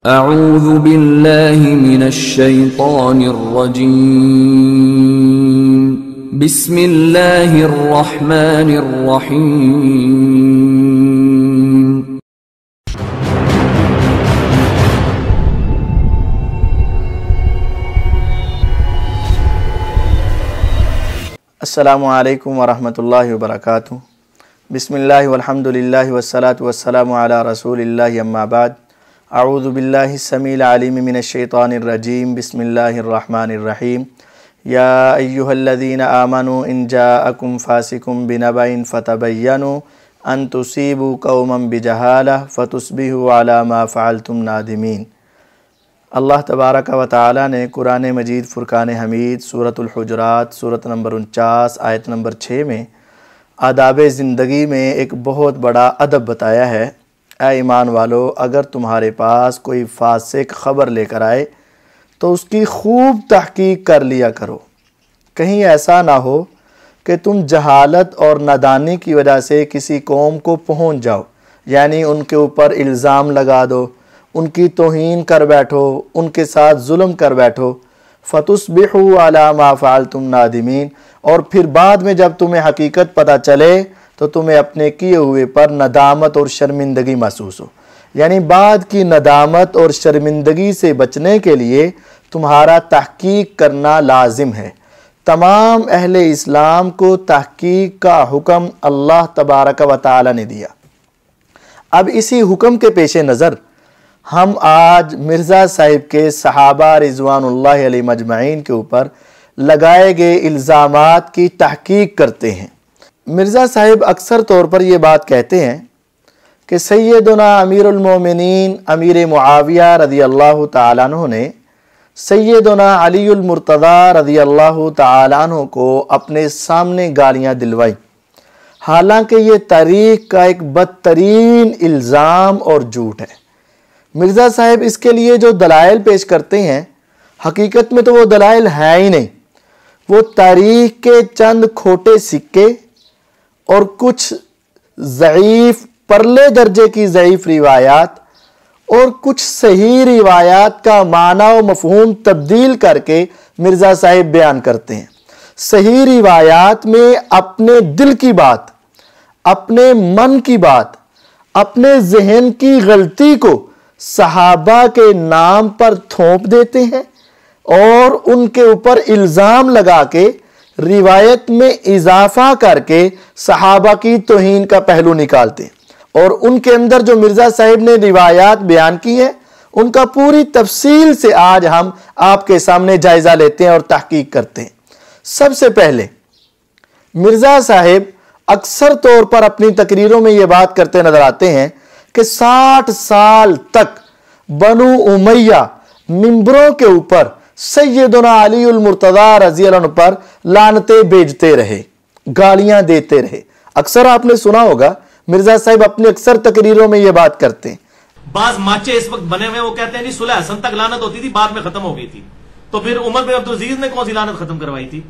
अऊज़ु बिल्लाहि मिनश्शैतानिर्रजीम। बिस्मिल्लाहिर्रहमानिर्रहीम। अस्सलामु अलैकुम वरहमतुल्लाहि वबरकातुहू। बिस्मिल्लाहि वल्हम्दुलिल्लाहि वस्सलातु वस्सलामु अला रसूलिल्लाहि अम्मा बाद। अऊज़ु बिल्लाहि स्समीइल अलीम मिनश्शैतानिर्रजीम। बिस्मिल्लाहिर्रहमानिर्रहीम। या अय्युहल्लज़ीना आमनू इन जाअकुम फासिकुम बिनबइन फतबय्यनु अन तुसीबू कौमन बिजहालह फतुस्बिहू अला मा फ़अलतुम नादिमीन। अल्लाह तबारक व तआला ने कुरान मजीद फ़ुरक़ान हमीद सूरतुल हुजुरात सूरत नंबर 49 आयत नंबर 6 में आदाब ज़िंदगी में एक बहुत बड़ा अदब बताया है। ऐ ईमान वालो, अगर तुम्हारे पास कोई फासिक ख़बर लेकर आए तो उसकी खूब तहक़ीक़ कर लिया करो। कहीं ऐसा ना हो कि तुम जहालत और नादानी की वजह से किसी कौम को पहुँच जाओ, यानी उनके ऊपर इल्ज़ाम लगा दो, उनकी तौहीन कर बैठो, उनके साथ जुल्म कर बैठो। फतुस्बिहू अला मा फ़अलतुम नादिमीन, और फिर बाद में जब तुम्हें हकीकत पता चले तो तुम्हें अपने किए हुए पर नदामत और शर्मिंदगी महसूस हो। यानी बाद की नदामत और शर्मिंदगी से बचने के लिए तुम्हारा तहक़ीक़ करना लाजिम है। तमाम अहले इस्लाम को तहक़ीक़ का हुक्म अल्लाह तबारक व तआला ने दिया। अब इसी हुक्म के पेश नज़र हम आज मिर्ज़ा साहिब के सहाबा रिज़वानुल्लाहि अलैहिम अजमईन के ऊपर लगाए गए इल्ज़ामात की तहक़ीक़ करते हैं। मिर्ज़ा साहिब अक्सर तौर पर ये बात कहते हैं कि सैयदना अमीरुल मोमिनीन अमीर मुआविया रज़ी अल्लाह तआला अन्हु ने सैयदना अलीउल मुर्तज़ा रज़ी अल्लाह तआला अन्हु को अपने सामने गालियाँ दिलवाई। हालांकि ये तारीख़ का एक बदतरीन इल्ज़ाम और झूठ है। मिर्ज़ा साहिब इसके लिए जो दलाइल पेश करते हैं, हकीकत में तो वो दलाइल है ही नहीं। वो तारीख़ के चंद खोटे सिक्के और कुछ ज़ईफ़ परले दर्जे की ज़ईफ़ रिवायात और कुछ सही रिवायात का माना व मफ़हूम तब्दील करके मिर्ज़ा साहिब बयान करते हैं। सही रिवायात में अपने दिल की बात, अपने मन की बात, अपने जहन की गलती को सहाबा के नाम पर थोप देते हैं और उनके ऊपर इल्ज़ाम लगा के रिवायत में इजाफा करके सहाबा की तौहीन का पहलू निकालते हैं। और उनके अंदर जो मिर्ज़ा साहिब ने रिवायात बयान की है उनका पूरी तफसील से आज हम आपके सामने जायज़ा लेते हैं और तहक़ीक़ करते हैं। सबसे पहले मिर्ज़ा साहिब अक्सर तौर पर अपनी तकरीरों में ये बात करते नजर आते हैं कि 60 साल तक बनु उमैया मिंबरों के ऊपर सैयदना अलीउल मुर्तज़ा रज़ी अल्लाह अन्हु पर लानते भेजते रहे, गालियां देते रहे। अक्सर आपने सुना होगा मिर्ज़ा साहिब अपनी अक्सर तकरीरों में ये बात करते हैं। बाज माचे इस वक्त बने हुए, वो कहते हैं नहीं सुलह हसन तक लानत होती थी, बाद में खत्म हो गई थी। तो फिर उमर बिन अब्दुल अजीज ने कौन सी लानत खत्म करवाई थी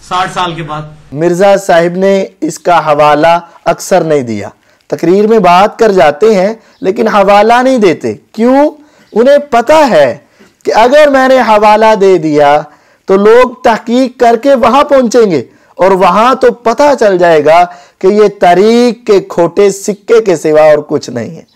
60 साल के बाद? मिर्ज़ा साहिब ने इसका हवाला अक्सर नहीं दिया। तकरीर में बात कर जाते हैं लेकिन हवाला नहीं देते। क्यों? उन्हें पता है कि अगर मैंने हवाला दे दिया तो लोग तहकीक करके वहां पहुंचेंगे और वहां तो पता चल जाएगा कि ये तारीख के खोटे सिक्के के सिवा और कुछ नहीं है।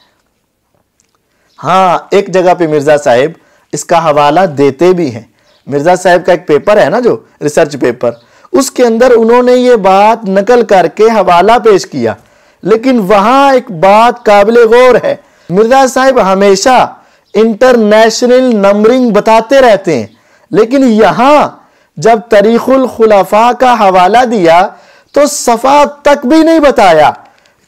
हाँ, एक जगह पे मिर्ज़ा साहिब इसका हवाला देते भी हैं। मिर्ज़ा साहिब का एक पेपर है ना, जो रिसर्च पेपर, उसके अंदर उन्होंने ये बात नकल करके हवाला पेश किया। लेकिन वहां एक बात काबिल गौर है, मिर्ज़ा साहिब हमेशा इंटरनेशनल नंबरिंग बताते रहते हैं, लेकिन यहां जब तारीखुल खुलफा का हवाला दिया तो सफा तक भी नहीं बताया।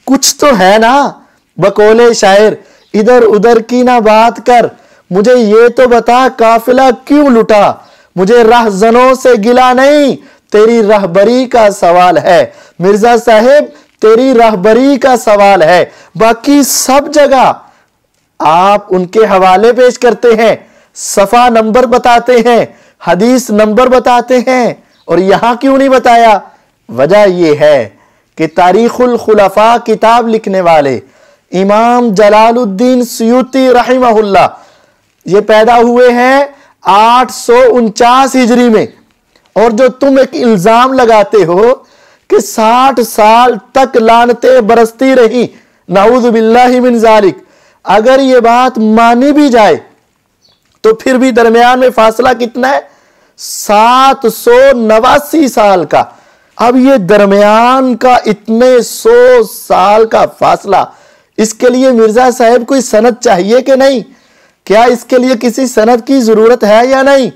कुछ तो है ना, बकौले शायर इधर उधर की ना बात कर, मुझे ये तो बता काफिला क्यों लुटा, मुझे रहजनों से गिला नहीं, तेरी रहबरी का सवाल है। मिर्ज़ा साहिब तेरी रहबरी का सवाल है। बाकी सब जगह आप उनके हवाले पेश करते हैं, सफा नंबर बताते हैं, हदीस नंबर बताते हैं, और यहां क्यों नहीं बताया? वजह यह है कि तारीखुल खुलफा किताब लिखने वाले इमाम जलालुद्दीन सुयूती रहिमहुल्लाह, ये पैदा हुए हैं 849 हिजरी में। और जो तुम एक इल्जाम लगाते हो कि 60 साल तक लानतें बरसती रही, नाऊज़ु बिल्लाहि मिन ज़ालिक, अगर ये बात मानी भी जाए तो फिर भी दरमियान में फासला कितना है? 789 साल का। अब ये दरमियान का इतने 100 साल का फासला, इसके लिए मिर्जा साहब कोई सनद चाहिए कि नहीं? क्या इसके लिए किसी सनद की जरूरत है या नहीं?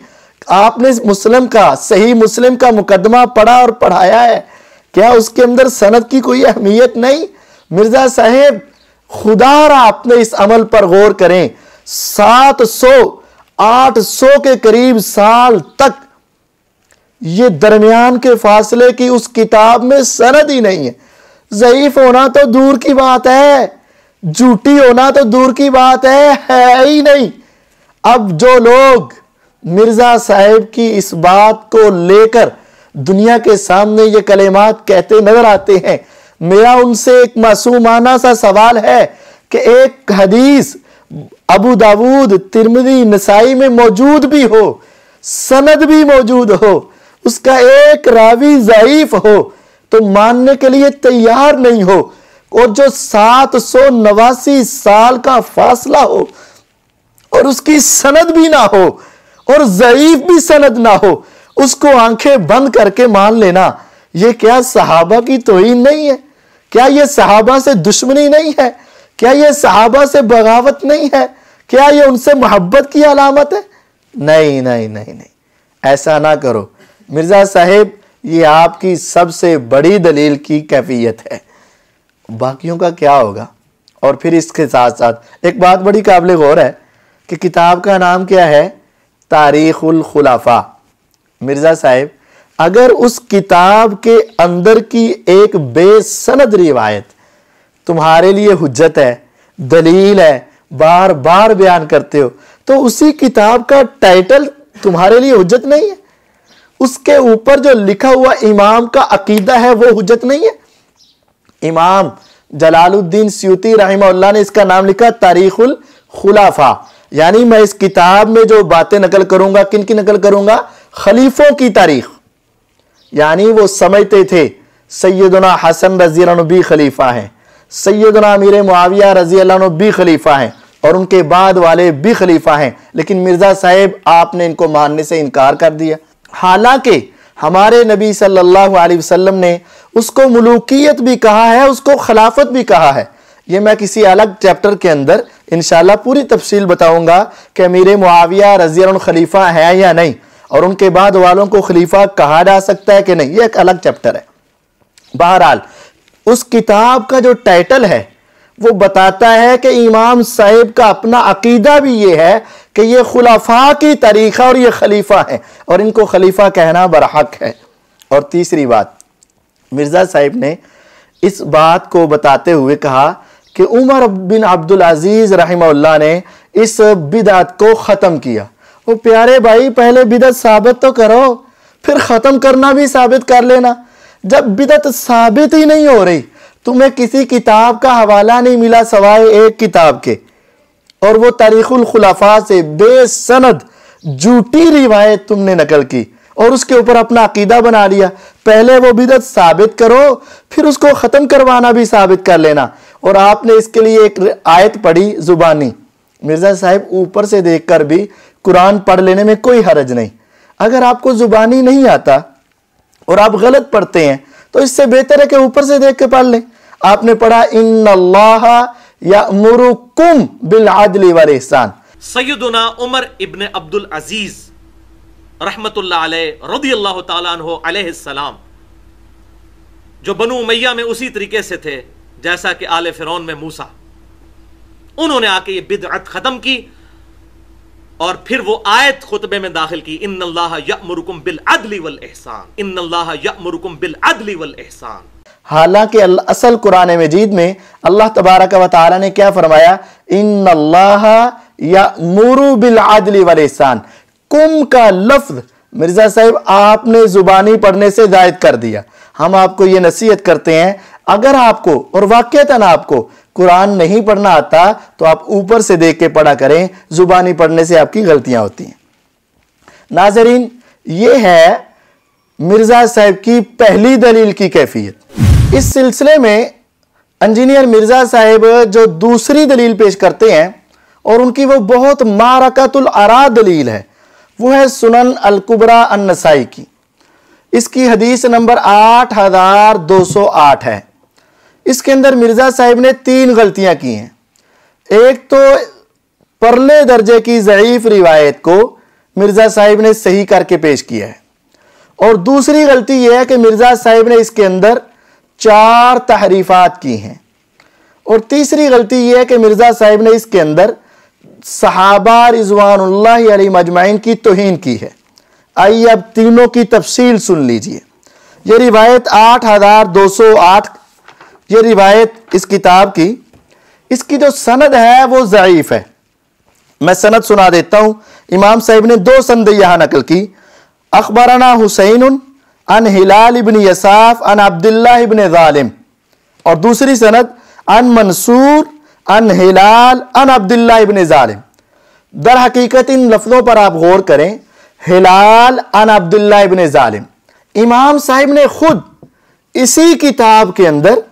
आपने मुस्लिम का, सही मुस्लिम का मुकदमा पढ़ा और पढ़ाया है, क्या उसके अंदर सनद की कोई अहमियत नहीं? मिर्जा साहब खुदा आपने इस अमल पर गौर करें, 700-800 के करीब साल तक ये दरमियान के फासले की उस किताब में सनद ही नहीं है। ज़ईफ होना तो दूर की बात है, झूठी होना तो दूर की बात है ही नहीं। अब जो लोग मिर्जा साहब की इस बात को लेकर दुनिया के सामने ये कलेमात कहते नजर आते हैं, मेरा उनसे एक मासूमाना सा सवाल है कि एक हदीस अबू दाऊद, तिरमिज़ी, नसाई में मौजूद भी हो, सनद भी मौजूद हो, उसका एक रावी ज़ईफ हो तो मानने के लिए तैयार नहीं हो, और जो 789 साल का फासला हो और उसकी सनद भी ना हो और ज़ईफ भी सनद ना हो, उसको आंखें बंद करके मान लेना, ये क्या सहाबा की तौहीन नहीं है? क्या ये सहाबा से दुश्मनी नहीं है? क्या ये सहाबा से बगावत नहीं है? क्या ये उनसे मोहब्बत की अलामत है? नहीं नहीं नहीं नहीं, ऐसा ना करो मिर्जा साहेब, ये आपकी सबसे बड़ी दलील की कैफियत है, बाकियों का क्या होगा? और फिर इसके साथ साथ एक बात बड़ी काबिल गौर है कि किताब का नाम क्या है? तारीखुल खुलाफा। मिर्जा साहब, अगर उस किताब के अंदर की एक बेसनद रिवायत तुम्हारे लिए हुज्जत है, दलील है, बार बार बयान करते हो, तो उसी किताब का टाइटल तुम्हारे लिए हुज्जत नहीं है? उसके ऊपर जो लिखा हुआ इमाम का अकीदा है वो हुज्जत नहीं है? इमाम जलालुद्दीन सुयूती रहमहुल्लाह ने इसका नाम लिखा तारीखुल खुलाफा, यानी मैं इस किताब में जो बातें नकल करूंगा, किन की नकल करूंगा? खलीफों की तारीख। यानी वो समझते थे सैयदना हसन रज़ी अल्लाह अन्हु भी खलीफा हैं, सैयदना अमीर मुआविया रज़ी अल्लाह अन्हु भी खलीफा हैं, और उनके बाद वाले भी खलीफा हैं, लेकिन मिर्जा साहब आपने इनको मानने से इनकार कर दिया। हालांकि हमारे नबी सल्लल्लाहु अलैहि वसल्लम ने उसको मुलूकियत भी कहा है, उसको खिलाफत भी कहा है। ये मैं किसी अलग चैप्टर के अंदर इंशाल्लाह पूरी तफसील बताऊंगा कि अमीर मुआविया रज़ी अल्लाह अन्हु खलीफा है या नहीं, और उनके बाद वालों को खलीफा कहा जा सकता है कि नहीं, ये एक अलग चैप्टर है। बहरहाल उस किताब का जो टाइटल है वो बताता है कि इमाम साहिब का अपना अकीदा भी ये है कि ये खुलाफा की तरीका और ये खलीफा है, और इनको खलीफा कहना बरहक है। और तीसरी बात, मिर्जा साहिब ने इस बात को बताते हुए कहा कि उमर बिन अब्दुल अजीज रहमहुल्लाह ने इस बिदअत को ख़त्म किया। वो प्यारे भाई, पहले बिदअत साबित तो करो, फिर ख़त्म करना भी साबित कर लेना। जब बिदअत साबित ही नहीं हो रही, तुम्हें किसी किताब का हवाला नहीं मिला सवाए एक किताब के, और वो तारीखुल खुलाफा से बेसनद झूठी रिवायत तुमने नकल की और उसके ऊपर अपना अकीदा बना लिया। पहले वो बिदअत साबित करो, फिर उसको ख़त्म करवाना भी साबित कर लेना। और आपने इसके लिए एक आयत पढ़ी जुबानी। मिर्जा साहब, ऊपर से देखकर भी कुरान पढ़ लेने में कोई हरज नहीं। अगर आपको जुबानी नहीं आता और आप गलत पढ़ते हैं तो इससे बेहतर है कि ऊपर से देख के पढ़ लें। आपने पढ़ा इन्नल्लाह यअमुरुकुम बिल अदली वल इहसान। सैयदुना उमर इब्न अब्दुल अजीज रहमतुल्लाह अलैह रज़ियल्लाहु ताला अन्हु अलैहिस्सलाम, जो बनु उमैया में उसी तरीके से थे जैसा कि आले फिरौन में मूसा, उन्होंने आके ये बिदअत खत्म की और फिर वो आयत खुतबे में दाखिल की, इन्नल्लाह यअमुरुकुम बिल अदली वल इहसान, इन्नल्लाह यअमुरुकुम बिल अदली वल इहसान। हालांकि असल कुरान मजीद में अल्लाह तबारक व तआला ने क्या फरमाया? इन्नल्लाह यअमुरु बिल अदली वल इहसान। कुम का लफ्ज मिर्जा साहब आपने जुबानी पढ़ने से जायद कर दिया। हम आपको ये नसीहत करते हैं, अगर आपको और वाकईतन आपको कुरान नहीं पढ़ना आता तो आप ऊपर से देख के पढ़ा करें, जुबानी पढ़ने से आपकी गलतियां होती हैं। नाजरीन, ये है मिर्जा साहब की पहली दलील की कैफियत। इस सिलसिले में इंजीनियर मिर्जा साहब जो दूसरी दलील पेश करते हैं और उनकी वो बहुत मारकातुल आरा दलील है, वो है सुनन अल कुबरा अन-नसाई की। इसकी हदीस नंबर 8208 है। इसके अंदर मिर्जा साहब ने 3 गलतियां की हैं। एक तो परले दर्जे की ज़ईफ रिवायत को मिर्जा साहब ने सही करके पेश किया है, और दूसरी गलती यह है कि मिर्जा साहब ने इसके अंदर 4 तहरीफात की हैं, और तीसरी गलती यह है कि मिर्जा साहब ने इसके अंदर सहाबा रिज़वानुल्लाहि अलैहिम अजमाइन की तौहीन की है। आइए अब तीनों की तफसील सुन लीजिए। यह रिवायत 8208, यह रिवायत इस किताब की, इसकी जो सनद है वो ज़ईफ है। मैं सनद सुना देता हूं। इमाम साहब ने 2 सनद यहां नकल की। अखबरना हुसैन अन हिलाल इब्न यसाफ अन अब्दुल्लाह इब्न ज़ालिम, और दूसरी सनद अन मंसूर अन हिलाल अन अब्दुल्लाह इब्न ज़ालिम। दर हकीकत इन लफ्जों पर आप गौर करें, हिलाल अन अब्दुल्लाह इब्न ज़ालिम। इमाम साहब ने खुद इसी किताब के अंदर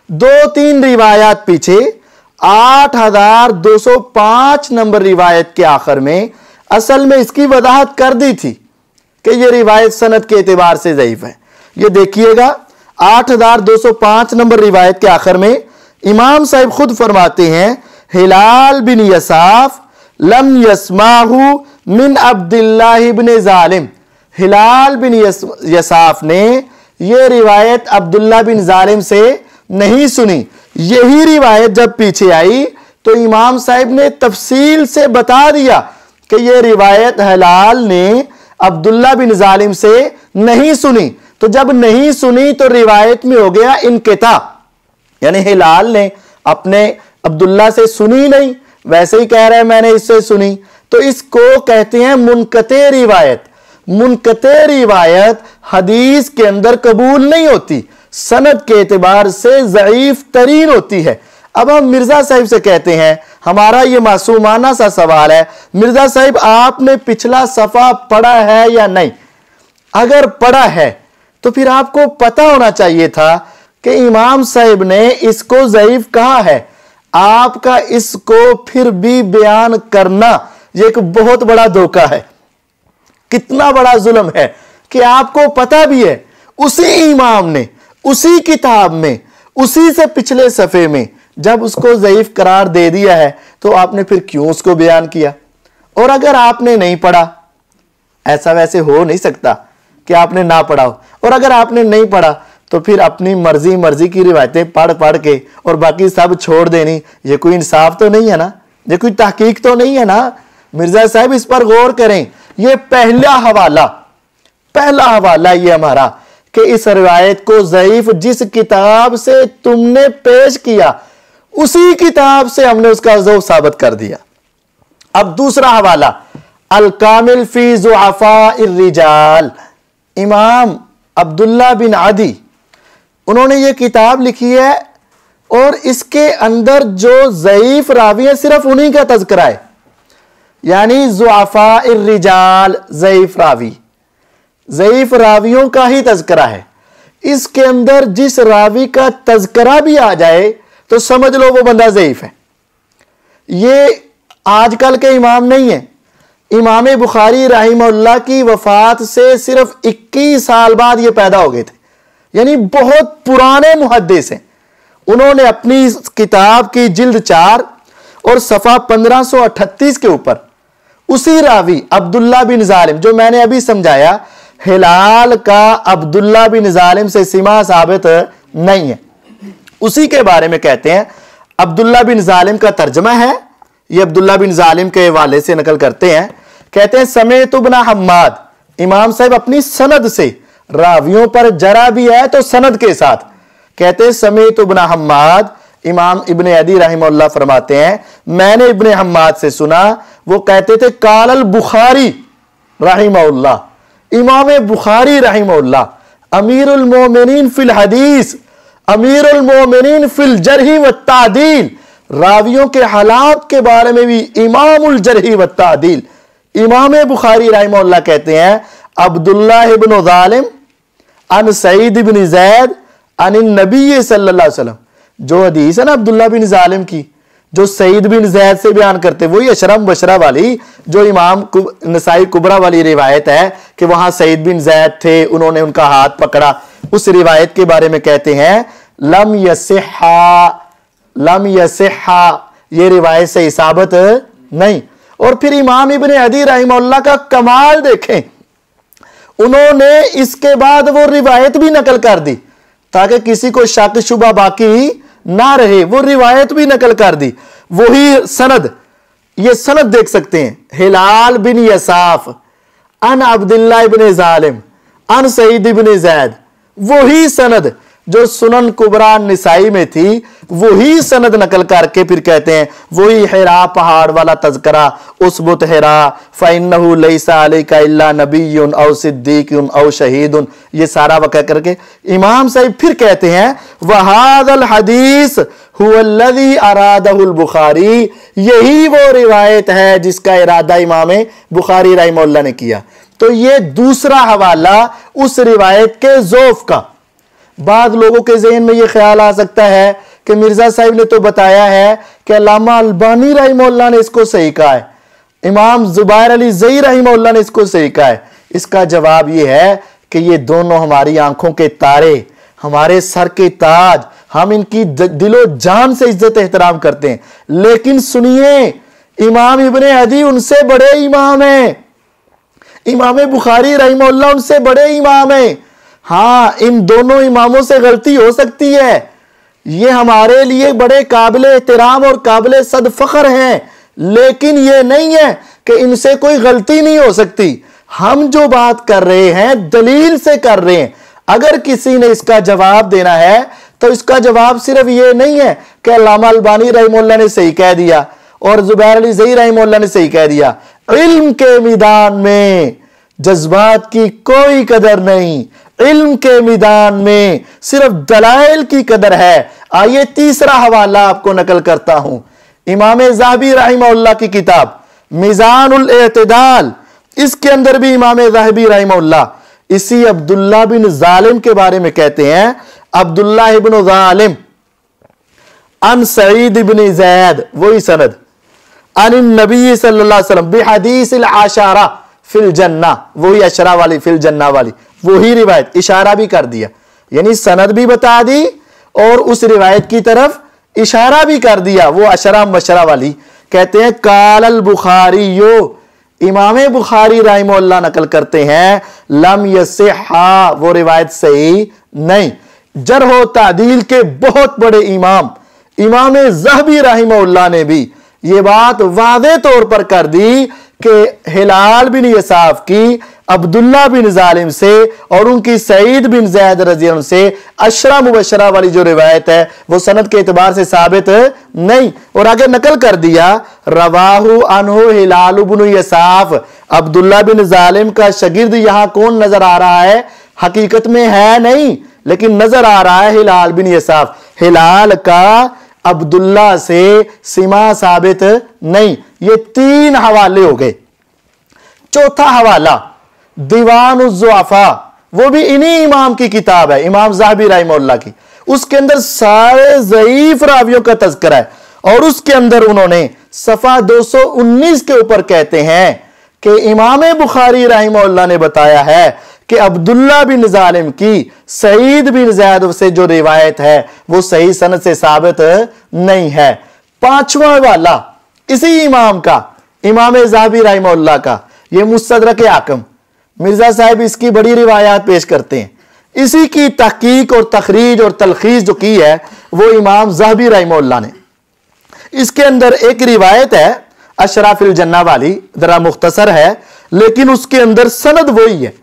2-3 रिवायात पीछे 8205 नंबर रिवायत के आखिर में असल में इसकी वजाहत कर दी थी कि यह रिवायत सनद के एतबार से ज़ईफ है। यह देखिएगा 8205 नंबर रिवायत के आखिर में इमाम साहब खुद फरमाते हैं, हिलाल बिन यसाफ लम यस्माहु मिन अब्दुल्लाह इब्न ज़ालिम। हिलाल बिन यसाफ ने यह रिवायत अब्दुल्लाह बिन ज़ालिम से नहीं सुनी। यही रिवायत जब पीछे आई तो इमाम साहब ने तफसील से बता दिया कि यह रिवायत हिलाल ने अब्दुल्लाह बिन ज़ालिम से नहीं सुनी। तो जब नहीं सुनी तो रिवायत में हो गया इनकिता, यानी हिलाल ने अपने अब्दुल्ला से सुनी नहीं, वैसे ही कह रहा है मैंने इससे सुनी, तो इसको कहते हैं मुनकते रिवायत। मुनकते रिवायत हदीस के अंदर कबूल नहीं होती, सनद के एतबार से ज़ईफ तरीन होती है। अब हम मिर्जा साहिब से कहते हैं, हमारा ये मासूमाना सा सवाल है, मिर्जा साहिब आपने पिछला सफ़ा पढ़ा है या नहीं? अगर पढ़ा है तो फिर आपको पता होना चाहिए था कि इमाम साहिब ने इसको ज़ईफ कहा है। आपका इसको फिर भी बयान करना यह एक बहुत बड़ा धोखा है। कितना बड़ा जुल्म है कि आपको पता भी है उसी इमाम ने उसी किताब में उसी से पिछले सफ़े में जब उसको ज़ईफ करार दे दिया है तो आपने फिर क्यों उसको बयान किया? और अगर आपने नहीं पढ़ा, ऐसा वैसे हो नहीं सकता कि आपने ना पढ़ा हो, और अगर आपने नहीं पढ़ा तो फिर अपनी मर्जी की रिवायतें पढ़ के और बाकी सब छोड़ देनी, ये कोई इंसाफ तो नहीं है ना, ये कोई तहकीक तो नहीं है ना। मिर्जा साहब इस पर गौर करें। ये पहला हवाला ये हमारा कि इस रिवायत को ज़ईफ जिस किताब से तुमने पेश किया उसी किताब से हमने उसका ज़ईफ साबित कर दिया। अब दूसरा हवाला, अल कामिल फी ज़ुअफ़ाइर रिजाल। इमाम अब्दुल्ला बिन अदी उन्होंने ये किताब लिखी है और इसके अंदर जो ज़ईफ रावी है सिर्फ उन्हीं का तज़किरा है, यानी ज़ुअफ़ाइर रिजाल ज़ईफ रावियों का ही तज़किरा है। इसके अंदर जिस रावी का तज़किरा भी आ जाए तो समझ लो वो बंदा ज़ईफ है। ये आजकल के इमाम नहीं है। इमाम बुखारी रहमहुल्लाह की वफात से सिर्फ 21 साल बाद ये पैदा हो गए थे, यानी बहुत पुराने मुहद्दिस हैं। उन्होंने अपनी किताब की जिल्द 4 और सफ़ा 1538 के ऊपर उसी रावी अब्दुल्ला बिन ज़ालिम, जो मैंने अभी समझाया, हिलाल का अब्दुल्ला बिन ज़ालिम से सिमा साबित नहीं है, उसी के बारे में कहते हैं। अब्दुल्ला बिन ज़ालिम का तर्जमा है, ये अब्दुल्ला बिन ज़ालिम के हवाले से नकल करते हैं। कहते हैं समेत इब्न हम्माद। इमाम साहब अपनी सनद से, रावियों पर जरा भी है तो सनद के साथ कहते हैं समेत इब्न हम्माद। इमाम इब्न अदी रहमहुल्लाह फरमाते हैं मैंने इब्न हम्माद से सुना, वो कहते थे कालल बुखारी रहमहुल्लाह, इमाम बुखारी रहमहुल्लाह अमीरुल मोमिनीन फिल हदीस, अमीरुल मोमिनीन फिल जरही व तादील, रावियों के हालात के बारे में भी इमामुल जरही व तादील। इमाम बुखारी रहमहुल्लाह कहते हैं अब्दुल्लाह इब्न ज़ालिम अन सईद इब्न ज़ैद अन नबी सल्लल्लाहु अलैहि वसल्लम, जो हदीस है ना अब्दुल्लाह बिन ज़ालिम की, जो सईद बिन ज़ैद से बयान करते, वही अशरम बशरा वाली जो इमाम नसाई कुबरा वाली रिवायत है कि वहां सईद बिन ज़ैद थे, उन्होंने उनका हाथ पकड़ा, उस रिवायत के बारे में कहते हैं लम यसिहा, ये रिवायत से साबित नहीं। और फिर इमाम इब्ने अदी रहमहुल्लाह का कमाल देखें, उन्होंने इसके बाद वो रिवायत भी नकल कर दी ताकि किसी को शक शुबा बाकी ना रहे, वो रिवायत भी नकल कर दी। वही सनद, ये सनद देख सकते हैं, हिलाल बिन यसाफ अन अब्दुल्लाह इब्न ज़ालिम अन सईद इब्न ज़ैद, वही सनद जो सुनन कुबरा निसाई में थी, वही सनद नकल करके फिर कहते हैं वही हिरा पहाड़ वाला तज़करा, उसबुत हिरा फ़इन्नहु लैसा अलैका इल्ला नबिय्युन औ सिद्दीक़ुन औ शहीदुन, ये सारा वाक़या करके इमाम साहब फिर कहते हैं वहादल हदीस हुवल्लज़ी अरादहुल बुखारी, यही वो रिवायत है जिसका इरादा इमाम बुखारी रहमहुल्लाह ने किया। तो ये दूसरा हवाला उस रिवायत के ज़ौफ़ का। बाद लोगों के ज़हन में ये ख्याल आ सकता है कि मिर्जा साहिब ने तो बताया है कि अल्लामा अलबानी रहमहुल्लाह ने इसको सही कहा है, इमाम जुबैर अली ज़ई रहमहुल्लाह ने इसको सही कहा है। इसका जवाब ये है कि ये दोनों हमारी आंखों के तारे, हमारे सर के ताज, हम इनकी दिलो जान से इज्जत एहतराम करते हैं। लेकिन सुनिए, इमाम इब्ने अदी उनसे बड़े इमाम हैं, इमाम बुखारी रहमहुल्लाह उनसे बड़े इमाम हैं। हाँ, इन दोनों इमामों से गलती हो सकती है, ये हमारे लिए बड़े काबिल एहतराम और काबिल सद फख्र हैं, लेकिन ये नहीं है कि इनसे कोई गलती नहीं हो सकती। हम जो बात कर रहे हैं दलील से कर रहे हैं। अगर किसी ने इसका जवाब देना है तो इसका जवाब सिर्फ ये नहीं है कि अल्लामा अलबानी रहमहुल्लाह ने सही कह दिया और जुबैर अली ज़ई रहमहुल्लाह ने सही कह दिया। इल्म के मैदान में जज्बात की कोई कदर नहीं, इल्म के मैदान में सिर्फ दलाइल की कदर है। आइए तीसरा हवाला आपको नकल करता हूं, इमाम ज़हाबी रहमहुल्लाह की किताब मीज़ानुल एतदाल, इसके अंदर भी इमाम ज़हाबी रहमहुल्लाह इसी अब्दुल्लाह बिन ज़ालिम के बारे में कहते हैं अब्दुल्लाह इब्न ज़ालिम अन सईद इब्न ज़ैद, वही सनद अन नबी सल्लल्लाहु अलैहि वसल्लम बिहदीसिल आशारा फिल जन्ना, वही अशरा वाली फिल जन्ना वाली, वही रिवायत, इशारा भी कर दिया, यानी सनद भी बता दी और उस रिवायत की तरफ इशारा भी कर दिया, वो अशरा मशरा वाली। कहते हैं कालल बुखारी यो, इमाम बुखारी रहमहुल्लाह नकल करते हैं लम यसिहा, वो रिवायत सही नहीं। जरह तादील के बहुत बड़े इमाम इमाम ज़हबी रहमहुल्लाह ने भी ये बात वाज़े तौर पर कर दी कि हिलाल बिन यसाफ की अब्दुल्ला बिन ज़ालिम से और उनकी सईद बिन ज़ैद रज़ी अल्लाह से अशरा मुबशरा वाली जो रिवायत है वो सनद के एतबार से साबित नहीं। और आगे नकल कर दिया रवाहु अनहु हिलाल बिन यसाफ, अब्दुल्ला बिन ज़ालिम का शागिर्द यहां कौन नजर आ रहा है? हकीकत में है नहीं, लेकिन नजर आ रहा है हिलाल बिन यसाफ। हिलाल का अब्दुल्ला से सीमा साबित नहीं। ये तीन हवाले हो गए। चौथा हवाला दीवान उज़्ज़ुअफ़ा, वो भी इन्हीं इमाम की किताब है, इमाम ज़हाबी रहमहुल्लाह की। उसके अंदर सारे ज़ईफ रावियों का तज़किरा है और उसके अंदर उन्होंने सफ़ा 219 के ऊपर कहते हैं कि इमाम बुखारी रहमहुल्लाह ने बताया है कि अब्दुल्ला बिन ज़ालिम की सईद बिन ज़ैद से जो रिवायत है वो सही सनद से साबित नहीं है। पांचवा वाला इसी इमाम का, इमाम ज़हाबी रहमहुल्लाह का, ये मुस्तदरक हाकिम, मिर्जा साहब इसकी बड़ी रिवायात पेश करते हैं। इसी की तहकीक और तखरीज और तलखीस जो की है वो इमाम ज़हाबी रहमहुल्लाह ने। इसके अंदर एक रिवायत है अशरा फिल जन्ना वाली, जरा मुख्तसर है लेकिन उसके अंदर सनद वही है।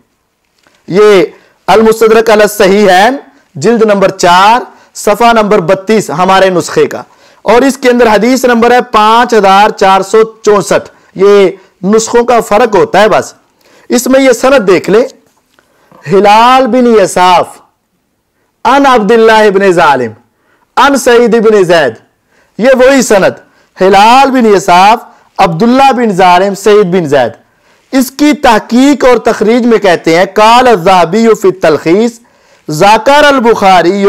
ये अल मुस्तदरक अल सहीहैन जिल्द नंबर 4 सफ़ा नंबर 32 हमारे नुस्खे का, और इसके अंदर हदीस नंबर है 5464। ये नुस्खों का फर्क होता है बस। इसमें ये सनद देख ले, हिलाल बिन यसाफ अन अब्दुल्लाह इब्न जालिम अन सईद इब्न ज़ैद, ये वही सनद, हिलाल बिन यसाफ, अब्दुल्ला बिन जालिम, सईद बिन ज़ैद। इसकी तहकीक और तखरीज में कहते हैं काल अज़्ज़ाहबी फी तलखीस ज़ाकर अल बुखारी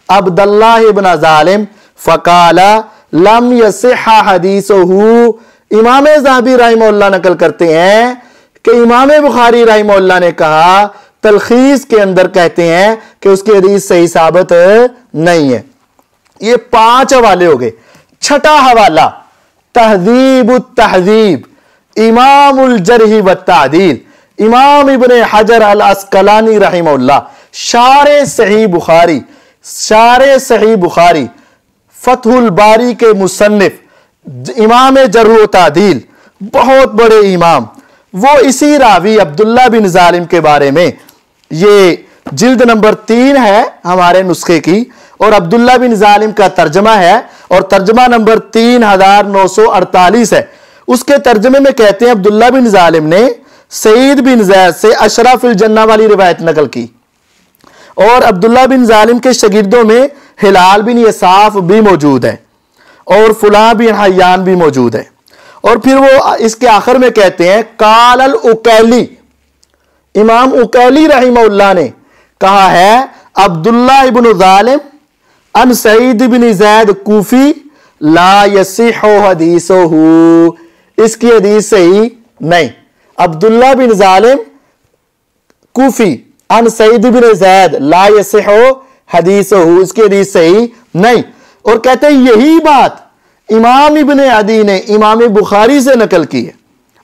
अब्दुल्लाह इब्न जालिम फ़काला लम यसिह हदीसुहु। इमाम ज़ाहबी रहमहुल्लाह नकल करते हैं कि इमाम बुखारी रहमहुल्लाह ने कहा, तलखीस के अंदर कहते हैं कि उसकी हदीस सही साबित नहीं है। ये 5 हवाले हो गए। छठा हवाला तहजीब तहजीब इमामुल जरह व तादील, इमाम इब्ने हजर अल अस्कलानी रहमहुल्लाह, शारे सही बुखारी, शारे सही बुखारी, फतहुल बारी के मुसन्निफ, इमाम जरह व तादील, बहुत बड़े इमाम। वो इसी रावी अब्दुल्ला बिन जालिम के बारे में, ये जिल्द नंबर 3 है हमारे नुस्खे की, और अब्दुल्ला बिन जालिम का तर्जमा है, और तर्जमा नंबर 3948 है। उसके तर्जमे में कहते हैं अब्दुल्ला बिन जालिम ने सईद बिन ज़ैद से अशरफुल जन्ना वाली रिवायत नकल की, और अब्दुल्ला बिन जालिम के शागिर्दों में हिलाल बिन यसाफ भी मौजूद है और फुला बिन हय्यान भी मौजूद है। और फिर वो इसके आखिर में कहते हैं काल अल उकैली, इमाम उकैली रहमहुल्लाह ने कहा है अब्दुल्ला इब्न जालिम अन सईद बिन ज़ैद कूफी ला यसिहु हदीसुहु, इसकी हदीस सही नहीं। अब्दुल्ला बिन जालिम कूफी अन सईद बिन ज़ैद ला यसिहु हदीसुहु, इसकी हदीस सही नहीं। और कहते हैं यही बात इमाम इब्न अदी ने इमाम बुखारी से नकल की है।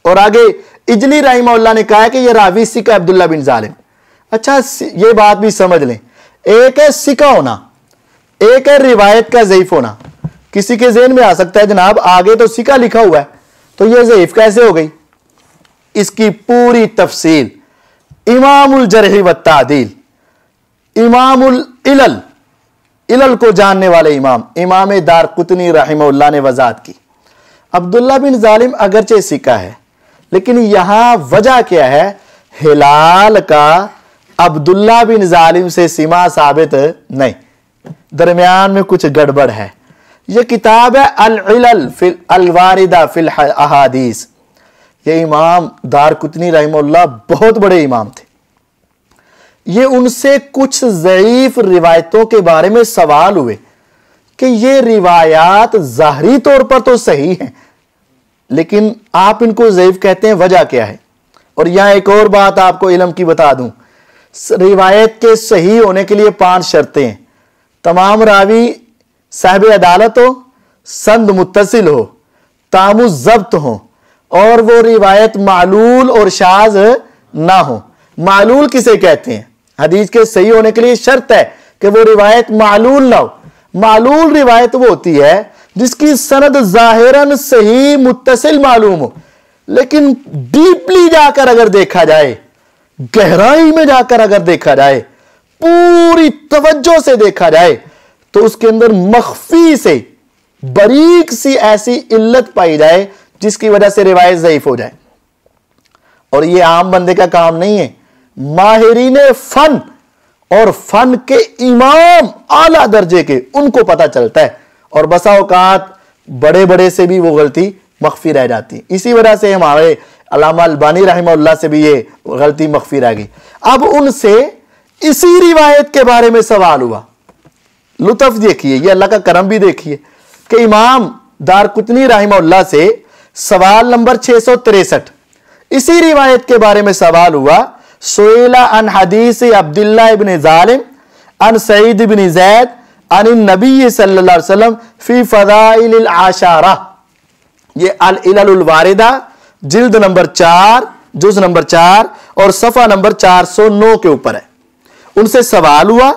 और आगे इजली रहमहुल्लाह ने कहा है कि यह रावी सिका अब्दुल्ला बिन जालिम। अच्छा, ये बात भी समझ लें, एक है सिका होना, एक है रिवायत का ज़ईफ होना। किसी के ज़हन में आ सकता है जनाब आगे तो सिका लिखा हुआ है तो यह ज़ईफ कैसे हो गई। इसकी पूरी तफसील इमामुल जरह व तादील, इमामुल इलल, इलल को जानने वाले इमाम इमाम दारकुतनी रहमहुल्लाह ने वजात की। अब्दुल्ला बिन जालिम अगरचे सिका है, लेकिन यहां वजह क्या है, हिलाल का अब्दुल्ला बिन जालिम से सीमा साबित नहीं, दरमियान में कुछ गड़बड़ है। यह किताब है अल इलल फिल अल वारिदा फिल अहादीस। ये इमाम दारकुतनी रहमहुल्लाह बहुत बड़े इमाम थे। ये उनसे कुछ ज़ईफ रिवायतों के बारे में सवाल हुए कि ये रिवायात ज़ाहरी तौर पर तो सही हैं, लेकिन आप इनको ज़ईफ कहते हैं, वजह क्या है। और यहां एक और बात आपको इल्म की बता दूं, रिवायत के सही होने के लिए 5 शर्तें हैं। तमाम रावी साहिब अदालत हो, संद मुत्तसिल हो, तामुज़ ज़ब्त हो, और वो रिवायत मालूल और शाज ना हो। मालूल किसे कहते हैं, हदीस के सही होने के लिए शर्त है कि वो रिवायत मालूल ना हो। मालूल रिवायत वो होती है जिसकी सनद जाहिरन सही मुत्तसिल मालूम हो, लेकिन डीपली जाकर अगर देखा जाए, गहराई में जाकर अगर देखा जाए, पूरी तवज्जो से देखा जाए, तो उसके अंदर मख्फी से बारीक सी ऐसी इल्लत पाई जाए जिसकी वजह से रिवायत ज़ईफ हो जाए। और ये आम बंदे का काम नहीं है, माहिरीन फन और फन के इमाम आला दर्जे के, उनको पता चलता है। और बसा औकात बड़े बड़े से भी वो गलती मख्फी रह जाती। इसी वजह से हमारे अल्लामा अलबानी रहमहुल्लाह से भी ये गलती मख्फी रह गई। अब उनसे इसी रिवायत के बारे में सवाल हुआ। लुत्फ देखिए, ये अल्लाह का करम भी देखिए कि इमाम दारकुतनी रहमहुल्लाह से सवाल नंबर 663 इसी रिवायत के बारे में सवाल हुआ। सुइला अन हदीस अब्दुल्लाह इब्न जालिम अन सईद इब्न ज़ैद अन नबी सल्लल्लाहु अलैहि वसल्लम फी फदाइल आशारा। ये अल इलल वारिदा जिल्द नंबर 4 जुज नंबर 4 और सफ़ा नंबर 409 के ऊपर है। उनसे सवाल हुआ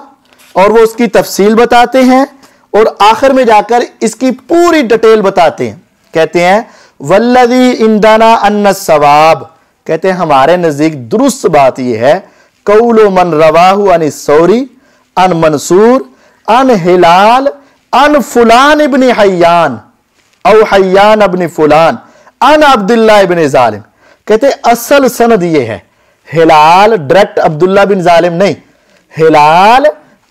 और वो उसकी तफसील बताते हैं और आखिर में जाकर इसकी पूरी डिटेल बताते हैं। कहते हैं वल्लज़ी इंदाना अन्न सवाब, कहते हैं हमारे नजदीक दुरुस्त बात यह है, कौलो मन रवाहु अन सौरी अन मंसूर अन हिलाल अन फुलान इब्न हय्यान औ हय्यान इब्न फुलान अन अब्दुल्लाह इब्न जालिम। कहते असल सनद ये है, हिलाल डायरेक्ट अब्दुल्लाह बिन जालिम नहीं, हिलाल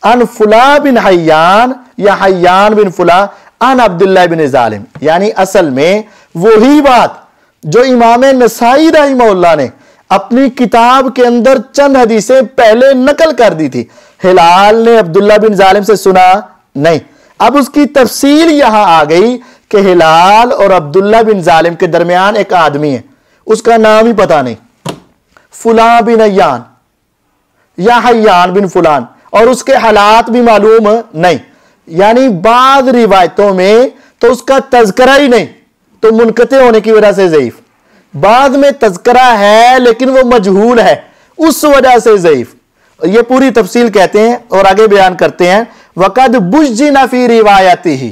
अन फुला बिन हय्यान या हय्यान बिन फुला अन अब्दुल्लाह बिन जालिम। यानी असल में वही बात जो इमाम नसाई रहमहुल्लाह ने अपनी किताब के अंदर चंद हदीसें पहले नकल कर दी थी। हिलाल ने अब्दुल्लाह बिन जालिम से सुना नहीं, अब उसकी तफसील यहां आ गई कि हिलाल और अब्दुल्लाह बिन जालिम के दरमियान एक आदमी है, उसका नाम ही पता नहीं, फुला बिन हय्यान या हय्यान बिन फुलान, और उसके हालात भी मालूम नहीं। यानी बाद रिवायतों में तो उसका तज़किरा ही नहीं, तो मुनक़ते होने की वजह से ज़ईफ, बाद में तज़किरा है लेकिन वो मजहूल है, उस वजह से ज़ईफ। ये पूरी तफसील कहते हैं और आगे बयान करते हैं। वक़द बुज़्जिना फ़ी रिवायतिही,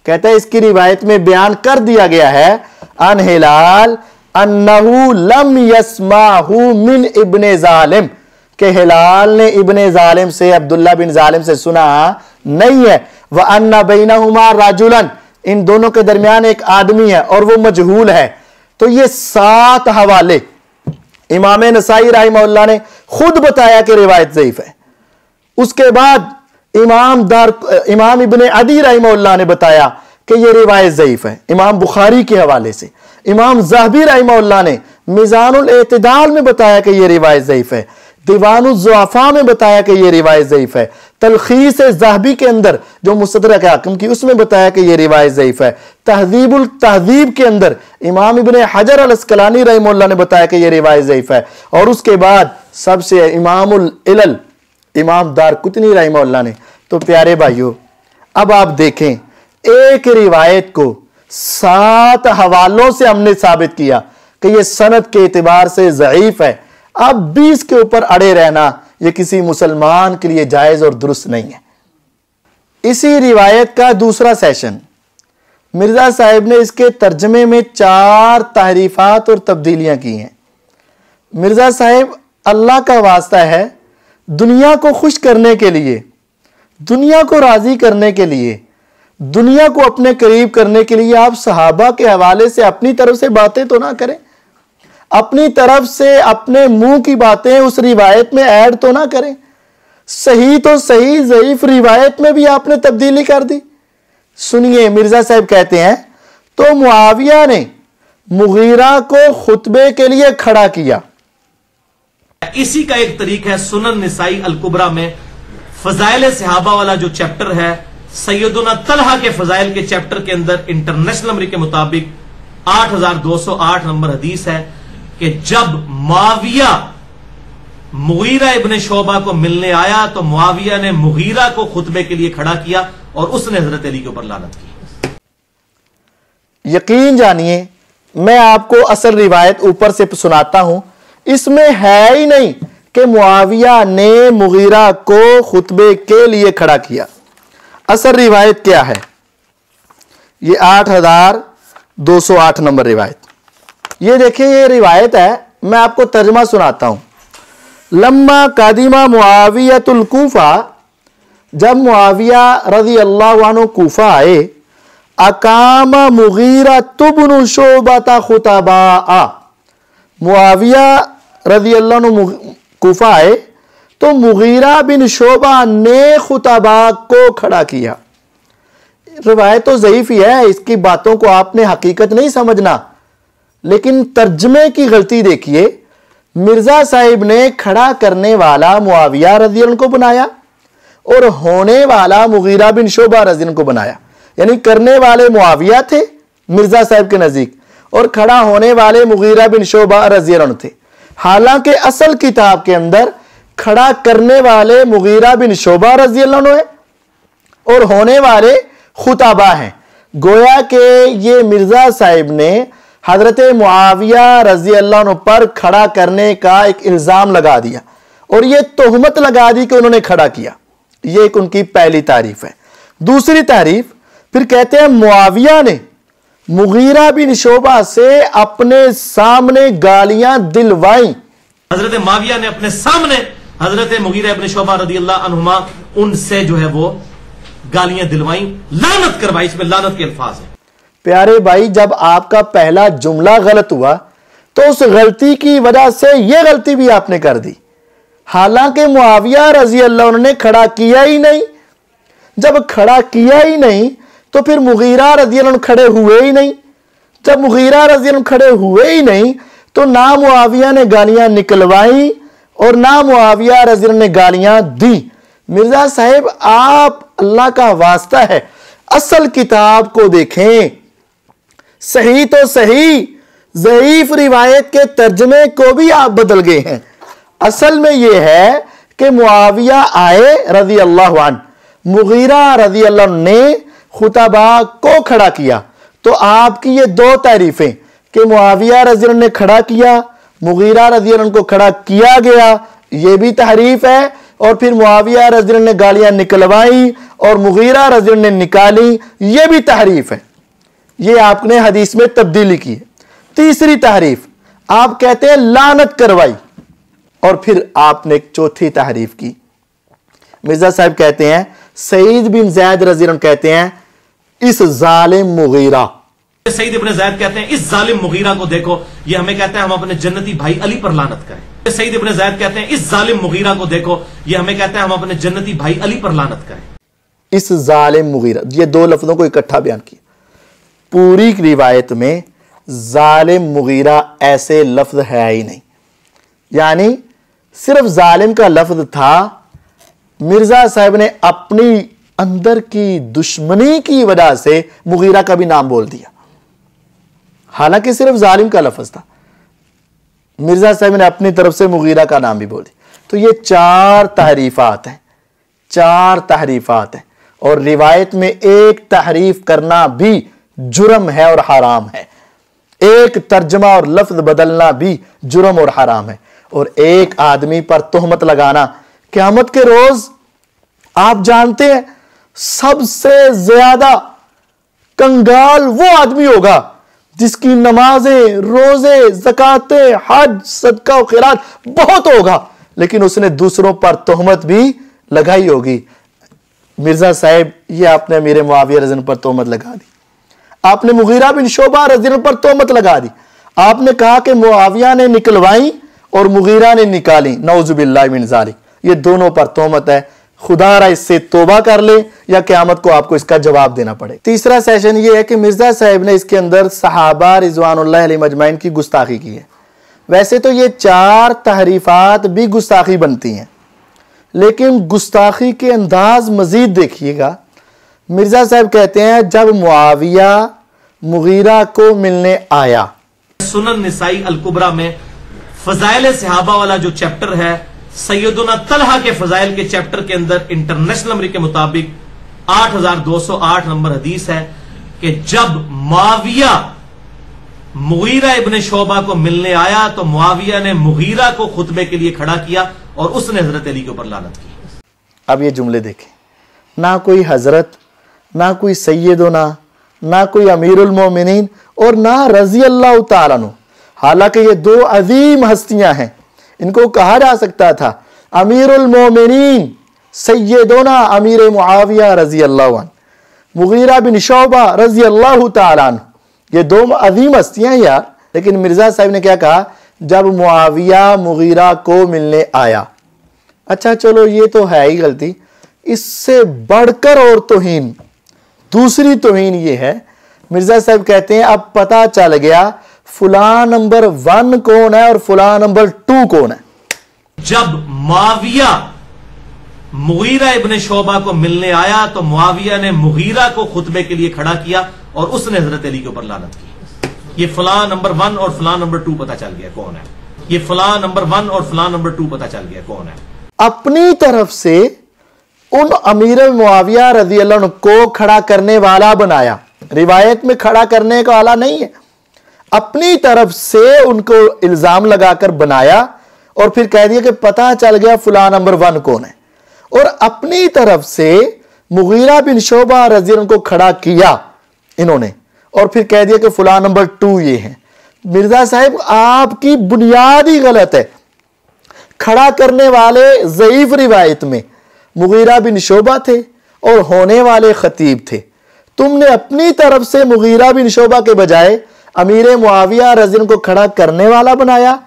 कहते हैं इसकी रिवायत में बयान कर दिया गया है अन हिलाल अन्नहु लम यस्माहु मिन इब्ने जालिम, के हिलाल ने इब्ने जालिम से, अब्दुल्लाह बिन जालिम से सुना नहीं है। व अन्ना बैनहुमा राजुलन, इन दोनों के दरमियान एक आदमी है और वो मजहूल है। तो ये 7 हवाले इमाम नसाई रहमहुल्लाह ने खुद बताया कि रिवायत ज़ईफ है। उसके बाद इमाम इब्ने अदी रहमहुल्लाह ने बताया कि यह रिवायत ज़ईफ है इमाम बुखारी के हवाले से। इमाम ज़हबी रहमहुल्लाह ने मीज़ानुल एतिदाल में बताया कि यह रिवायत ज़ईफ है। दीवानुल ज़ुअफ़ा में बताया कि यह रिवायत ज़ईफ है। तलखीस ज़हबी के अंदर जो मुस्तदरक हाकिम की, उसमें बताया कि यह रिवायत ज़ईफ है। तहज़ीबुल तहज़ीब के अंदर इमाम इब्ने हजर अल अस्क़लानी रहमहुल्लाह ने बताया कि यह रिवायत ज़ईफ है। और उसके बाद सबसे इमामुल इलल इमाम दारक़ुतनी रहमहुल्लाह ने। तो प्यारे भाइयों, अब आप देखें, एक रिवायत को 7 हवालों से हमने साबित किया कि यह सनद के एतबार से ज़ईफ है। अब 20 के ऊपर अड़े रहना यह किसी मुसलमान के लिए जायज और दुरुस्त नहीं है। इसी रिवायत का दूसरा सेशन, मिर्जा साहिब ने इसके तर्जमे में 4 तहरीफात और तब्दीलियां की हैं। मिर्जा साहिब, अल्लाह का वास्ता है, दुनिया को खुश करने के लिए, दुनिया को राजी करने के लिए, दुनिया को अपने करीब करने के लिए आप सहाबा के हवाले से अपनी तरफ से बातें तो ना करें, अपनी तरफ से अपने मुंह की बातें उस रिवायत में ऐड तो ना करें। सही तो सही, ज़ईफ रिवायत में भी आपने तब्दीली कर दी। सुनिए, मिर्जा साहब कहते हैं, तो मुआविया ने मुगीरा को खुतबे के लिए खड़ा किया। इसी का एक तरीका है सुनन निसाई अल कुबरा में फजाइल सहाबा वाला जो चैप्टर है, सैयदुना तलहा के फजाइल के चैप्टर के अंदर इंटरनेशनल नंबर के मुताबिक 8208 नंबर हदीस है कि जब मुआविया मुगीरा इब्ने शोबा को मिलने आया तो मुआविया ने मुगीरा को खुतबे के लिए खड़ा किया और उसने हजरत अली के ऊपर लानत की। यकीन जानिए, मैं आपको असल रिवायत ऊपर से सुनाता हूं, इसमें है ही नहीं कि मुआविया ने मुगीरा को खुतबे के लिए खड़ा किया। असल रिवायत क्या है? ये 8208 नंबर रिवायत। ये देखिए, ये रिवायत है, मैं आपको तर्जमा सुनाता हूं। लम्मा कादिमा मुआवियतुल कूफा, जब मुआविया रज़ी अल्लाहु अन्हु कूफा आए, अकामा मुगीरा तुब्नु शोबता खुतबा, मुआविया रज़ी अल्लाहु अन्हु कूफा आए तो मुगीरा बिन शोबा ने खुतबा को खड़ा किया। रिवायत तो ज़ईफ ही है, इसकी बातों को आपने हकीकत नहीं समझना, लेकिन तर्जमे की गलती देखिए। मिर्जा साहिब ने खड़ा करने वाला मुआविया रज़ी अल्लाह को बनाया और होने वाला मुगीरा बिन शोबा रज़ी अल्लाह को बनाया। यानी करने वाले मुआविया थे मिर्जा साहिब के नजदीक और खड़ा होने वाले मुगीरा बिन शोबा रज़ी अल्लाह थे। हालांकि असल किताब के अंदर खड़ा करने वाले मुगीरा बिन शोबा रज़ी अल्लाह है और होने वाले खुतबा हैं। गोया के ये मिर्जा साहिब ने हजरत मुआविया रज़ी अल्लाह अन्हु पर खड़ा करने का एक इल्जाम लगा दिया और ये तोहमत लगा दी कि उन्होंने खड़ा किया। ये एक उनकी पहली तारीफ है। दूसरी तारीफ फिर कहते हैं, मुआविया ने मुगीरा बिन शोबा से अपने सामने गालियां दिलवाई। हजरत मुआविया ने अपने सामने हजरत मुगीरा इब्ने शोबा रदियल्लाहु अन्हुमा उनसे जो है वो गालियां दिलवाई, लानत करवाई। इसमें लानत के अल्फाज है। प्यारे भाई, जब आपका पहला जुमला गलत हुआ तो उस गलती की वजह से यह गलती भी आपने कर दी। हालांकि मुआविया रजी अल्लाह अन्हु ने खड़ा किया ही नहीं। जब खड़ा किया ही नहीं तो फिर मुगीरा रजी अल्लाह अन्हु खड़े हुए ही नहीं। जब मुगीरा रजी अल्लाह अन्हु खड़े हुए ही नहीं तो ना मुआविया ने गालियां निकलवाई और ना मुआविया रजी अल्लाह ने गालियां दी। मिर्जा साहब, आप अल्लाह का वास्ता है असल किताब को देखें। सही तो सही, ज़ईफ रिवायत के तर्जमे को भी आप बदल गए हैं। असल में यह है कि मुआविया आए रजी अल्लाह अन्हु, मुगीरा रजी अल्लाह ने खुतबा को खड़ा किया। तो आपकी ये दो तारीफें कि मुआविया रजी अल्लाह ने खड़ा किया, मुगीरा रजी अल्लाह को खड़ा किया गया, ये भी तहरीफ है। और फिर मुआविया रजी अल्लाह ने गालियां निकलवाई और मुगीरा रजी अल्लाह ने निकाली, ये भी तहरीफ है। ये आपने हदीस में तब्दीली की है। तीसरी तहरीफ, आप कहते हैं लानत करवाई, और फिर आपने एक चौथी तहरीफ की। मिर्जा साहब कहते हैं, सईद बिन ज़ैद रज़ी अल्लाह कहते हैं, इस जालिम मुगीरा, सईद इब्न ज़ैद कहते हैं इस जालिम मुगीरा को देखो, ये हमें कहता है हम अपने जन्नती भाई अली पर लानत करें। सईद इब्न ज़ैद कहते हैं इस जालिम मुगीरा को देखो, ये हमें कहता है हम अपने जन्नती भाई अली पर लानत करें। इस जालिम मुगीरा, ये दो लफ्जों को इकट्ठा बयान किया। पूरी रिवायत में जालिम मुगीरा ऐसे लफ्ज है ही नहीं, यानी सिर्फ जालिम का लफ्ज था। मिर्जा साहब ने अपनी अंदर की दुश्मनी की वजह से मुगीरा का भी नाम बोल दिया, हालांकि सिर्फ जालिम का लफ्ज था। मिर्जा साहब ने अपनी तरफ से मुगीरा का नाम भी बोल दिया। तो ये चार तहरीफात हैं, चार तहरीफात हैं। और रिवायत में एक तहरीफ करना भी जुर्म है और हराम है। एक तर्जमा और लफ्ज बदलना भी जुर्म और हराम है। और एक आदमी पर तोहमत लगाना, क़यामत के रोज आप जानते हैं सबसे ज्यादा कंगाल वो आदमी होगा जिसकी नमाजें, रोजे, ज़कातें, हज, सदका और खैरात बहुत होगा, लेकिन उसने दूसरों पर तोहमत भी लगाई होगी। मिर्जा साहब, ये आपने अमीर मुआविया रज़ी पर तोहमत लगा दी, आपने मुगीरा बिन शोबा रज़ी पर तोहमत लगा दी, आपने कहा कि मुआविया ने निकलवाई और मुगीरा ने निकाली, नऊज़ुबिल्लाहि मिन ज़ालिक। ये दोनों पर तोहमत है। खुदारा इससे तौबा कर ले या क़यामत को आपको इसका जवाब देना पड़े। तीसरा सेशन ये है कि मिर्जा साहब ने इसके अंदर सहाबा रिज़वानुल्लाह अलैहिम अजमाइन की गुस्ताखी की है। वैसे तो ये चार तहरीफात भी गुस्ताखी बनती हैं, लेकिन गुस्ताखी के अंदाज मजीद देखिएगा। मिर्जा साहब कहते हैं, जब मुआविया मुगीरा को मिलने आया, सुनन निसाई अल कुबरा में फजाइल सहाबा वाला जो चैप्टर है, सैयदुना तलहा के फजाइल के चैप्टर के अंदर इंटरनेशनल नंबर के मुताबिक 8208 नंबर हदीस है कि जब मुआविया मुगीरा इब्ने शोबा को मिलने आया तो मुआविया ने मुगीरा को खुतबे के लिए खड़ा किया और उसने हजरत अली के ऊपर लानत की। अब ये जुमले देखें, ना कोई हजरत, ना कोई सैयदुना, ना कोई अमीरुल मोमिनीन और ना रजी अल्लाह तआला अन्हु। हालांकि ये दो अजीम हस्तियां हैं, इनको कहा जा सकता था अमीरुल मोमिनीन सैयदुना अमीर मुआविया रजी अल्लाह अन्हु, मुगीरा बिन शोबा रजी अल्लाह तआला अन्हु। ये दो अजीम हस्तियां यार। लेकिन मिर्जा साहब ने क्या कहा, जब मुआविया मुगीरा को मिलने आया। अच्छा चलो, ये तो है ही गलती, इससे बढ़कर और तौहीन, दूसरी तौहीन ये है, मिर्जा साहब कहते हैं अब पता चल गया फुला नंबर 1 कौन है और फुला नंबर 2 कौन है। जब मुआविया मुगीरा इब्ने शोबा को मिलने आया तो मुआविया ने मुगीरा को खुतबे के लिए खड़ा किया और उसने हजरत अली के ऊपर लानत की। ये फला नंबर 1 और फला नंबर 2 पता चल गया कौन है। ये फला नंबर 1 और फला नंबर 2 पता चल गया कौन है। अपनी तरफ से उन अमीर मुआविया रज़ी अल्लाह अन्हु को खड़ा करने वाला बनाया, रिवायत में खड़ा करने का वाला नहीं है। अपनी तरफ से उनको इल्जाम लगाकर बनाया और फिर कह दिया कि पता चल गया फुला नंबर 1 कौन है। और अपनी तरफ से मुगीरा बिन शोबा रज़ी अल्लाह को खड़ा किया इन्होंने और फिर कह दिया कि फुला नंबर 2 ये है। मिर्जा साहब, आपकी बुनियाद ही गलत है। खड़ा करने वाले ज़ईफ रिवायत में मुगीरा बिन शोबा थे और होने वाले खतीब थे। तुमने अपनी तरफ से मुगीरा बिन शोबा के बजाय अमीर मुआविया रज़ी अल्लाह को खड़ा करने वाला बनाया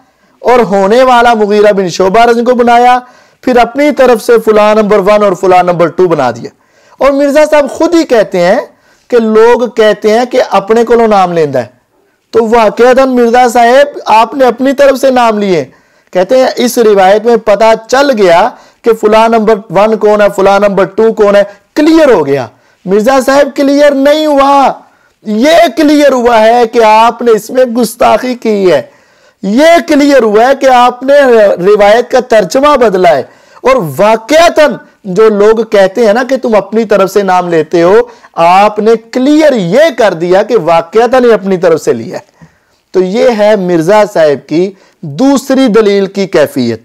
और होने वाला मुगीरा बिन शोबा रज़ी को बनाया, फिर अपनी तरफ से फुला नंबर 1 और फुला नंबर 2 बना दिया। और मिर्जा साहब खुद ही कहते हैं कि लोग कहते हैं कि अपने को नाम लेंदा है, तो वाकईतन मिर्जा साहब आपने अपनी तरफ से नाम लिए। कहते हैं इस रिवायत में पता चल गया कि फुला नंबर 1 कौन है, फुला नंबर 2 कौन है, क्लियर हो गया। मिर्जा साहब क्लियर नहीं हुआ, यह क्लियर हुआ है कि आपने इसमें गुस्ताखी की है, यह क्लियर हुआ है कि आपने रिवायत का तर्जुमा बदला है। और वाकईतन जो लोग कहते हैं ना कि तुम अपनी तरफ से नाम लेते हो, आपने क्लियर यह कर दिया कि वाकईतन ही अपनी तरफ से लिया है। तो यह है मिर्जा साहब की दूसरी दलील की कैफियत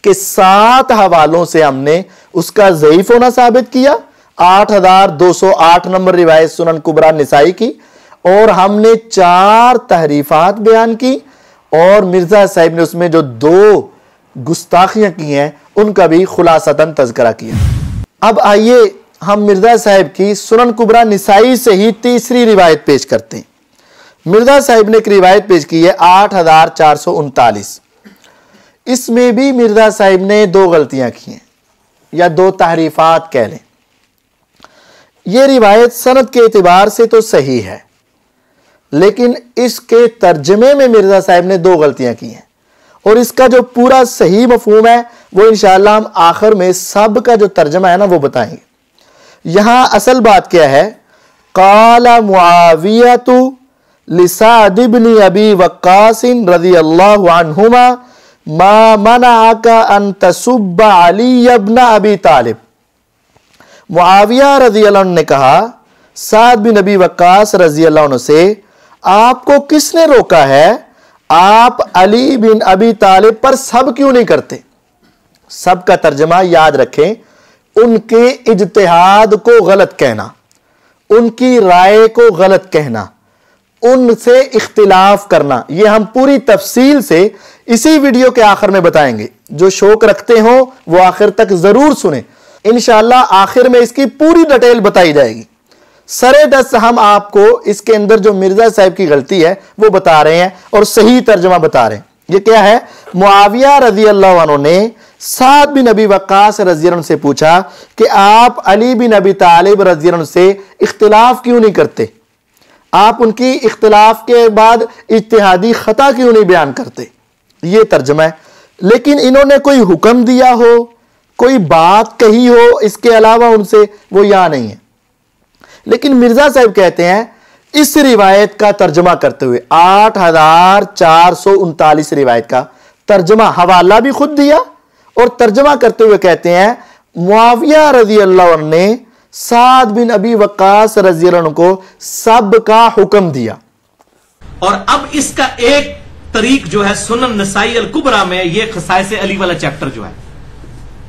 कि 7 हवालों से हमने उसका ज़ईफ होना साबित किया। 8208 नंबर रिवायत सुनन कुबरा निसाई की, और हमने 4 तहरीफात बयान की, और मिर्जा साहब ने उसमें जो 2 गुस्ताखियां की हैं उनका भी खुलासतन तज़किरा किया। अब आइए हम मिर्जा साहब की सुनन कुबरा निसाई से ही तीसरी रिवायत पेश करते हैं। मिर्जा साहब ने एक रिवायत पेश की है 8439। इसमें भी मिर्जा साहब ने 2 गलतियां की हैं, या 2 तहरीफात कह लें। यह रिवायत सनद के एतबार से तो सही है, लेकिन इसके तर्जमे में मिर्जा साहब ने 2 गलतियां की हैं, और इसका जो पूरा सही मफहूम है वो इंशाअल्लाह हम आखिर में सब का जो तर्जमा है ना वो बताएंगे। यहां असल बात क्या है, काला मुआवियतु लिसाद इब्न अबी वक्कास रज़ियल्लाहु अन्हुमा मा मनाअका अन तसुब्बा अली इब्न अबी तालिब। मुआविया रज़ियल्लाहु अन्हु ने कहा साद बिन अबी वक्कास रज़ियल्लाहु अन्हु से, आपको किसने रोका है आप अली बिन अबी तालिब पर सब क्यों नहीं करते। सब का तर्जमा याद रखें, उनके इज्तिहाद को गलत कहना, उनकी राय को गलत कहना, उनसे इख्तिलाफ करना। यह हम पूरी तफसील से इसी वीडियो के आखिर में बताएंगे। जो शौक रखते हो वो आखिर तक जरूर सुने, इंशाअल्लाह आखिर में इसकी पूरी डिटेल बताई जाएगी। सरे दस हम आपको इसके अंदर जो मिर्जा साहब की गलती है वो बता रहे हैं और सही तर्जुमा बता रहे हैं। ये क्या है, मुआविया रज़ियल्लाहु अन्हु ने साद बिन अबी वक्कास रज़ियल्लाहु अन्हु से पूछा कि आप अली बिन अबी तालिब रज़ियल्लाहु अन्हु से इख्तिलाफ क्यों नहीं करते, आप उनकी इख्तिलाफ के बाद इज्तिहादी खता क्यों नहीं बयान करते। ये तर्जुमा है। लेकिन इन्होंने कोई हुक्म दिया हो, कोई बात कही हो इसके अलावा उनसे, वो यहां नहीं है। लेकिन मिर्जा साहब कहते हैं इस रिवायत का तर्जुमा करते हुए 8439 रिवायत का तर्जुमा हवाला भी खुद दिया, और तर्जुमा करते हुए कहते हैं मुआविया रज़ियल्लाहु अन्हु ने साद बिन अबी वक्कास रज़ियल्लाहु अन्हु को सब का हुक्म दिया। और अब इसका एक तरीक जो है सुनन नसाई अल कुबरा में ये खसाइस अली वाला चैप्टर जो है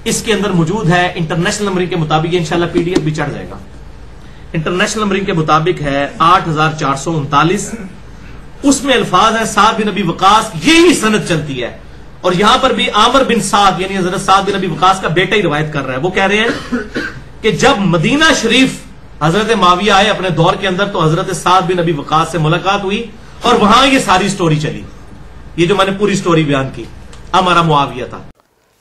इसके अंदर मौजूद है। इंटरनेशनल नंबरिंग के मुताबिक इंशाल्लाह पीडीएफ भी चढ़ जाएगा। इंटरनेशनल नंबरिंग के मुताबिक है 8439। उसमें अल्फाज है साद बिन अबी वकास, यही सनद चलती है। और यहां पर भी आमर बिन साद यानी हजरत साद बिन अबी वकास का बेटा ही रिवायत कर रहा है। वो कह रहे हैं कि जब मदीना शरीफ हजरत माविया आए अपने दौर के अंदर, तो हजरत साद बिन अबी वकास से मुलाकात हुई और वहां ये सारी स्टोरी चली। ये जो मैंने पूरी स्टोरी बयान की, हमारा मुआविया था।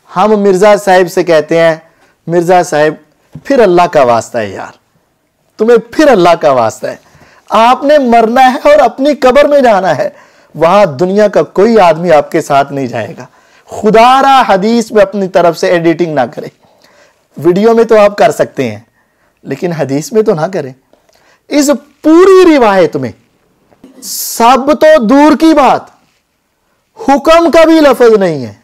हम मिर्जा साहिब से कहते हैं मिर्जा साहिब फिर अल्लाह का वास्ता है यार, तुम्हें फिर अल्लाह का वास्ता है, आपने मरना है और अपनी कब्र में जाना है, वहां दुनिया का कोई आदमी आपके साथ नहीं जाएगा। खुदारा हदीस में अपनी तरफ से एडिटिंग ना करें। वीडियो में तो आप कर सकते हैं लेकिन हदीस में तो ना करें। इस पूरी रिवायत में सब तो दूर की बात, हुक्म का भी लफ्ज नहीं है।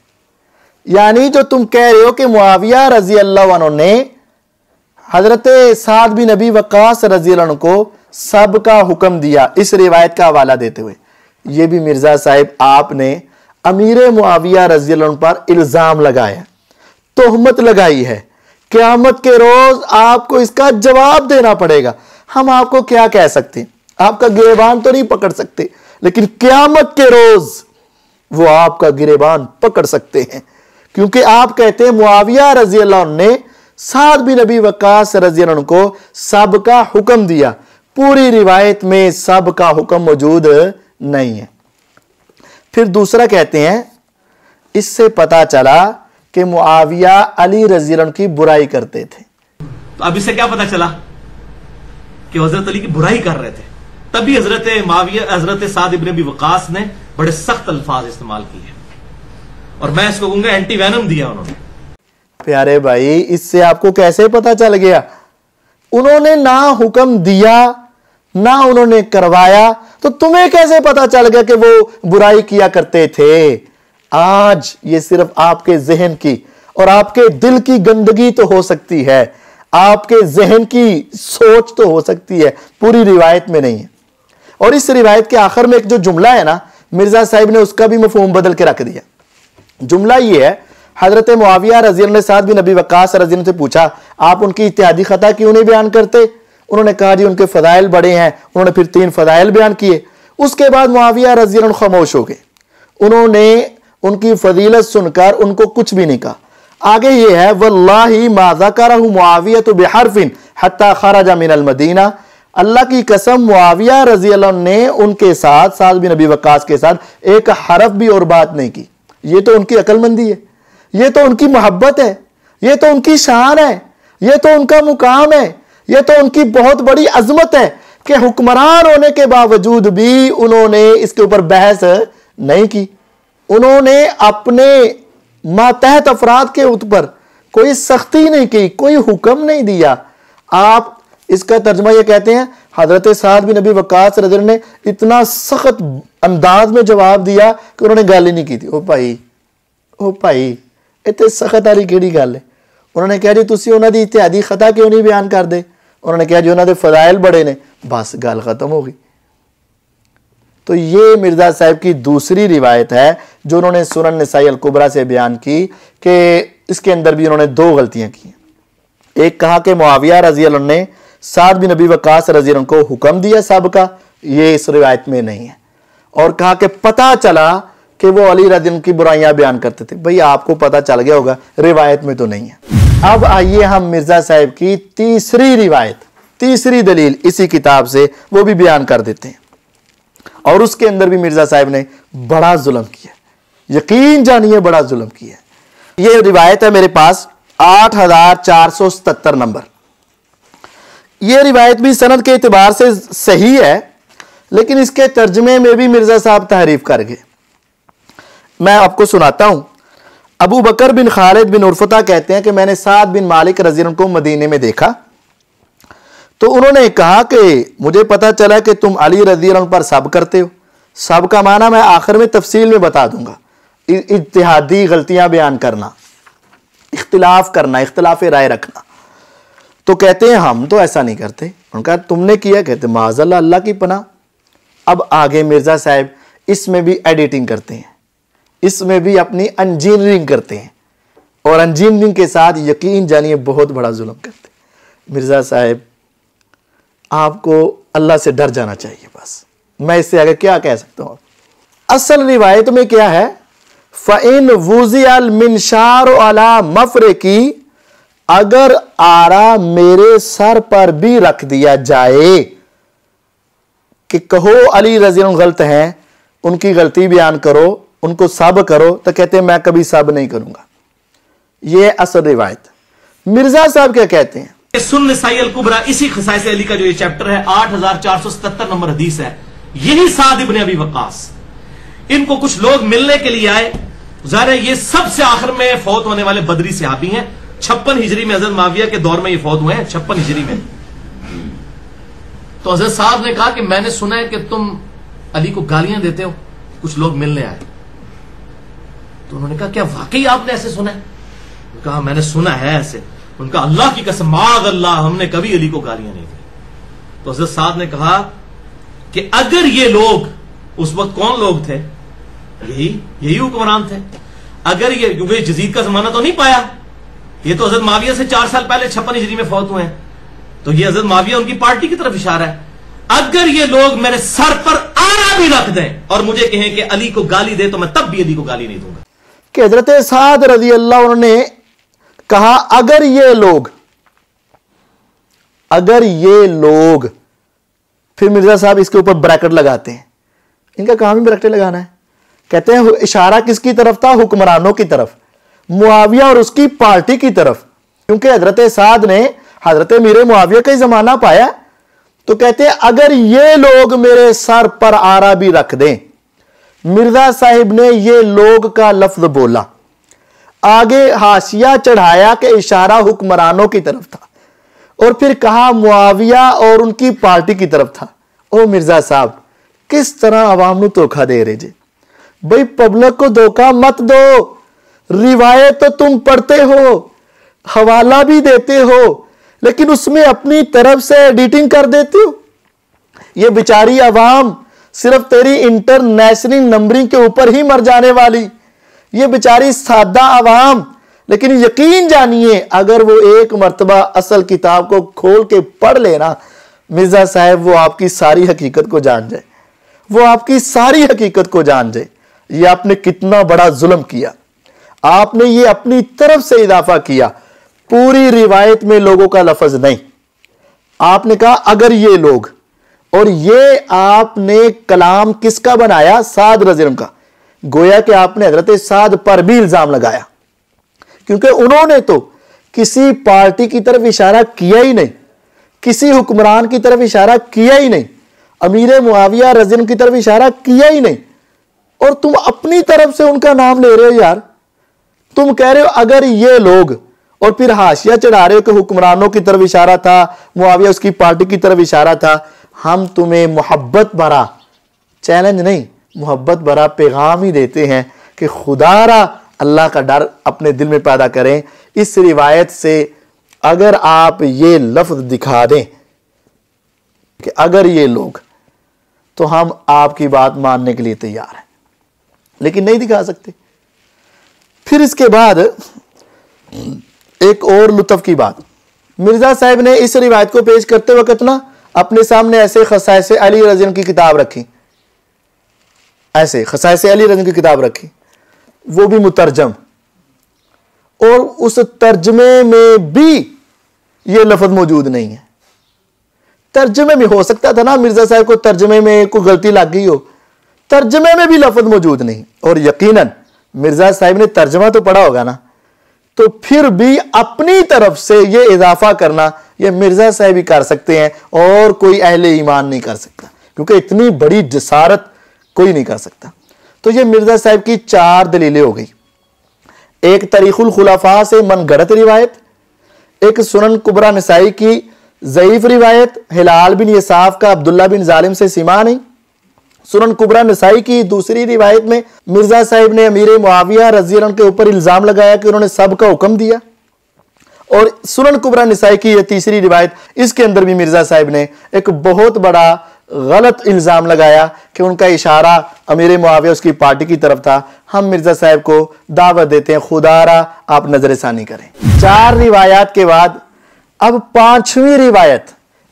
यानी जो तुम कह रहे हो कि मुआविया रजी अल्लाह अन्हु ने हजरत साद बिन अबी वक्कास रजी अल्लाह अन्हु को सब का हुक्म दिया, इस रिवायत का हवाला देते हुए, यह भी मिर्जा साहिब आपने अमीर मुआविया रजी अल्लाह अन्हु पर इल्जाम लगाया, तोहमत लगाई है। क़यामत के रोज आपको इसका जवाब देना पड़ेगा। हम आपको क्या कह सकते हैं, आपका गिरेबान तो नहीं पकड़ सकते, लेकिन क़यामत के रोज वो आपका गिरेबान पकड़ सकते हैं, क्योंकि आप कहते हैं मुआविया रजी अल्लाह अन्हु ने साद बिन अबी वक्कास रजी अल्लाह अन्हु को सब का हुक्म दिया। पूरी रिवायत में सब का हुक्म मौजूद नहीं है। फिर दूसरा कहते हैं इससे पता चला कि मुआविया अली रज़ी अल्लाह की बुराई करते थे। तो अब इससे क्या पता चला कि हजरत अली की बुराई कर रहे थे। तभी हजरत साद इब्न अबी वकास ने बड़े सख्त अल्फाज इस्तेमाल किए और मैं इसको कहूंगा एंटी वैनम दिया उन्होंने। प्यारे भाई, इससे आपको कैसे पता चल गया? उन्होंने ना हुक्म दिया ना उन्होंने करवाया, तो तुम्हें कैसे पता चल गया कि वो बुराई किया करते थे? आज ये सिर्फ आपके जहन की और आपके दिल की गंदगी तो हो सकती है, आपके जहन की सोच तो हो सकती है, पूरी रिवायत में नहीं है। और इस रिवायत के आखिर में एक जो जुमला है ना, मिर्जा साहिब ने उसका भी मफहूम बदल के रख दिया। जुमला ये है, हजरत मुआविया रज़ी अल्लाह ने साद बिन नबी वक्कास रज़ी अल्लाह से पूछा, आप उनकी इत्तेहादी खता क्यों नहीं बयान करते? उन्होंने कहा, जी उनके फदाइल बड़े हैं। उन्होंने फिर 3 फदाइल बयान किए। उसके बाद मुआविया रज़ी अल्लाह खामोश हो गए। उन्होंने उनकी फजीलत सुनकर उनको कुछ भी नहीं कहा। आगे ये है, वल्लाही मा ज़करहु मुआविया बिहर्फिन हत्ता खरजा मिनल मदीना। अल्लाह की कसम, मुआविया रज़ी अल्लाह ने उनके साथ, साद बिन नबी वक्कास के साथ एक हरफ भी और बात नहीं की। ये तो उनकी अक्लमंदी है, ये तो उनकी मोहब्बत है, ये तो उनकी शान है, ये तो उनका मुकाम है, ये तो उनकी बहुत बड़ी अजमत है कि हुक्मरान होने के बावजूद भी उन्होंने इसके ऊपर बहस नहीं की। उन्होंने अपने मातहत अफराद के ऊपर कोई सख्ती नहीं की, कोई हुक्म नहीं दिया। आप इसका तर्जमा ये कहते हैं, हजरत साद बिन नबी वक्कास रज़ी अल्लाह ने इतना सख्त अंदाज में जवाब दिया कि उन्होंने गल ही नहीं की थी। ओ भाई इतने सख्त वाली केड़ी गल है? उन्होंने कहा, जी तुसी उन्हां दी इत्तेहादी खता क्यों नहीं बयान कर दे? उन्होंने कहा, जी उन्हां दे फजाइल बड़े ने। बस गल खत्म हो गई। तो ये मिर्जा साहब की दूसरी रिवायत है जो उन्होंने सुनन नसाई अल कुबरा से बयान की कि इसके अंदर भी उन्होंने 2 गलतियां की। एक कहा कि मुआविया रज़ी अल्लाह ने साद बिन नबी वक्कास रज़ी अल्लाह को हुक्म दिया सब का, ये इस रिवायत में नहीं है। और कहा कि पता चला कि वो अली रज़ी अल्लाह की बुराइयां बयान करते थे। भाई आपको पता चल गया होगा, रिवायत में तो नहीं है। अब आइए हम मिर्जा साहब की तीसरी रिवायत, तीसरी दलील इसी किताब से वो भी बयान कर देते हैं। और उसके अंदर भी मिर्जा साहब ने बड़ा जुल्म किया, यकीन जानिए बड़ा जुल्म किया। ये रिवायत है मेरे पास 8477 नंबर। ये रिवायत भी सनद के एतबार से सही है, लेकिन इसके तर्जमे में भी मिर्जा साहब तहरीफ कर गए। मैं आपको सुनाता हूं। अबू बकर बिन खालिद बिन उर्फता कहते हैं कि मैंने साद बिन मालिक रज़ी अल्लाह को मदीने में देखा, तो उन्होंने कहा कि मुझे पता चला कि तुम अली रज़ी अल्लाह पर सब करते हो। सब का माना मैं आखिर में तफसील में बता दूंगा। इत्तेहादी गलतियां बयान करना, इख्तिलाफ करना, इख्तिलाफ राय रखना। तो कहते हैं हम तो ऐसा नहीं करते। उनका तुमने किया? कहते माज़अल्लाह, अल्लाह की पनाह। अब आगे मिर्जा साहब इसमें भी एडिटिंग करते हैं, इसमें भी अपनी इंजीनियरिंग करते हैं, और इंजीनियरिंग के साथ यकीन जानिए बहुत बड़ा जुल्म करते हैं। मिर्जा साहब आपको अल्लाह से डर जाना चाहिए। बस मैं इससे आगे क्या कह सकता हूं। असल रिवायत में क्या है, फ़इन वुज़िअल मिनशार अला मफरे की, अगर आरा मेरे सर पर भी रख दिया जाए कि कहो अली रज़ी अल्लाह गलत हैं, उनकी गलती बयान करो, उनको सब करो, तो कहते हैं मैं कभी सब नहीं करूंगा। यह असल रिवायत। मिर्जा साहब क्या कहते हैं, सुन नसाई अल कुबरा, इसी खसाइस अली का जो ये चैप्टर है 8477 नंबर हदीस है, यही साद इब्न अबी वक्कास, इनको कुछ लोग मिलने के लिए आए। ज़ाहिर है ये सबसे आखिर में फौत होने वाले बदरी सहाबी हैं। 56 हिजरी में हजरत माविया के दौर में ये फौत हुए हैं, 56 हिजरी में। तो हजरत साहब ने कहा कि मैंने सुना है कि तुम अली को गालियां देते हो। कुछ लोग मिलने आए, तो उन्होंने कहा क्या वाकई आपने ऐसे सुना है? कहा मैंने सुना है ऐसे। उनका अल्लाह की कसम माद अल्लाह, हमने कभी अली को गालियां नहीं दी। तो हजरत साहब ने कहा कि अगर ये लोग, उस वक्त कौन लोग थे, यही हुक्मरान थे। अगर ये, क्योंकि जजीद का जमाना तो नहीं पाया, ये तो हजरत माविया से 4 साल पहले 56 हिजरी में फौत हुए हैं, तो ये हजरत माविया उनकी पार्टी की तरफ इशारा है। अगर ये लोग मेरे सर पर आरा भी रख दें और मुझे कहें कि अली को गाली दे, तो मैं तब भी अली को गाली नहीं दूंगा। कि हजरत साद रज़ी अल्लाह उन्होंने कहा अगर ये लोग, फिर मिर्जा साहब इसके ऊपर ब्रैकेट लगाते हैं। इनका काम ही ब्रैकेट लगाना है कहते हैं इशारा किसकी तरफ था? हुक्मरानों की तरफ, मुआविया और उसकी पार्टी की तरफ। क्योंकि हजरत साद ने हजरत मीर मुआविया का ही जमाना पाया, तो कहते हैं अगर ये लोग मेरे सर पर आरा भी रख दें। मिर्जा साहिब ने ये लोग का लफ्ज बोला, आगे हाशिया चढ़ाया कि इशारा हुक्मरानों की तरफ था, और फिर कहा मुआविया और उनकी पार्टी की तरफ था। ओ मिर्जा साहब, किस तरह अवाम को धोखा दे रहे जे भाई, पब्लिक को धोखा मत दो। रिवायत तो तुम पढ़ते हो, हवाला भी देते हो, लेकिन उसमें अपनी तरफ से एडिटिंग कर देते हो। ये बेचारी अवाम सिर्फ तेरी इंटरनेशनल नंबरिंग के ऊपर ही मर जाने वाली, ये बेचारी सादा अवाम। लेकिन यकीन जानिए, अगर वो एक मर्तबा असल किताब को खोल के पढ़ लेना मिर्जा साहब, वो आपकी सारी हकीकत को जान जाए, वो आपकी सारी हकीकत को जान जाए। ये आपने कितना बड़ा जुल्म किया, आपने ये अपनी तरफ से इजाफा किया, पूरी रिवायत में लोगों का लफ्ज नहीं। आपने कहा अगर ये लोग, और ये आपने कलाम किसका बनाया? साद रज़ियल्लाहु का। गोया कि आपने हजरत साद पर भी इल्जाम लगाया, क्योंकि उन्होंने तो किसी पार्टी की तरफ इशारा किया ही नहीं, किसी हुक्मरान की तरफ इशारा किया ही नहीं, अमीर मुआविया रज़ियल्लाहु की तरफ इशारा किया ही नहीं, और तुम अपनी तरफ से उनका नाम ले रहे हो। यार, तुम कह रहे हो अगर ये लोग, और फिर हाशिया चढ़ा रहे हो कि हुक्मरानों की तरफ इशारा था, मुआविया उसकी पार्टी की तरफ इशारा था। हम तुम्हें मोहब्बत भरा चैलेंज नहीं, मोहब्बत भरा पैगाम ही देते हैं कि खुदारा अल्लाह का डर अपने दिल में पैदा करें। इस रिवायत से अगर आप ये लफ्ज दिखा दें कि अगर ये लोग, तो हम आपकी बात मानने के लिए तैयार हैं, लेकिन नहीं दिखा सकते। फिर इसके बाद एक और लुत्फ की बात, मिर्जा साहब ने इस रिवायत को पेश करते वक्त ना अपने सामने ऐसे खसाइस अली रज़ियल्लाहु की किताब रखी, ऐसे खसाइस अली रज़ियल्लाहु की किताब रखी, वो भी मुतरजम, और उस तर्जमे में भी ये लफ्ज मौजूद नहीं है। तर्जमे में हो सकता था ना मिर्जा साहब को तर्जमे में कोई गलती लग गई हो, तर्जमे में भी लफ्ज मौजूद नहीं। और यकीनन मिर्जा साहब ने तर्जमा तो पढ़ा होगा ना, तो फिर भी अपनी तरफ से ये इजाफा करना ये मिर्जा साहब ही कर सकते हैं, और कोई अहले ईमान नहीं कर सकता, क्योंकि इतनी बड़ी जसारत कोई नहीं कर सकता। तो ये मिर्जा साहब की 4 दलीलें हो गई। एक तरीखुल खुलाफा से मनगढ़ंत रिवायत, एक सुनन कुबरा नसाई की ज़ईफ रिवायत, हिलाल बिन यसाफ का अब्दुल्ला बिन जालिम से सीमा नहीं। सुनन कुबरा नसाई की दूसरी रिवायत में मिर्जा साहिब ने अमीर मुआविया रज़ियल्लाहु अन्हु के ऊपर इल्जाम लगाया कि उन्होंने सब का हुक्म दिया। और सुनन कुबरा नसाई की यह तीसरी रिवायत, इसके अंदर भी मिर्जा साहिब ने एक बहुत बड़ा गलत इल्जाम लगाया कि उनका इशारा अमीर मुआविया उसकी पार्टी की तरफ था। हम मिर्जा साहिब को दावत देते हैं, खुदारा आप नजरसानी करें। 4 रिवायात के बाद अब 5वीं रिवायत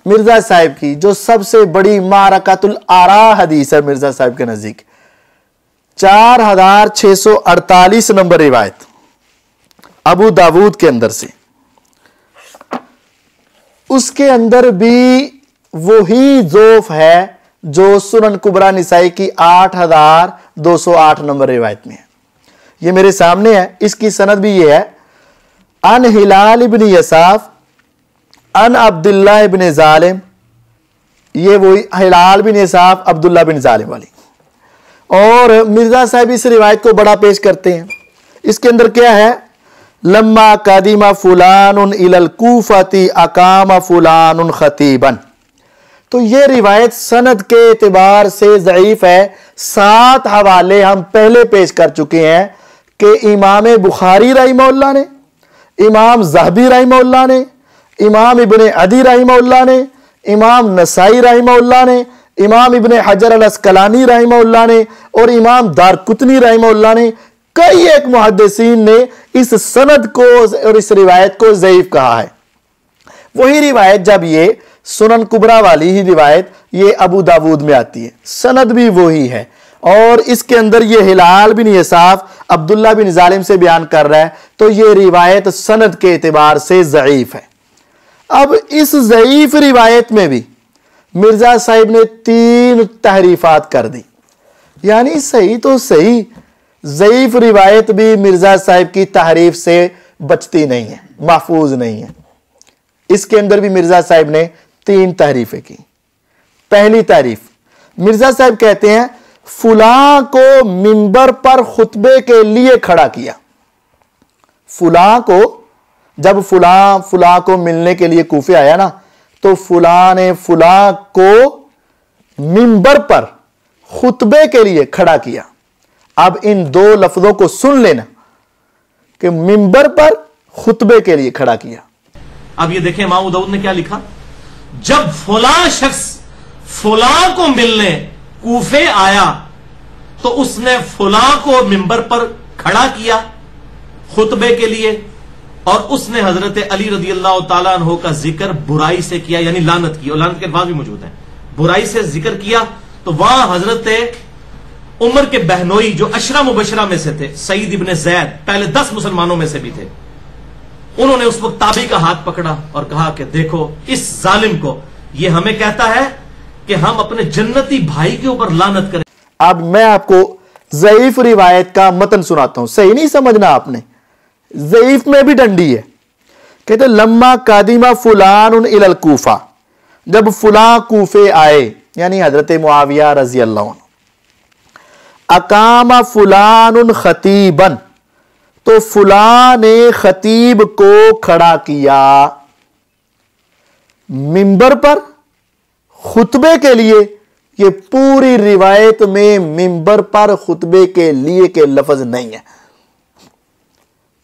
मिर्जा साहिब की, जो सबसे बड़ी मारकातुल आरा हदीस है मिर्जा साहिब के नजदीक, 4648 नंबर रिवायत अबू दाऊद के अंदर से। उसके अंदर भी वही ज़ोफ है जो सुनन कुबरा निसाई की 8208 नंबर रिवायत में है। ये मेरे सामने है, इसकी सनद भी ये है, अन हिलाल इब्न यसाफ अन अब्दुल्ला इब्न जालिम, ये वही हिलाल बिन यसाफ अब्दुल्ला बिन जालिम वाली। और मिर्जा साहब इस रिवायत को बड़ा पेश करते हैं। इसके अंदर क्या है, लम्मा कादिमा फुलानुन इलल कूफती अकामा फुलानुन खतीबन। तो ये रिवायत सनद के एतबार से ज़ईफ है। 7 हवाले हम पहले पेश कर चुके हैं कि इमाम बुखारी रहिमहुल्लाह ने, इमाम ज़हबी रहिमहुल्लाह ने, इमाम इब्ने अदी रहिमहुल्लाह ने, इमाम नसाई रहिमहुल्लाह ने, इमाम इब्ने हजर अल अस्कलानी रहिमहुल्लाह ने, और इमाम दारकुतनी रहिमहुल्लाह ने, कई एक मुहद्दिसीन ने इस सनद को और इस रिवायत को ज़ईफ कहा है। वही रिवायत, जब ये सुनन कुबरा वाली ही रिवायत ये अबू दाऊद में आती है, सनद भी वही है, और इसके अंदर ये हिलाल बिन यसाफ अब्दुल्ला बिन जालिम से बयान कर रहा है, तो ये रिवायत सनद के एतबार से ज़ईफ है। अब इस ज़ईफ रिवायत में भी मिर्जा साहिब ने 3 तहरीफात कर दी। यानी सही तो सही, ज़ईफ रिवायत भी मिर्जा साहब की तहरीफ से बचती नहीं है, महफूज नहीं है। इसके अंदर भी मिर्जा साहब ने 3 तहरीफें की। पहली तारीफ, मिर्जा साहब कहते हैं फुला को मिंबर पर खुतबे के लिए खड़ा किया। फुला को, जब फुला को मिलने के लिए कूफे आया ना, तो फुला ने फुला को मिंबर पर खुतबे के लिए खड़ा किया। अब इन 2 लफ्जों को सुन लेना कि मिंबर पर खुतबे के लिए खड़ा किया। अब ये देखें इमाम दाऊद ने क्या लिखा, जब फुला शख्स फुला को मिलने कूफे आया तो उसने फुला को मिंबर पर खड़ा किया खुतबे के लिए, और उसने हजरत अली रजी अल्लाह तआला अन्हु का जिक्र बुराई से किया, यानी लानत की, और लानत के अल्फाज भी मौजूद हैं। बुराई से जिक्र किया तो वहां हजरत उमर के बहनोई जो अशरा मुबशरा में से थे, सईद इब्ने ज़ैद, पहले 10 मुसलमानों में से भी थे, उन्होंने उस वक्त ताबी का हाथ पकड़ा और कहा कि देखो इस जालिम को, ये हमें कहता है कि हम अपने जन्नती भाई के ऊपर लानत करें। अब मैं आपको ज़ईफ रिवायत का मतन सुनाता हूं, सही नहीं समझना आपने, ज़ईफ में भी डंडी है। कहते लम्मा कादिमा फुलान इलल कूफा, जब फुला कूफे आए, यानी हजरत मुआविया रजी अल्लाह अन्हु, अकामा फुलान खतीबन, तो फुला ने खतीब को खड़ा किया मिंबर पर खुतबे के लिए। ये पूरी रिवायत में मिंबर पर खुतबे के लिए के लफ्ज नहीं है।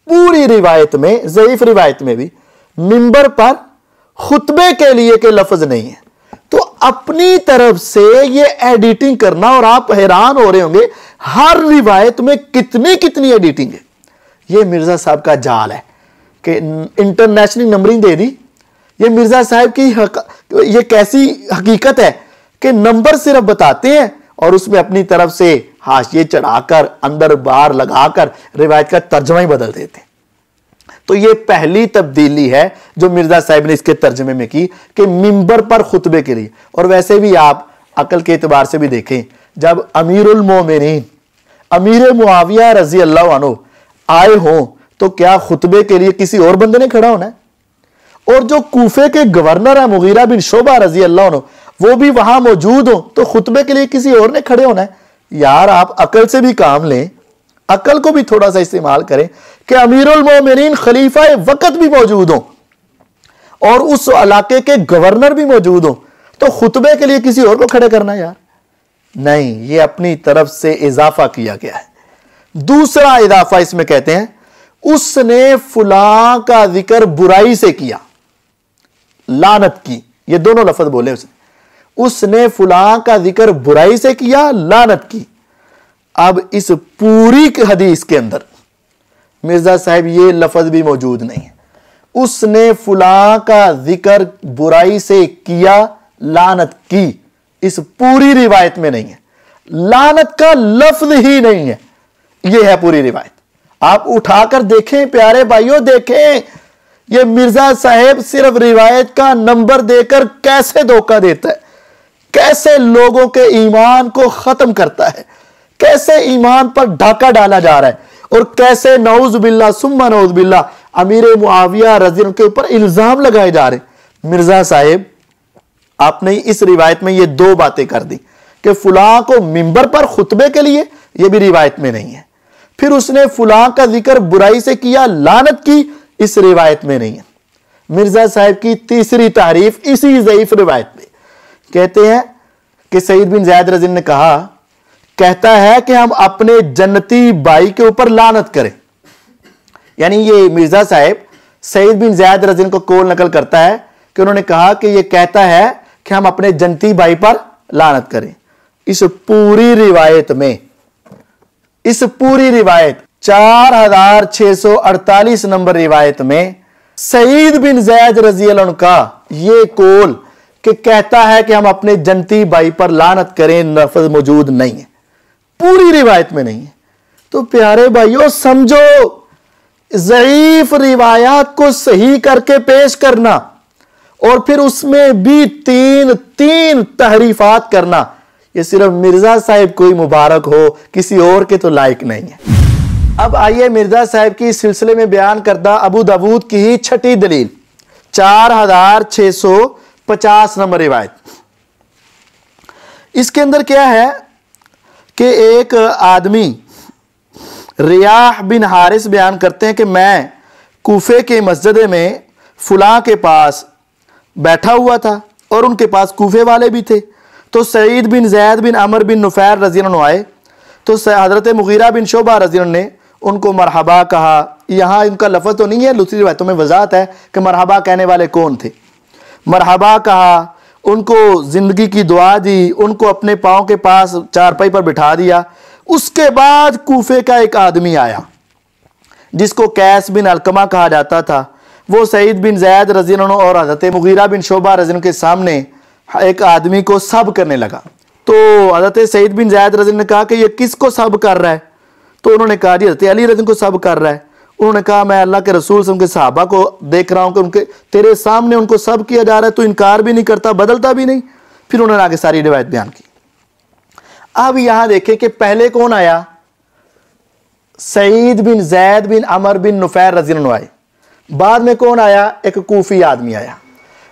पूरी रिवायत में, ज़ईफ रिवायत में भी मिंबर पर खुतबे के लिए के लफ्ज नहीं है। तो अपनी तरफ से ये एडिटिंग करना, और आप हैरान हो रहे होंगे हर रिवायत में कितनी कितनी एडिटिंग है। ये मिर्जा साहब का जाल है कि इंटरनेशनल नंबरिंग दे दी। ये मिर्जा साहब की ये कैसी हकीकत है कि नंबर सिर्फ बताते हैं और उसमें अपनी तरफ से हाशिए चढ़ाकर अंदर बाहर लगाकर रिवायत का तर्जमा ही बदल देते हैं। तो ये पहली तब्दीली है जो मिर्जा साहब ने इसके तर्जमे में की कि मिंबर पर खुतबे के लिए। और वैसे भी आप अकल के एतबार से भी देखें, जब अमीरुल मोमिनीन अमीर मुआविया रजी अल्लाह अन्हु आए हों तो क्या खुतबे के लिए किसी और बंदे ने खड़ा होना है? और जो कूफे के गवर्नर है मुगीरा बिन शोबा रजी अल्लाह अन्हु, वो भी वहां मौजूद हो तो खुतबे के लिए किसी और ने खड़े होना है? यार आप अकल से भी काम लें, अकल को भी थोड़ा सा इस्तेमाल करें कि अमीरुल मोमिनीन खलीफा वक्त भी मौजूद हो और उस इलाके के गवर्नर भी मौजूद हो, तो खुतबे के लिए किसी और को खड़े करना यार नहीं, ये अपनी तरफ से इजाफा किया गया है। दूसरा इजाफा इसमें कहते हैं उसने फुला का जिक्र बुराई से किया, लानत की, ये दोनों लफ्ज बोले उसने फुला का जिक्र बुराई से किया, लानत की। अब इस पूरी हदीस के अंदर मिर्जा साहब ये लफ्ज भी मौजूद नहीं है, उसने फुला का जिक्र बुराई से किया, लानत की, इस पूरी रिवायत में नहीं है। लानत का लफ्ज ही नहीं है, यह है पूरी रिवायत। आप उठाकर देखें प्यारे भाइयों, देखें यह मिर्जा साहब सिर्फ रिवायत का नंबर देकर कैसे धोखा देता है, कैसे लोगों के ईमान को खत्म करता है, कैसे ईमान पर ढाका डाला जा रहा है, और कैसे नऊज़ बिल्लाह सुम्मा नऊज़ बिल्लाह अमीर मुआविया रज़ी अल्लाह के ऊपर इल्जाम लगाए जा रहे। मिर्जा साहब आपने इस रिवायत में ये दो बातें कर दी कि फुला को मिंबर पर खुतबे के लिए, यह भी रिवायत में नहीं है। फिर उसने फुला का जिक्र बुराई से किया, लानत की, इस रिवायत में नहीं है। मिर्जा साहब की तीसरी तारीफ इसी ज़ईफ रिवायत में कहते हैं कि सईद बिन ज़ैद रज़ी ने कहा, कहता है कि हम अपने जन्नती भाई के ऊपर लानत करें। यानी ये मिर्जा साहब सईद बिन ज़ैद रज़ी को कौल नकल करता है कि उन्होंने कहा कि ये कहता है कि हम अपने जन्नती भाई पर लानत करें। इस पूरी रिवायत में, इस पूरी रिवायत 4648 नंबर रिवायत में सईद बिन ज़ैद रज़ी अल्लाह अन्हु का ये कौल कि कहता है कि हम अपने जन्नती भाई पर लानत करें, लफ्ज़ मौजूद नहीं है, पूरी रिवायत में नहीं है। तो प्यारे भाइयों समझो, ज़ईफ रिवायात को सही करके पेश करना और फिर उसमें भी तीन तहरीफात करना, ये सिर्फ मिर्जा साहब को ही मुबारक हो, किसी और के तो लायक नहीं है। अब आइए मिर्जा साहब की इस सिलसिले में बयान करदा अबू दाऊद की ही छठी दलील 4650 नंबर रिवायत। इसके अंदर क्या है कि एक आदमी रियाह बिन हारिस बयान करते हैं कि मैं कूफे के मस्जिद में फुला के पास बैठा हुआ था और उनके पास कूफे वाले भी थे। तो सईद बिन जैद बिन अमर बिन नुफैर रज़ी अल्लाह आए तो हज़रत मुगीरा बिन शोबा रज़ी अल्लाह ने उनको मरहबा कहा। यहाँ इनका लफ्ज़ तो नहीं है, दूसरी रिवायतों में वजाहत है कि मरहबा कहने वाले कौन थे। मरहबा कहा, उनको ज़िंदगी की दुआ दी, उनको अपने पाँव के पास चारपाई पर बिठा दिया। उसके बाद कूफे का एक आदमी आया जिसको कैस बिन अलकमा कहा जाता था। वो सईद बिन जैद रज़ी अल्लाह और हज़रत मुगीरा बिन शोबा रज़ी अल्लाह के सामने एक आदमी को सब करने लगा। तो हज़रत सईद बिन जैद रज़ी अल्लाह ने कहा कि ये किसको सब कर रहा है? तो उन्होंने कहा जी हज़रत अली रज़ी अल्लाह को सब कर रहा है। उन्होंने कहा मैं अल्लाह के रसूल के सहाबा को देख रहा हूँ कि उनके तेरे सामने उनको सब किया जा रहा है, तो इनकार भी नहीं करता, बदलता भी नहीं। फिर उन्होंने आगे सारी रिवायत बयान की। अब यहां देखें कि पहले कौन आया? सईद बिन जैद बिन अमर बिन नुफैर रज़ी अल्लाह आए। बाद में कौन आया? एक कूफी आदमी आया।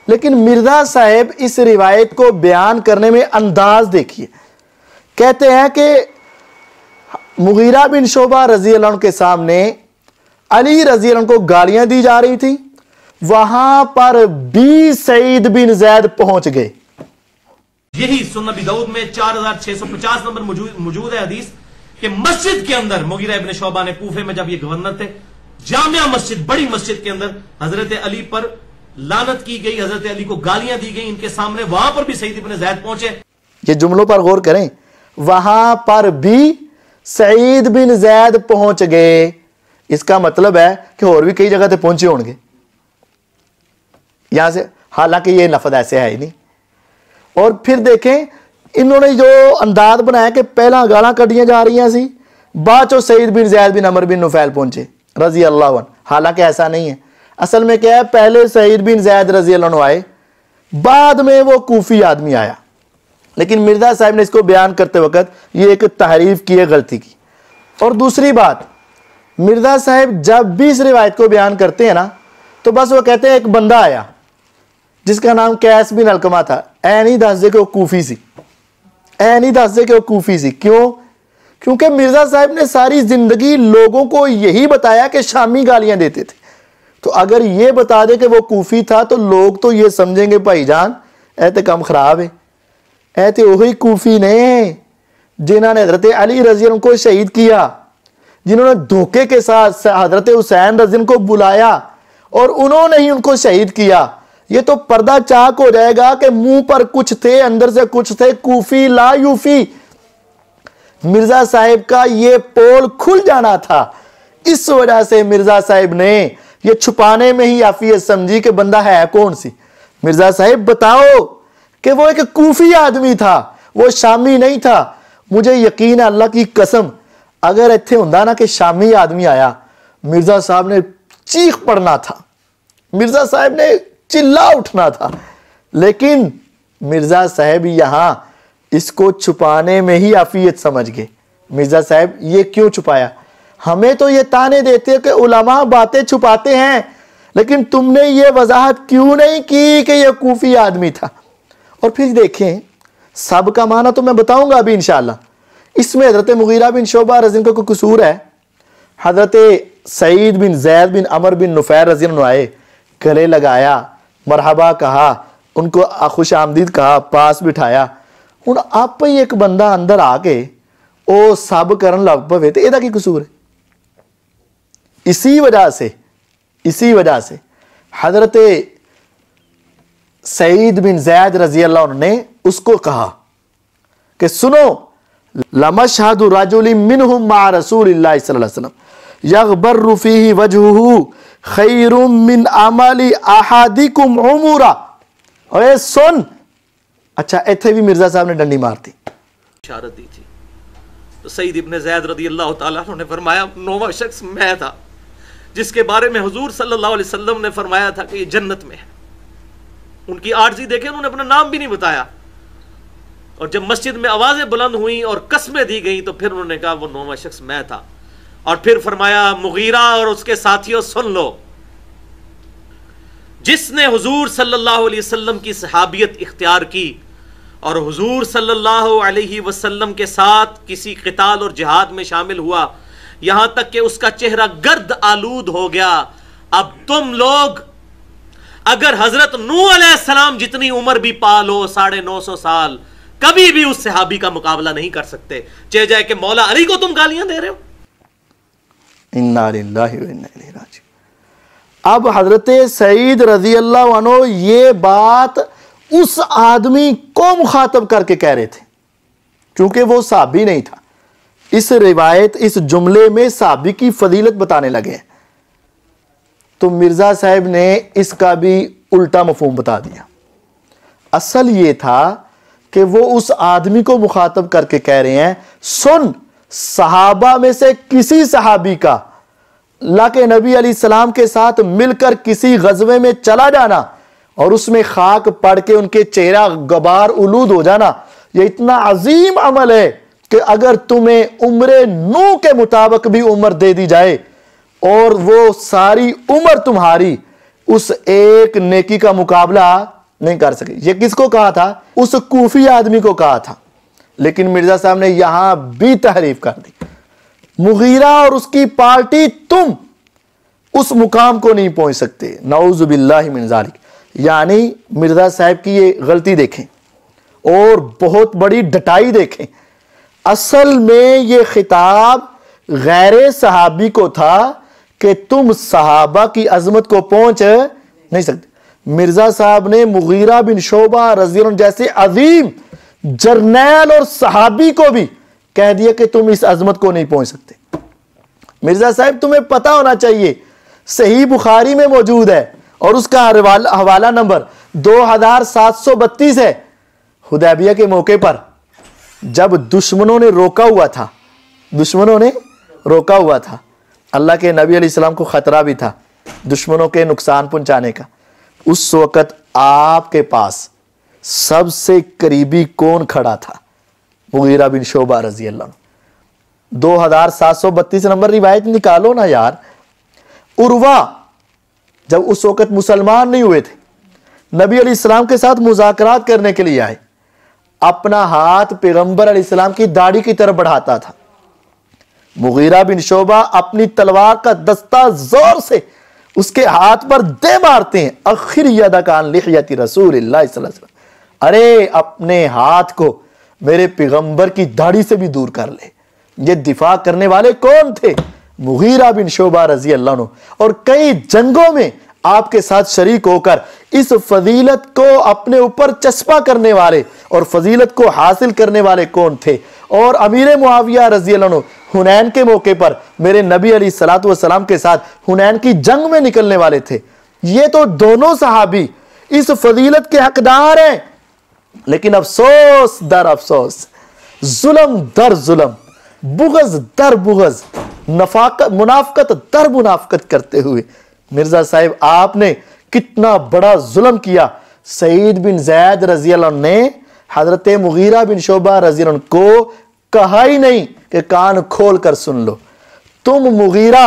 लेकिन मिर्जा साहब इस रिवायत को बयान करने में अंदाज देखिए। कहते हैं कि मुगीरा बिन शोबा रज़ी अल्लाह के सामने अली रज़ी अल्लाह को गालियां दी जा रही थी, वहां पर भी सईद बिन जैद पहुंच गए। यही सुन्नत अबी दाऊद में 4650 नंबर मौजूद है हदीस कि मस्जिद के अंदर मुगीरा इब्न शोबा ने कूफे में जब ये गवर्नर थे, जामिया मस्जिद बड़ी मस्जिद के अंदर हजरत अली पर लानत की गई, हजरत अली को गालियां दी गई इनके सामने। वहां पर भी सईद इब्न जैद पहुंचे। ये जुमलों पर गौर करें, वहां पर भी सईद बिन जैद पहुंच गए। इसका मतलब है कि और भी कई जगह पे पहुंचे होंगे यहां से, हालांकि ये लफ्ज़ ऐसे है ही नहीं। और फिर देखें इन्होंने जो अंदाज बनाया कि पहला गालां कढ़ियां जा रही सी, बाद चो सईद बिन जैद बिन अमर बिन नुफैल पहुंचे रजी अल्लाह अन्हु। हालांकि ऐसा नहीं है, असल में क्या है, पहले सईद बिन जैद रजी अल्लाह अन्हु आए, बाद में वो कूफी आदमी आया। लेकिन मिर्जा साहब ने इसको बयान करते वक्त ये एक तहरीफ की है, गलती की। और दूसरी बात, मिर्जा साहब जब भी इस रिवायत को बयान करते हैं ना, तो बस वो कहते हैं एक बंदा आया जिसका नाम कैस बिन अलकमा था। ऐ नहीं दस दे कि वो कूफी सी, ऐ नहीं दस दे कि वो कूफी सी। क्यों? क्योंकि मिर्जा साहब ने सारी जिंदगी लोगों को यही बताया कि शामी गालियां देते थे। तो अगर ये बता दे कि वो कूफी था तो लोग तो ये समझेंगे भाईजान ऐ ते काम खराब है। ऐ ते वही कूफी ने जिन्होंने हजरत अली रज़ी अल्लाह को शहीद किया, जिन्होंने धोखे के साथ हजरत हुसैन रज़ी को बुलाया और उन्होंने ही उनको शहीद किया। ये तो पर्दा चाक हो जाएगा कि मुंह पर कुछ थे, अंदर से कुछ थे, कूफी ला यूफी। मिर्जा साहिब का ये पोल खुल जाना था। इस वजह से मिर्जा साहिब ने ये छुपाने में ही आफियत समझी कि बंदा है कौन सी। मिर्जा साहिब बताओ कि वो एक कूफी आदमी था, वो शामी नहीं था। मुझे यकीन है अल्लाह की कसम, अगर इत्थे हुंदा ना कि शामी आदमी आया, मिर्जा साहब ने चीख पड़ना था, मिर्जा साहब ने चिल्ला उठना था। लेकिन मिर्जा साहब यहां इसको छुपाने में ही आफियत समझ गए। मिर्जा साहब ये क्यों छुपाया? हमें तो ये ताने देते हैं कि उलमा बातें छुपाते हैं, लेकिन तुमने ये वजाहत क्यों नहीं की कि ये कूफी आदमी था? और फिर देखें, सब का माना तो मैं बताऊंगा अभी इंशाअल्लाह। इसमें हजरत मुगीरा बिन शोबा रज़ी अल्लाह को कसूर है। हजरत सईद बिन जैद बिन अमर बिन नुफैर रज़ी अल्लाह आए, गले लगाया, मरहबा कहा, उनको खुश आमदीद कहा, पास बिठाया। हुण आप ही एक बंदा अंदर आके ओ सब करन लग पवे ते एदा की कसूर है? इसी वजह से हजरत सईद बिन जैद रजी अल्लाह ने उसको कहा कि सुनो, लमशहदु रजुलिन मिनहुम मा रसूलिल्लाह सल्लल्लाहु अलैहि वसल्लम यगबरु फीही वजहुहु खैरुम मिन अमली अहादिकुम उमरा। ओए सुन, अच्छा इत्थे भी मिर्जा साहब ने डंडी मारती, इशारत दी थी। तो सईद इब्न जैद रदी अल्लाह तआला ने फरमाया, नौवां शख्स मैं था जिसके बारे में हुजूर सल्लल्लाहु अलैहि वसल्लम ने फरमाया था कि ये जन्नत में है। उनकी आर्जी देखें, उन्होंने अपना नाम भी नहीं बताया। और जब मस्जिद में आवाजें बुलंद हुई और कस्में दी गई तो फिर उन्होंने कहा वो 9वां शख्स मैं था। और फिर फरमाया मुगीरा और उसके साथियों सुन लो, जिसने हुजूर सल्लल्लाहु अलैहि वसल्लम की सहाबियत इख्तियार की और हुजूर सल्लल्लाहु अलैहि वसल्लम के साथ किसी क़िताल और जिहाद में शामिल हुआ, यहां तक कि उसका चेहरा गर्द आलूद हो गया। अब तुम लोग अगर हजरत नूह अलैहिस्सलाम जितनी उम्र भी पालो 950 साल, कभी भी उस सहाबी का मुकाबला नहीं कर सकते, चाहे जाए कि मौला अली को तुम गालियां दे रहे हो। इन्ना लिल्लाहि व इन्ना इलैहि राजिऊन। अब हजरत सईद रजी अल्लाह अन्हु ये बात उस आदमी को मुखातब करके कह रहे थे, क्योंकि वो साहबी नहीं था। इस रिवायत, इस जुमले में साहबी की फजीलत बताने लगे, तो मिर्जा साहब ने इसका भी उल्टा मफहूम बता दिया। असल ये था कि वो उस आदमी को मुखातब करके कह रहे हैं, सुन, सहाबा में से किसी सहाबी का अल्लाह के नबी अलैहिस्सलाम के साथ मिलकर किसी गजवे में चला जाना और उसमें खाक पड़ के उनके चेहरा गबार उलूद हो जाना, यह इतना अजीम अमल है कि अगर तुम्हें उम्र नूह के मुताबिक भी उम्र दे दी जाए और वो सारी उम्र तुम्हारी उस एक नेकी का मुकाबला नहीं कर सके। ये किसको कहा था? उस कूफी आदमी को कहा था। लेकिन मिर्जा साहब ने यहां भी तहरीफ कर दी। मुगीरा और उसकी पार्टी तुम उस मुकाम को नहीं पहुंच सकते, नऊज़ु बिल्लाहि मिन ज़ालिक। यानी मिर्जा साहब की ये गलती देखें और बहुत बड़ी डटाई देखें। असल में ये खिताब गैर सहाबी को था कि तुम सहाबा की अजमत को पहुंच नहीं सकते। मिर्जा साहब ने मुगीरा बिन शोबा रज़ी अल्लाह जैसे अजीम जर्नैल और सहाबी को भी कह दिया कि तुम इस अजमत को नहीं पहुंच सकते। मिर्जा साहब तुम्हें पता होना चाहिए, सही बुखारी में मौजूद है और उसका हवाला नंबर 2732 है। हुदैबिया के मौके पर जब दुश्मनों ने रोका हुआ था, अल्लाह के नबी अलैहिस्सलाम को खतरा भी था दुश्मनों के नुकसान पहुंचाने का, उस वक्त आपके पास सबसे करीबी कौन खड़ा था? मुगीरा बिन शोबा रजी अल्लाह। 2732 नंबर रिवायत निकालो ना यार। उर्वा जब उस वक्त मुसलमान नहीं हुए थे, नबी अलैहिस्सलाम के साथ मुज़ाकरात करने के लिए आए, अपना हाथ पैगंबर अलैहिस्सलाम की दाढ़ी की तरफ बढ़ाता था। मुगीरा बिन शोबा अपनी तलवार का दस्ता जोर से उसके हाथ पर दे मारते हैं। आखिर यदकान लिहयति रसूलिल्लाह सल्लल्लाहु अलैहि वसल्लम, अरे अपने हाथ को मेरे पैगंबर की दाढ़ी से भी दूर कर ले। ये दिफा करने वाले कौन थे? मुगीरा बिन शोबा रजी अल्लाह अन्हु। और कई जंगों में आपके साथ शरीक होकर इस फजीलत को अपने ऊपर चस्पा करने वाले और फजीलत को हासिल करने वाले कौन थे? और अमीर मुआविया रजी अल्लाह अन्हु हुनैन के मौके पर मेरे नबी अलैहिस्सलातु वस्सलाम के साथ हुनैन की जंग में निकलने वाले थे। ये तो दोनों सहाबी इस फजीलत के हकदार हैं। लेकिन अफसोस दर अफसोस, जुल्म दर जुल्म, बुग़्ज़ दर बुग़्ज़, मुनाफ़क़त दर मुनाफ़क़त करते हुए मिर्जा साहिब आपने कितना बड़ा जुल्म किया। सईद बिन ज़ैद रज़ी अल्लाह ने हज़रत मुगीरा बिन शोबा रज़ी अल्लाह को कहा ही नहीं कि कान खोल कर सुन लो, तुम मुगीरा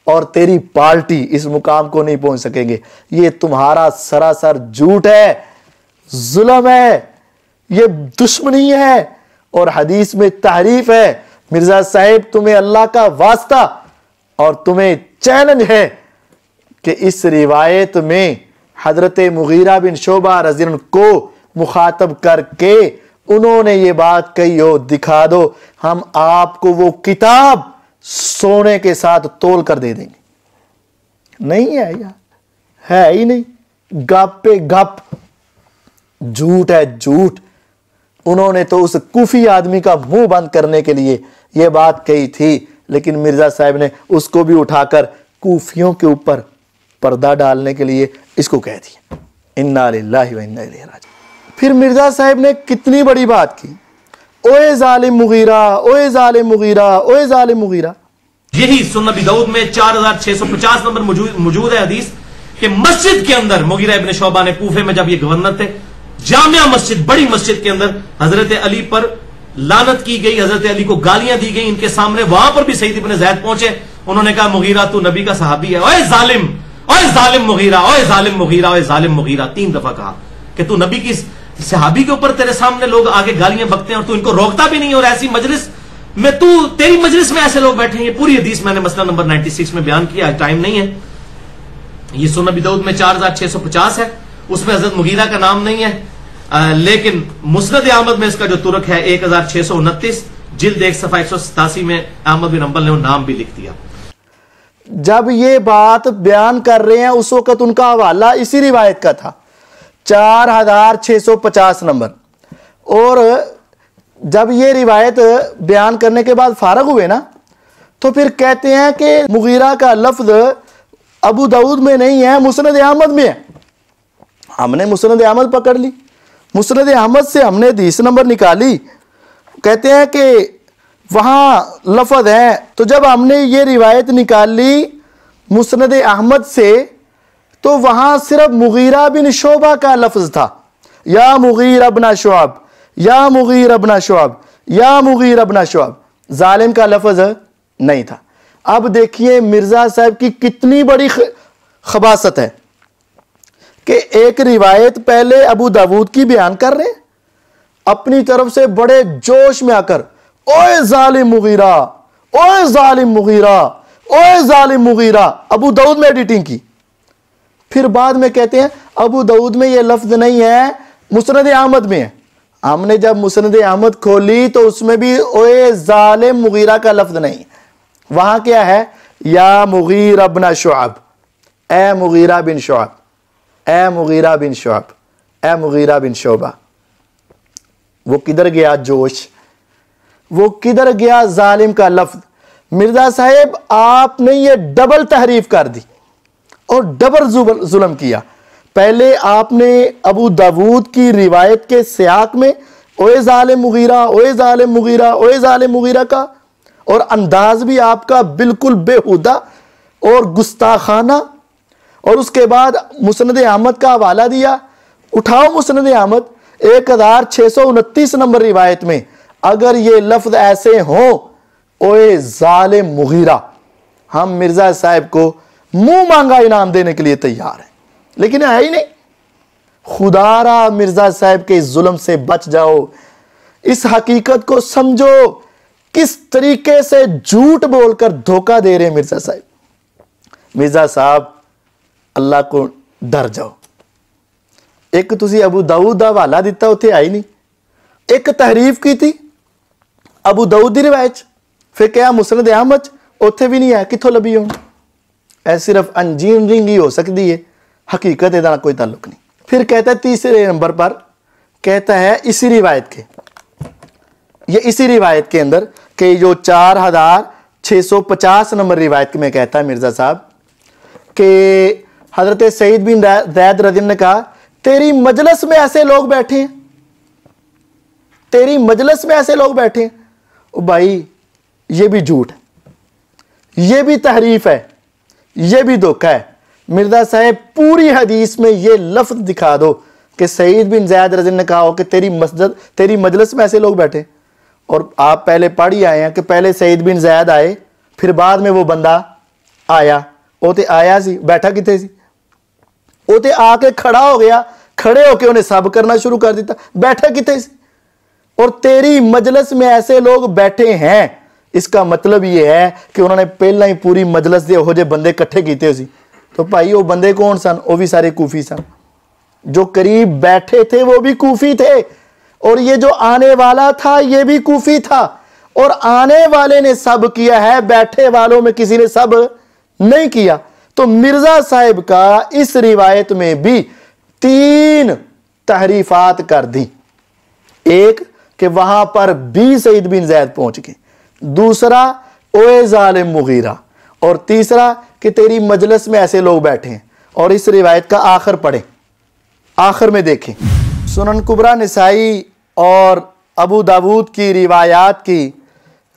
और तेरी पार्टी इस मुकाम को नहीं पहुंच सकेंगे। ये तुम्हारा सरासर झूठ है, जुल्म है, ये दुश्मनी है और हदीस में तहरीफ है। मिर्जा साहिब तुम्हें अल्लाह का वास्ता और तुम्हें चैलेंज है कि इस रिवायत में हजरत मुगीरा बिन शोबा रज़ी अल्लाह को मुखातब करके उन्होंने ये बात कही हो, दिखा दो, हम आपको वो किताब सोने के साथ तोल कर दे देंगे। नहीं है यार, है ही नहीं, गप पे गप, झूठ है झूठ। उन्होंने तो उस कूफी आदमी का मुंह बंद करने के लिए यह बात कही थी, लेकिन मिर्जा साहब ने उसको भी उठाकर कूफियों के ऊपर पर्दा डालने के लिए इसको कह दिया। इन्ना लिल्लाहि व इन्ना इलैहि राजिऊन। फिर मिर्जा साहब ने कितनी बड़ी बात की, ओए जालिम मुगीरा, ओए जालिम मुगीरा, ओए जालिम मुगीरा। यही सुनन नबी दाऊद में 4650 नंबर मौजूद है हदीस कि मस्जिद के अंदर मुगीरा इब्न शोबा ने, कूफे में जब ये गवर्नर थे, जामिया मस्जिद, बड़ी मस्जिद के अंदर हजरत अली पर लानत की गई, हजरत अली को गालियां दी गई इनके सामने। वहां पर भी सईद इब्न ज़ैद पहुंचे, उन्होंने कहा मुगीरा तू नबी का सहाबी है, ओए जालिम, ओए जालिम मुगीरा, ओए जालिम मुगीरा, ओए जालिम मुगीरा, 3 दफा कहा कि तू नबी की सहाबी के ऊपर तेरे सामने लोग आगे गालियां बकते हैं और तू इनको रोकता भी नहीं। और ऐसी मजलिस में तू, तेरी मजलिस में ऐसे लोग बैठे हैं। ये पूरी हदीस मैंने मसला नंबर 96 में बयान किया, टाइम नहीं है। ये सुनन अबी दाऊद में 4650 है, उसमें हजरत मुगीरा का नाम नहीं है, लेकिन मुस्नद अहमद में इसका जो तुरक है 1629, जिल्द 1 सफा 187 में अहमद बिन हंबल ने वो नाम भी लिख दिया। जब ये बात बयान कर रहे हैं उस वक्त उनका हवाला इसी रिवायत का था, 4650 नंबर। और जब ये रिवायत बयान करने के बाद फारग हुए ना, तो फिर कहते हैं कि मुगीरा का लफ्ज अबू दाऊद में नहीं है, मुस्नद अहमद में है। हमने मुस्नद अहमद पकड़ ली, मुस्नद अहमद से हमने हदीस नंबर निकाली, कहते हैं कि वहां लफ्ज है। तो जब हमने ये रिवायत निकाल ली मुस्नद अहमद से, तो वहां सिर्फ मुगीरा बिन शोबा का लफ्ज था, या मुगीरा बिन शुअब, या मुगीरा बिन शुअब, या मुगीरा बिन शुअब, जालिम का लफ्ज नहीं था। अब देखिए मिर्जा साहब की कितनी बड़ी खबासत है कि एक रिवायत पहले अबू दाऊद की बयान कर रहे हैं, अपनी तरफ से बड़े जोश में आकर ओए जालिम मुगीरा, ओए जालिम मुगीरा, ओए जालिम मुगीरा, अबू दाऊद में एडिटिंग की। फिर बाद में कहते हैं अबू दाऊद में यह लफ्ज नहीं है, मुस्नद अहमद में है। हमने जब मुस्नद अहमद खोली तो उसमें भी ओए जालिम मुगीरा का लफ्ज नहीं, वहां क्या है, या मुगीरा बिन शुअब, ए मुगीरा बिन शुअब, ए मुगीरा बिन शुअब, ए मुगीरा बिन शोबा। वो किधर गया जोश, वो किधर गया जालिम का लफ्ज। मिर्जा साहेब आपने ये डबल तहरीफ कर दी और डबल जुल्म किया। पहले आपने अबू दाऊद की रिवायत के सियाक में ओए जालिम मुगीरा, ओए जालिम मुगीरा, ओए जालिम मुगीरा का, और अंदाज भी आपका बिल्कुल बेहुदा और गुस्ताखाना। और उसके बाद मुस्नद अहमद का हवाला दिया, उठाओ मुस्नद अहमद 1629 नंबर रिवायत में अगर ये लफ्ज ऐसे हो ओए जालिम मुगीरा, हम मिर्जा साहब को मुंह मांगा इनाम देने के लिए तैयार हैं, लेकिन है ही नहीं। खुदारा मिर्जा साहब के जुल्म से बच जाओ, इस हकीकत को समझो किस तरीके से झूठ बोलकर धोखा दे रहे हैं मिर्जा साहब। मिर्जा साहब अल्लाह को डर जाओ। एक तुसी अबू दाऊद दा हवाला दिता, उत्थे आई नहीं। एक तहरीफ की थी अबू दाऊद दी रिवायत, फिर क्या मुस्नद अहमद, उत्थे भी नहीं है, किथों लभी हो? ऐ सिर्फ इंजीनियरिंग ही हो सकती है, हकीकत इहदा कोई ताल्लुक नहीं। फिर कहता है तीसरे नंबर पर, कहता है इसी रिवायत के, ये इसी रिवायत के अंदर कि जो 4650 नंबर रिवायत में कहता है मिर्जा साहब कि हजरत सईद बिन ज़ैद रज़ी ने कहा तेरी मजलिस में ऐसे लोग बैठे हैं, तेरी मजलिस में ऐसे लोग बैठे हैं। ओ भाई ये भी झूठ है, ये भी तहरीफ है, ये भी धोखा है। मिर्जा साहब पूरी हदीस में ये लफ्ज दिखा दो कि सईद बिन ज़ैद रज़ी ने कहा हो कि तेरी मजलिस में ऐसे लोग बैठे। और आप पहले पढ़ ही आए हैं कि पहले सईद बिन ज़ैद आए, फिर बाद में वो बंदा आया। वो तो आया सी, बैठा किथे सी? वो तो आके खड़ा हो गया, खड़े होके उन्हें सब करना शुरू कर दिया, बैठा किथे सी? और तेरी मजलिस में ऐसे लोग बैठे हैं, इसका मतलब ये है कि उन्होंने पहला ही पूरी मजलिस दे हो जे बंदे इकट्ठे कीते सी। तो भाई वो बंदे कौन सन? वो भी सारे कूफी सन। जो करीब बैठे थे वो भी कूफी थे, और ये जो आने वाला था ये भी कूफी था। और आने वाले ने सब किया है, बैठे वालों में किसी ने सब नहीं किया। तो मिर्जा साहब का इस रिवायत में भी 3 तहरीफात कर दी। एक कि वहां पर भी सईद बिन ज़ैद पहुंच गए, दूसरा ओए जालिम मुगीरा, और तीसरा कि तेरी मजलिस में ऐसे लोग बैठे हैं। और इस रिवायत का आखिर पढ़ें, आखिर में देखें सुनन कुबरा निसाई और अबू दाऊद की रिवायात की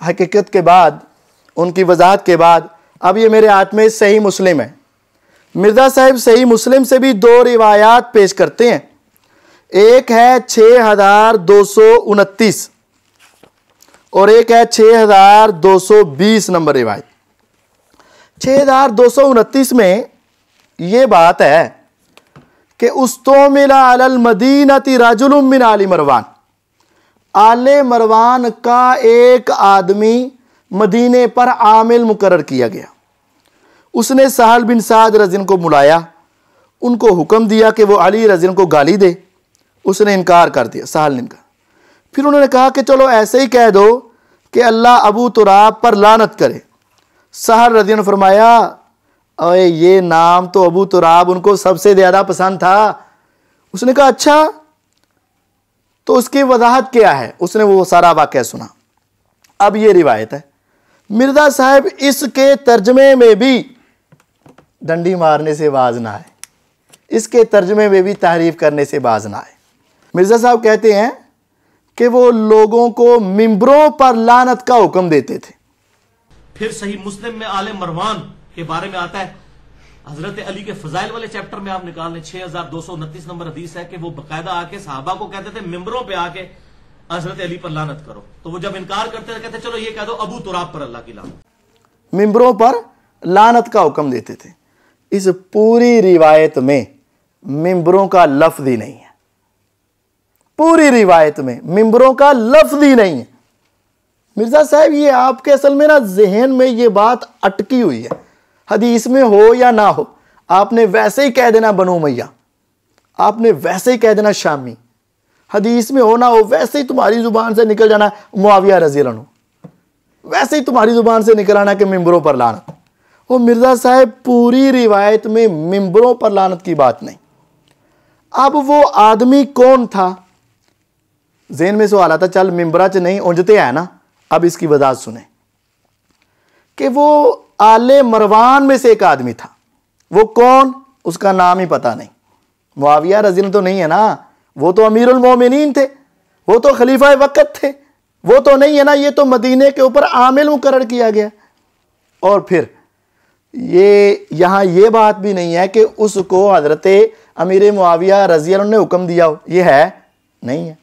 हकीकत के बाद, उनकी वजाहत के बाद, अब ये मेरे हाथ में सही मुस्लिम है। मिर्जा साहब सही मुस्लिम से भी 2 रिवायात पेश करते हैं। एक है 6229 और एक है 6220 नंबर रिवायत। 6229 में यह बात है कि उस्तोमिला अलल मदीनती रजुलुम मिन आली मरवान, आले मरवान का एक आदमी मदीने पर आमिल मुकर्रर किया गया। उसने सहल बिन साद रज़िन को बुलाया, उनको हुक्म दिया कि वो अली रज़िन को गाली दे। उसने इनकार कर दिया, सहल ने इनकार। फिर उन्होंने कहा कि चलो ऐसे ही कह दो कि अल्लाह अबू तुराब पर लानत करे। सहल रज़िन ने फरमाया, अरे ये नाम तो अबू तुराब उनको सबसे ज़्यादा पसंद था। उसने कहा अच्छा, तो उसकी वजाहत क्या है? उसने वो सारा वाक़या सुना। अब ये रिवायत है, मिर्ज़ा साहब इसके तर्जमे में भी डंडी मारने से बाज ना आए, इसके तर्जमे में भी तारीफ करने से बाज ना आए। मिर्ज़ा साहब कहते हैं कि वो लोगों को मिंबरों पर लानत का हुक्म देते थे। फिर सही मुस्लिम में आले मरवान के बारे में आता है, हजरत अली के फजाइल वाले चैप्टर में आप निकाल लें, 6229 नंबर हदीस है कि वो बकायदा आके सहाबा को कहते थे मिंबरों पे आके हजरत अली पर लानत करो। तो वो जब इनकार करते थे कहते चलो ये कह दो अबू तुराब पर अल्लाह की लानत। मिंबरों पर लानत का हुक्म देते थे। इस पूरी रिवायत में मिंबरों का लफ्ज ही नहीं है, पूरी रिवायत में मिंबरों का लफ्ज ही नहीं है। मिर्ज़ा साहब ये आपके असल में ना जहन में ये बात अटकी हुई है, हदीस में हो या ना हो, आपने वैसे ही कह देना बनु उमैया, आपने वैसे ही कह देना शामी, हदीस में हो ना हो वैसे ही तुम्हारी जुबान से निकल जाना मुआविया रज़ियल्लाहु अन्हु, वैसे ही तुम्हारी जुबान से निकल आना कि मिंबरों पर लानत। वो मिर्ज़ा साहब पूरी रिवायत में मिंबरों पर लानत की बात नहीं। अब वो आदमी कौन था? ज़हन में सवाल आता, चल मिंबरा च नहीं उंजते है ना। अब इसकी वजाहत सुने कि वो आले मरवान में से एक आदमी था। वो कौन? उसका नाम ही पता नहीं। मुआविया रज़ियल्लाहु तो नहीं है ना, वो तो अमीरुल मोमिनीन थे, वो तो खलीफा वक़्त थे, वो तो नहीं है ना। ये तो मदीने के ऊपर आमिल मुकर्रर किया गया। और फिर ये यहाँ ये बात भी नहीं है कि उसको हज़रत अमीर मुआविया रज़ियल्लाहु ने हुक्म दिया हो, ये है नहीं है।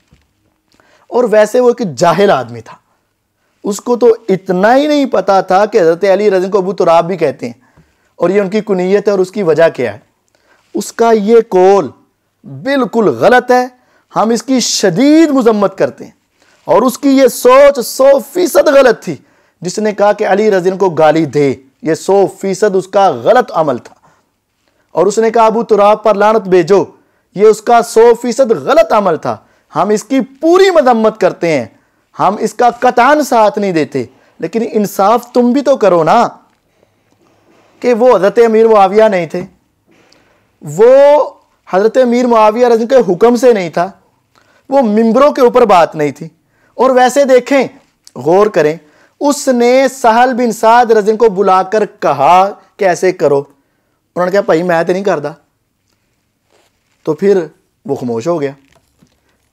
और वैसे वो एक जाहिल आदमी था, उसको तो इतना ही नहीं पता था कि हज़रत अली रज़ी को अबू तुराब भी कहते हैं और ये उनकी कुनीयत है और उसकी वजह क्या है। उसका ये कौल बिल्कुल गलत है, हम इसकी शदीद मुजम्मत करते हैं। और उसकी ये सोच 100% गलत थी। जिसने कहा कि अली रज़ी को गाली दे, ये 100% उसका गलत अमल था। और उसने कहा अबू तुराब पर लानत भेजो, ये उसका 100% गलत अमल था। हम इसकी पूरी मजम्मत करते हैं, हम इसका कतान साथ नहीं देते। लेकिन इंसाफ तुम भी तो करो ना कि वो हज़रत अमीर मुआविया नहीं थे, वो हज़रत अमीर मुआविया रज़ी के हुक्म से नहीं था, वो मिंबरों के ऊपर बात नहीं थी। और वैसे देखें, गौर करें, उसने सहल बिन साद रज़ी को बुलाकर कहा कि ऐसे करो। उन्होंने कहा भाई मैं तो नहीं करता। तो फिर वो खामोश हो गया।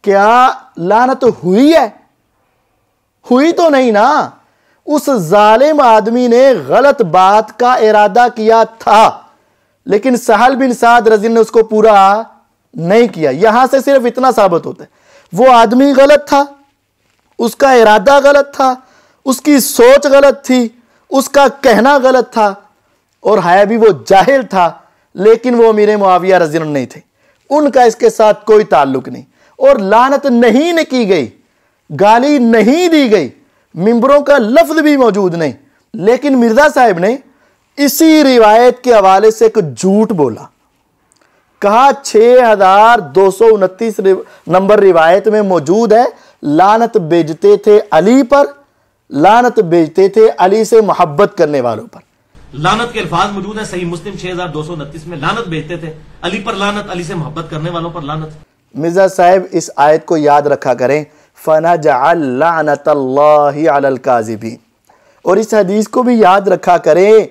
क्या लानत हुई है? हुई तो नहीं ना। उस जालिम आदमी ने गलत बात का इरादा किया था, लेकिन सहल बिन साद रज़ी ने उसको पूरा नहीं किया। यहां से सिर्फ इतना साबित होता है, वो आदमी गलत था, उसका इरादा गलत था, उसकी सोच गलत थी, उसका कहना गलत था, और है भी वो जाहिल था। लेकिन वो अमीर मुआविया रज़ी नहीं थे, उनका इसके साथ कोई ताल्लुक नहीं। और लानत नहीं की गई, गाली नहीं दी गई, मिंबरों का लफ्ज भी मौजूद नहीं। लेकिन मिर्ज़ा साहब ने इसी रिवायत के हवाले से एक झूठ बोला। कहा 6229 नंबर रिवायत में मौजूद है, लानत भेजते थे अली पर, लानत भेजते थे अली से मोहब्बत करने वालों पर। लानत के अल्फाज मौजूद है सही मुस्लिम 6229 में, लानत भेजते थे अली पर लानत, अली से मोहब्बत करने वालों पर लानत। मिर्ज़ा साहब इस आयत को याद रखा करें, फनजअल लानतल्लाहि अलल काज़िबीन। और इस हदीस को भी याद रखा करें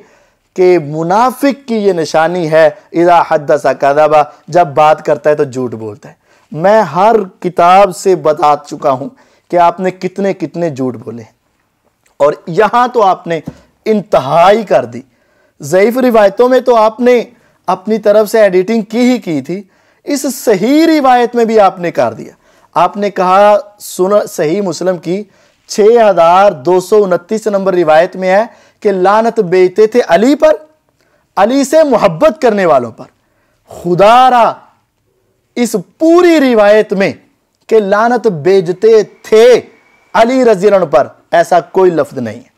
कि मुनाफिक की ये निशानी है, इज़ा हद्दसा कज़बा, जब बात करता है तो झूठ बोलता है। मैं हर किताब से बता चुका हूं कि आपने कितने कितने झूठ बोले, और यहां तो आपने इंतहाई कर दी। ज़ईफ़ रिवायतों में तो आपने अपनी तरफ से एडिटिंग की ही की थी, इस सही रिवायत में भी आपने कर दिया। आपने कहा सुन सही मुस्लिम की 6229 नंबर रिवायत में है कि लानत बेचते थे अली पर, अली से मोहब्बत करने वालों पर। खुदारा इस पूरी रिवायत में कि लानत बेचते थे अली रज़ी अल्लाह पर, ऐसा कोई लफ्ज नहीं है।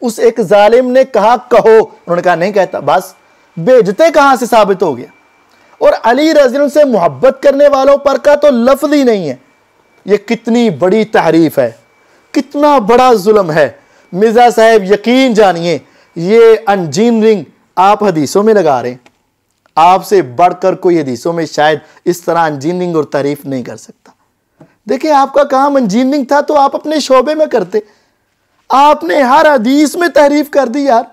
उस एक जालिम ने कहा कहो, उन्होंने कहा नहीं कहता, बस बेचते कहां से साबित हो गया। और अली रज़ी अल्लाह से मोहब्बत करने वालों पर का तो लफ्ज ही नहीं है। यह कितनी बड़ी तहरीफ है, कितना बड़ा जुल्म है। मिर्जा साहब यकीन जानिए, ये इंजीनियरिंग आप हदीसों में लगा रहे हैं। आपसे बढ़कर कोई हदीसों में शायद इस तरह इंजीनियरिंग और तारीफ नहीं कर सकता। देखिए, आपका काम इंजीनियरिंग था तो आप अपने शोबे में करते। आपने हर हदीस में तारीफ कर दी यार।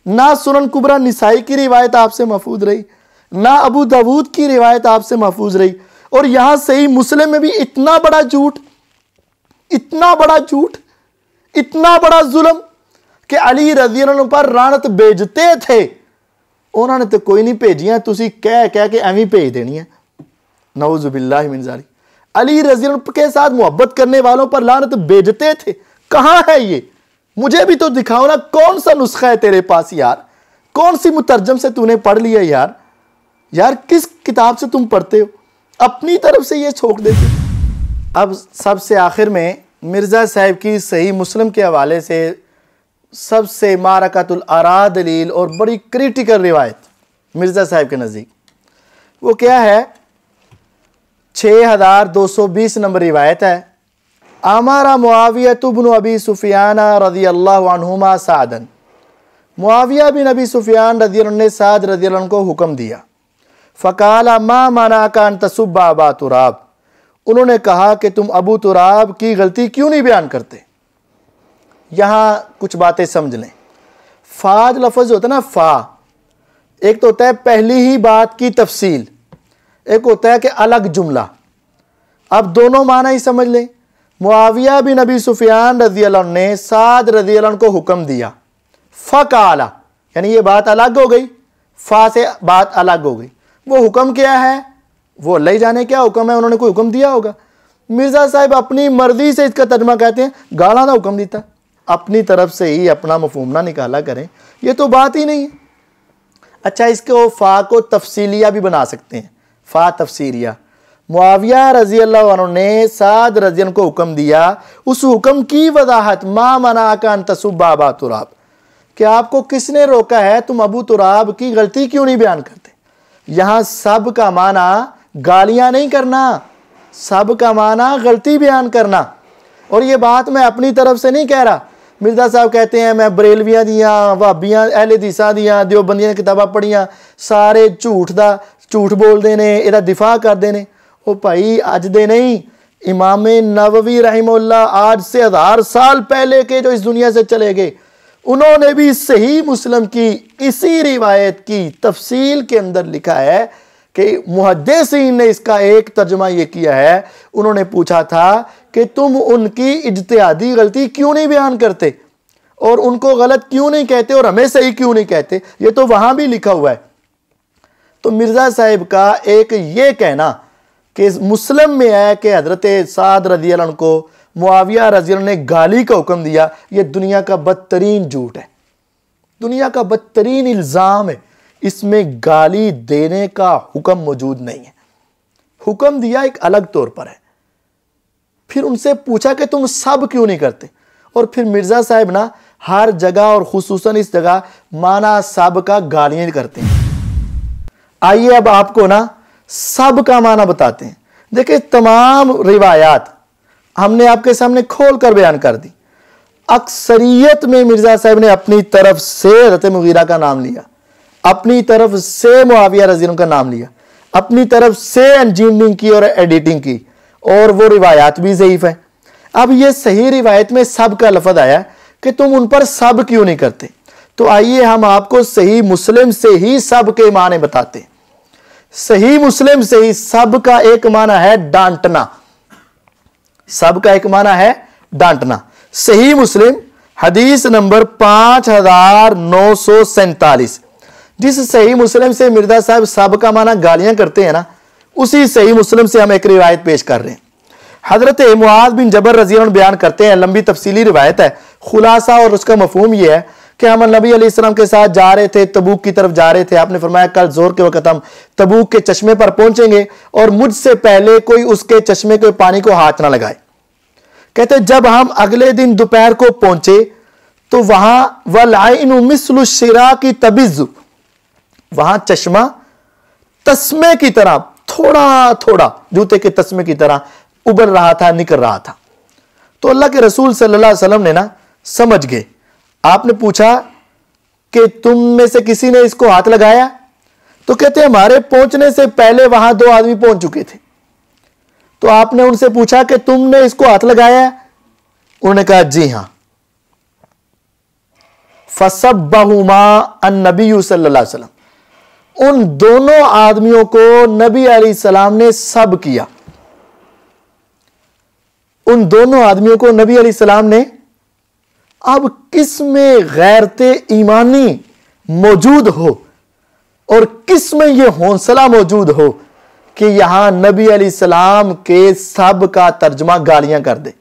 ना सुनन कुबरा निसाई की रिवायत आपसे महफूज रही, ना अबू दाऊद की रिवायत आपसे महफूज रही, और यहां सही मुस्लिम में भी इतना बड़ा झूठ, इतना बड़ा झूठ, इतना बड़ा जुल्म कि अली रज़ी अल्लाह पर लानत भेजते थे। उन्होंने तो कोई नहीं भेजियां, तुसी कह कह के एवं भेज देनी है। नऊज़ु बिल्लाहि मिन ज़ालिक। अली रज़ी अल्लाह के साथ मोहब्बत करने वालों पर लानत भेजते थे। कहां है ये? मुझे भी तो दिखाओ ना, कौन सा नुस्खा है तेरे पास यार? कौन सी मुतरजम से तूने पढ़ लिया यार? यार किस किताब से तुम पढ़ते हो? अपनी तरफ से ये छोड़ देते। अब सबसे आखिर में मिर्ज़ा साहब की सही मुस्लिम के हवाले से सबसे मारकातुल आरा दलील और बड़ी क्रिटिकल रिवायत मिर्ज़ा साहब के नज़दीक, वो क्या है? 6220 नंबर रिवायत है। अमारा मुआविया इब्न अबी सुफियान रज़ियल्लाहु अन्हुमा सादन, मुआविया बिन अबी सुफियान रज़ियल्लाहु ने साद रज़ियल्लाहु को हुक्म दिया। फ़काला मा मनाका अन तसुब्बा अबा तुराब, उन्होंने कहा कि तुम अबू तुराब की गलती क्यों नहीं बयान करते। यहां कुछ बातें समझ लें। फाज लफ्ज़ होता है ना, फा, एक तो होता है पहली ही बात की तफसील, एक होता है कि अलग जुमला। अब दोनों माना ही समझ लें। मुआविया बिन नबी सुफियान रज़ी अल्लाह ने साद रज़ी अल्लाह को हुक्म दिया। फ़काला यानी ये बात अलग हो गई, फा से बात अलग हो गई। वो हुक्म क्या है? वो अल्लाह ही जाने क्या हुक्म है, उन्होंने कोई हुक्म दिया होगा। मिर्ज़ा साहब अपनी मर्जी से इसका तर्जमा कहते हैं, गाला ना हुक्म देता। अपनी तरफ से ही अपना मफहूम ना निकाला करें, ये तो बात ही नहीं है। अच्छा, इसको फ़ा को तफसीलिया भी बना सकते हैं, फ़ा तफसीरिया। मुआविया रज़ी अल्लाह अन्हु ने साद रज़ी अल्लाह को हुक्म दिया। उस हुक्म की वजाहत मा मनाका अन तसुब्बा अबा तुराब, कि आपको किसने रोका है तुम अबू तुराब की गलती क्यों नहीं बयान करते। यहां सब का माना गालियां नहीं करना, सब का माना गलती बयान करना। और ये बात मैं अपनी तरफ से नहीं कह रहा। मिर्ज़ा साहब कहते हैं मैं बरेलवियां दियां, वहाबियां, अहले हदीसां दियां, देवबंदियां ने किताबां पढ़ियां, सारे झूठ बोलते ने, इहदा दिफा करते ने। ओ भाई, अज दे नहीं, इमाम नववी रहमहुल्लाह आज से 1000 साल पहले के जो इस दुनिया से चले गए, उन्होंने भी सही मुस्लिम की इसी रिवायत की तफसील के अंदर लिखा है कि मुहद्दिसीन ने इसका एक तर्जुमा ये किया है। उन्होंने पूछा था कि तुम उनकी इज्तिहादी गलती क्यों नहीं बयान करते और उनको गलत क्यों नहीं कहते और हमें सही क्यों नहीं कहते। ये तो वहां भी लिखा हुआ है। तो मिर्ज़ा साहिब का एक ये कहना कि मुस्लिम में है कि हजरत साद रज़ी अल्लाह अन्हु को मुआविया रज़ी अल्लाह ने गाली का हुक्म दिया, ये दुनिया का बदतरीन झूठ है, दुनिया का बदतरीन इल्ज़ाम है। इसमें गाली देने का हुक्म मौजूद नहीं है। हुक्म दिया एक अलग तौर पर है। फिर उनसे पूछा कि तुम सब क्यों नहीं करते। और फिर मिर्ज़ा साहब ना हर जगह और खुसूसन इस जगह माना सब का गालियां करते हैं। आइए अब आपको ना सब का माना बताते हैं। देखिए, तमाम रिवायात हमने आपके सामने खोल कर बयान कर दी। अक्सरियत में मिर्ज़ा साहब ने अपनी तरफ से हज़रत मुगीरा का नाम लिया, अपनी तरफ से मुआविया रज़ी अल्लाह का नाम लिया, अपनी तरफ से इंजीनियरिंग की और एडिटिंग की, और वो रिवायात भी ज़ईफ है। अब ये सही रिवायत में सब का लफ्ज़ आया कि तुम उन पर सब क्यों नहीं करते। तो आइए हम आपको सही मुस्लिम से ही सब के माने बताते हैं। सही मुस्लिम से ही सब का एक माना है डांटना, सब का एक माना है डांटना। सही मुस्लिम हदीस नंबर 5947, जिस सही मुस्लिम से मिर्ज़ा साहब सब का माना गालियां करते हैं ना, उसी सही मुस्लिम से हम एक रिवायत पेश कर रहे हैं। हजरत मुआज बिन जबर रज़ी अल्लाह अन्हु बयान करते हैं, लंबी तफसीली रिवायत है, खुलासा और उसका मफहूम यह है कि हम नबी अलैहिस्सलाम के साथ जा रहे थे, तबूक की तरफ जा रहे थे। आपने फरमाया कल जोर के वक्त हम तबूक के चश्मे पर पहुंचेंगे और मुझसे पहले कोई उसके चश्मे के पानी को हाथ ना लगाए। कहते जब हम अगले दिन दोपहर को पहुंचे तो वहां वलाइनु मिस्लु शिरा की तबिज़, वहां चश्मा तस्मे की तरह थोड़ा थोड़ा जूते के तस्मे की तरह उबल रहा था, निकल रहा था। तो अल्लाह के रसूल सल्लल्लाहु अलैहि वसल्लम ने ना समझ गए। आपने पूछा कि तुम में से किसी ने इसको हाथ लगाया? तो कहते हमारे पहुंचने से पहले वहां 2 आदमी पहुंच चुके थे। तो आपने उनसे पूछा कि तुमने इसको हाथ लगाया? उन्होंने कहा जी हां। फसब्बहुमा अन्नबी सल्लल्लाहु अलैहि वसल्लम, उन दोनों आदमियों को नबी अलैहि सलाम ने सब किया। उन दोनों आदमियों को नबी अलैहि सलाम ने, अब किस में गैरते ईमानी मौजूद हो और किस में यह हौसला मौजूद हो कि यहां नबी अलैहि सलाम के सब का तर्जमा गालियां कर दे।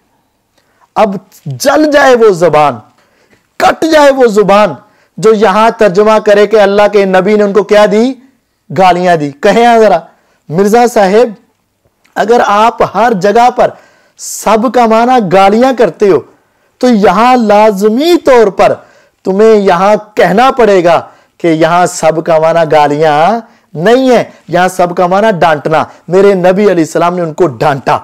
अब जल जाए वो जुबान, कट जाए वो जुबान जो यहां तर्जमा करे कि अल्लाह के नबी ने उनको क्या दी? गालियां दी। कहें जरा मिर्जा साहेब, अगर आप हर जगह पर सब का माना गालियां करते हो तो यहां लाजमी तौर पर तुम्हें यहां कहना पड़ेगा कि यहां सब का माना गालियां नहीं है, यहां सब का माना डांटना। मेरे नबी अलैहि सलाम ने उनको डांटा,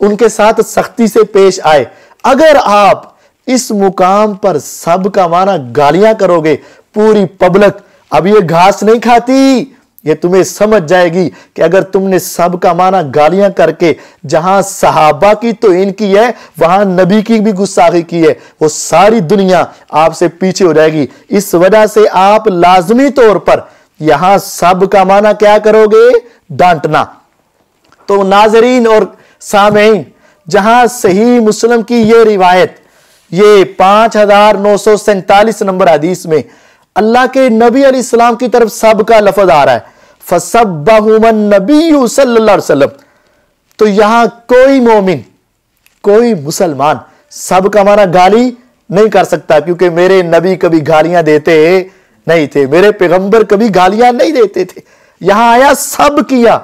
उनके साथ सख्ती से पेश आए। अगर आप इस मुकाम पर सब का माना गालियां करोगे, पूरी पब्लिक अब ये घास नहीं खाती, ये तुम्हें समझ जाएगी कि अगर तुमने सब का माना गालियां करके जहां सहाबा की तो इनकी है, वहां नबी की भी गुस्ताखी की है, वो सारी दुनिया आपसे पीछे हो जाएगी। इस वजह से आप लाजमी तौर पर यहां सब का माना क्या करोगे? डांटना। तो नाजरीन और सामीन, जहां सही मुस्लिम की ये रिवायत, ये 5947 नंबर हदीस में अल्लाह के नबी अलैहिस्सलाम की तरफ सब का लफ्ज आ रहा है, फसब्बहुमन नबी सल्लल्लाहु अलैहि वसल्लम। तो यहां कोई मोमिन, कोई मुसलमान सब का माना गाली नहीं कर सकता, क्योंकि मेरे नबी कभी गालियां देते नहीं थे, मेरे पैगंबर कभी गालियां नहीं देते थे। यहां आया सब किया,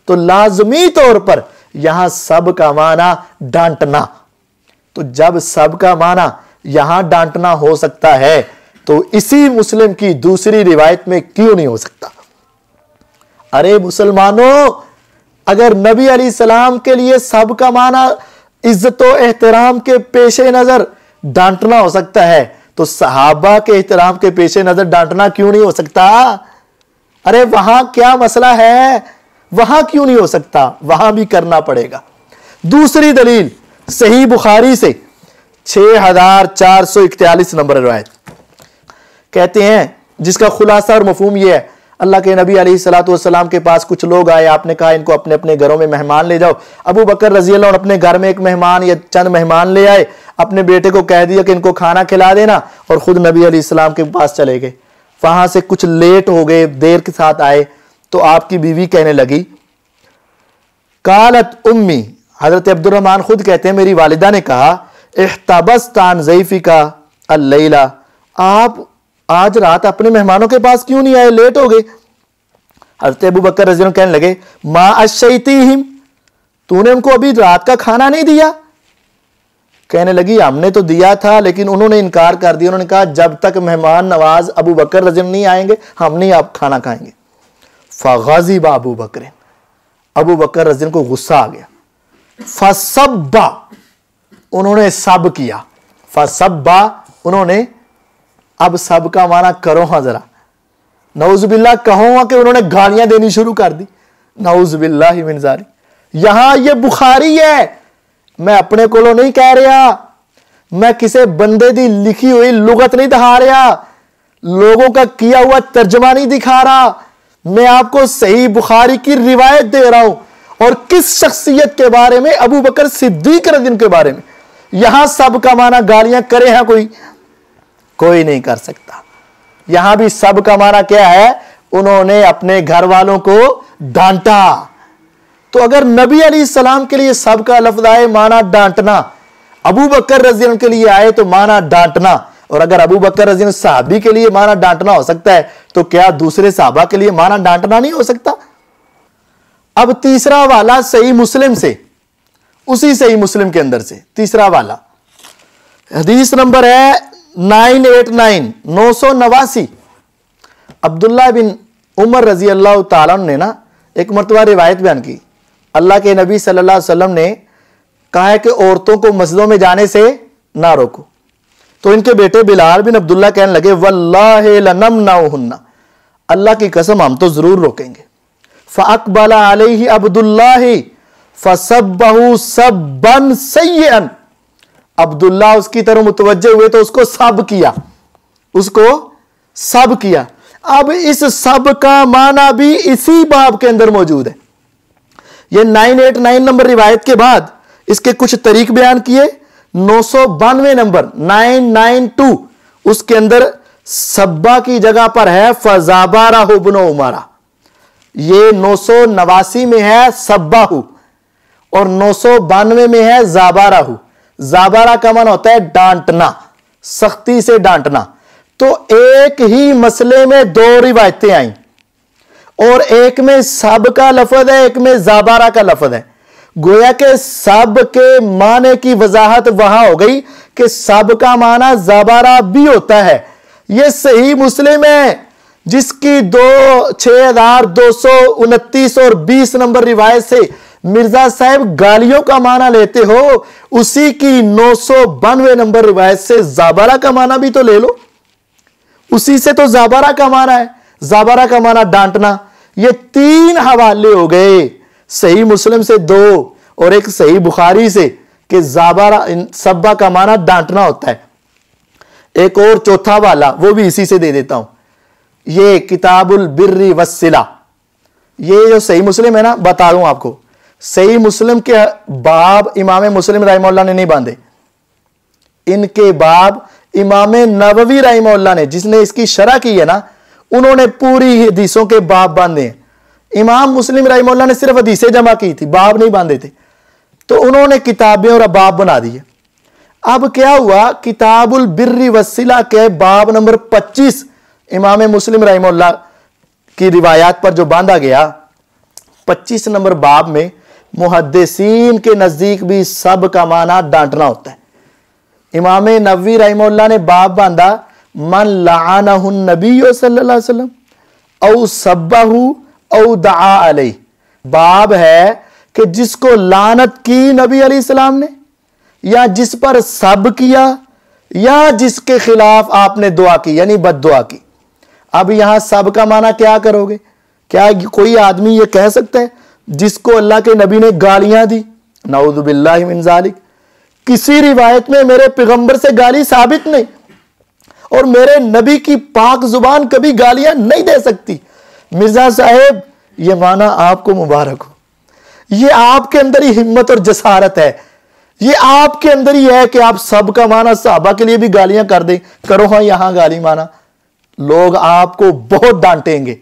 तो लाजमी तौर पर यहां सब का माना डांटना। तो जब सब का माना यहां डांटना हो सकता है तो इसी मुस्लिम की दूसरी रिवायत में क्यों नहीं हो सकता? अरे मुसलमानों, अगर नबी अलैहि सलाम के लिए सब का माना इज्जत और एहतराम के पेशे नजर डांटना हो सकता है, तो सहाबा के एहतराम के पेशे नजर डांटना क्यों नहीं हो सकता? अरे वहां क्या मसला है? वहां क्यों नहीं हो सकता? वहां भी करना पड़ेगा। दूसरी दलील सही बुखारी से 6441 नंबर रिवायत कहते हैं, जिसका खुलासा और मफहूम यह है, अल्लाह के नबी अलैहिस्सलातु वस्सलाम के पास कुछ लोग आए, आपने कहा इनको अपने अपने घरों में मेहमान ले जाओ। अबू बकर रजी अल्लाह अन्हु अपने घर में एक मेहमान या चंद मेहमान ले आए, अपने बेटे को कह दिया कि इनको खाना खिला देना, और खुद नबी अलैहिस्सलाम के पास चले गए। वहां से कुछ लेट हो गए, देर के साथ आए, तो आपकी बीवी कहने लगी, कालत उम्मी, हजरत अब्दुर्रहमान खुद कहते हैं मेरी वालिदा ने कहा, इख्तबस्त अन ज़ैफ़िका अल-लैला, आप आज रात अपने मेहमानों के पास क्यों नहीं आए, लेट हो गए। हजरत अबू बकर रज़ी अल्लाह कहने लगे, मा अशैतीहिम, तूने उनको अभी रात का खाना नहीं दिया? कहने लगी हमने तो दिया था, लेकिन उन्होंने इनकार कर दिया। उन्होंने कहा जब तक मेहमान नवाज अबू बकर रज़ी अल्लाह नहीं आएंगे हम नहीं आप खाना खाएंगे। फ़ग़ज़िब अबू बकर, अबू बकर रज़ी अल्लाह को गुस्सा आ गया। फसब्बा, उन्होंने सब किया। फसब्बा, उन्होंने, अब सब का माना करो हाँ जरा, नऊज़ुबिल्लाह कहो कि उन्होंने गालियां देनी शुरू कर दी। नऊज़ुबिल्लाहि मिन ज़ालिक। यहां ये बुखारी है, मैं अपने कोलों नहीं कह रहा, मैं किसी बंदे दी लिखी हुई लुगत नहीं दिखा रहा, लोगों का किया हुआ तर्जमा नहीं दिखा रहा, मैं आपको सही बुखारी की रिवायत दे रहा हूं। और किस शख्सियत के बारे में? अबू बकर सिद्दीक रज़ियल्लाहु के बारे में। यहां सब का माना गालियां करे हैं कोई नहीं कर सकता। यहां भी सब का माना क्या है? उन्होंने अपने घर वालों को डांटा। तो अगर नबी अलैहिस्सलाम के लिए सब का लफ्ज आए माना डांटना, अबू बकर रज़ी अल्लाह के लिए आए तो माना डांटना, और अगर अबू बकर रज़ी अल्लाह सहाबी के लिए माना डांटना हो सकता है तो क्या दूसरे सहाबा के लिए माना डांटना नहीं हो सकता? अब तीसरा वाला सही मुस्लिम से, उसी सही मुस्लिम के अंदर से तीसरा वाला हदीस नंबर है 989 989। अब्दुल्ला बिन उमर रजी अल्लाह ताला ने ना एक मरतबा रिवायत बयान की, अल्लाह के नबी सल्लल्लाहु अलैहि वसल्लम ने कहा है कि औरतों को मस्जिदों में जाने से ना रोको। तो इनके बेटे बिलाल बिन अब्दुल्ला कहने लगे वल्लाहि लनमनाउहुन्ना, अल्लाह की कसम हम तो जरूर रोकेंगे। फअक़बला अलैहि अब्दुल्लाहि फसब्बहु सब्बन सय्यन, अब्दुल्ला उसकी तरफ मुतवज्जे हुए तो उसको सब किया, उसको सब किया। अब इस सब का माना भी इसी बाब के अंदर मौजूद है। ये 989 नंबर रिवायत के बाद इसके कुछ तरीक बयान किए। 992 नंबर 992 उसके अंदर सब्बा की जगह पर है फजाबारा इब्न उमरा। ये 989 में है सब्बाहु और 992 में है जाबाराहु। जाबारा का मान होता है डांटना, सख्ती से डांटना। तो एक ही मसले में दो रिवायतें आई और एक में सब का लफ्ज है, एक में जाबारा का लफ्ज है। गोया के सब के माने की वजाहत वहां हो गई कि सब का माना जाबारा भी होता है। यह सही मुस्लिम है जिसकी 6229 और 20 नंबर रिवायत से मिर्जा साहब गालियों का माना लेते हो, उसी की 992 नंबर रिवायत से जाबारा का माना भी तो ले लो। उसी से तो जाबारा का माना है, जाबारा का माना डांटना। ये तीन हवाले हो गए, सही मुस्लिम से 2 और एक सही बुखारी से कि जाबारा सब्बा का माना डांटना होता है। एक और चौथा वाला वो भी इसी से दे देता हूं, ये किताबुल बिर्री वस्सिला। ये जो सही मुस्लिम है ना, बता दूं आपको, सही मुस्लिम के बाब इमाम मुस्लिम रहमतुल्लाह ने नहीं बांधे, इनके बाब इमाम नववी रहमतुल्लाह ने, जिसने इसकी शरह की है ना, उन्होंने पूरी हदीसों के बाब बांधे हैं। इमाम मुस्लिम रहमतुल्लाह ने सिर्फ हदीसें जमा की थी, बाब नहीं बांधे थे, तो उन्होंने किताबें और बाब बना दिए। अब क्या हुआ, किताबुल बिर्री वस्सिला के बाब नंबर 25 इमाम मुस्लिम रहमतुल्लाह की रिवायात पर जो बांधा गया, 25 नंबर बाब में मुहद्दिसीन के नजदीक भी सब का माना डांटना होता है। इमाम नबवी रहमतुल्लाह ने बाब बांधा मन लअनहु नबी सल्लल्लाहु अलैहि वसल्लम औ सब्बहु औ दआ अलैहि। बाब है कि जिसको लानत की नबी अलैहिस्सलाम ने, या जिस पर सब किया, या जिसके खिलाफ आपने दुआ की यानी बद्दुआ की। अब यहां सब का माना क्या करोगे? क्या कोई आदमी ये कह सकता है जिसको अल्लाह के नबी ने गालियां दी? नऊज़ु बिल्लाहि मिन ज़ालिक। किसी रिवायत में मेरे पैगंबर से गाली साबित नहीं, और मेरे नबी की पाक जुबान कभी गालियां नहीं दे सकती। मिर्जा साहेब ये माना आपको मुबारक हो, ये आपके अंदर ही हिम्मत और जसारत है, ये आपके अंदर ही है कि आप सबका माना सहाबा के लिए भी गालियां कर दें। करो हाँ यहां गाली माना, लोग आपको बहुत डांटेंगे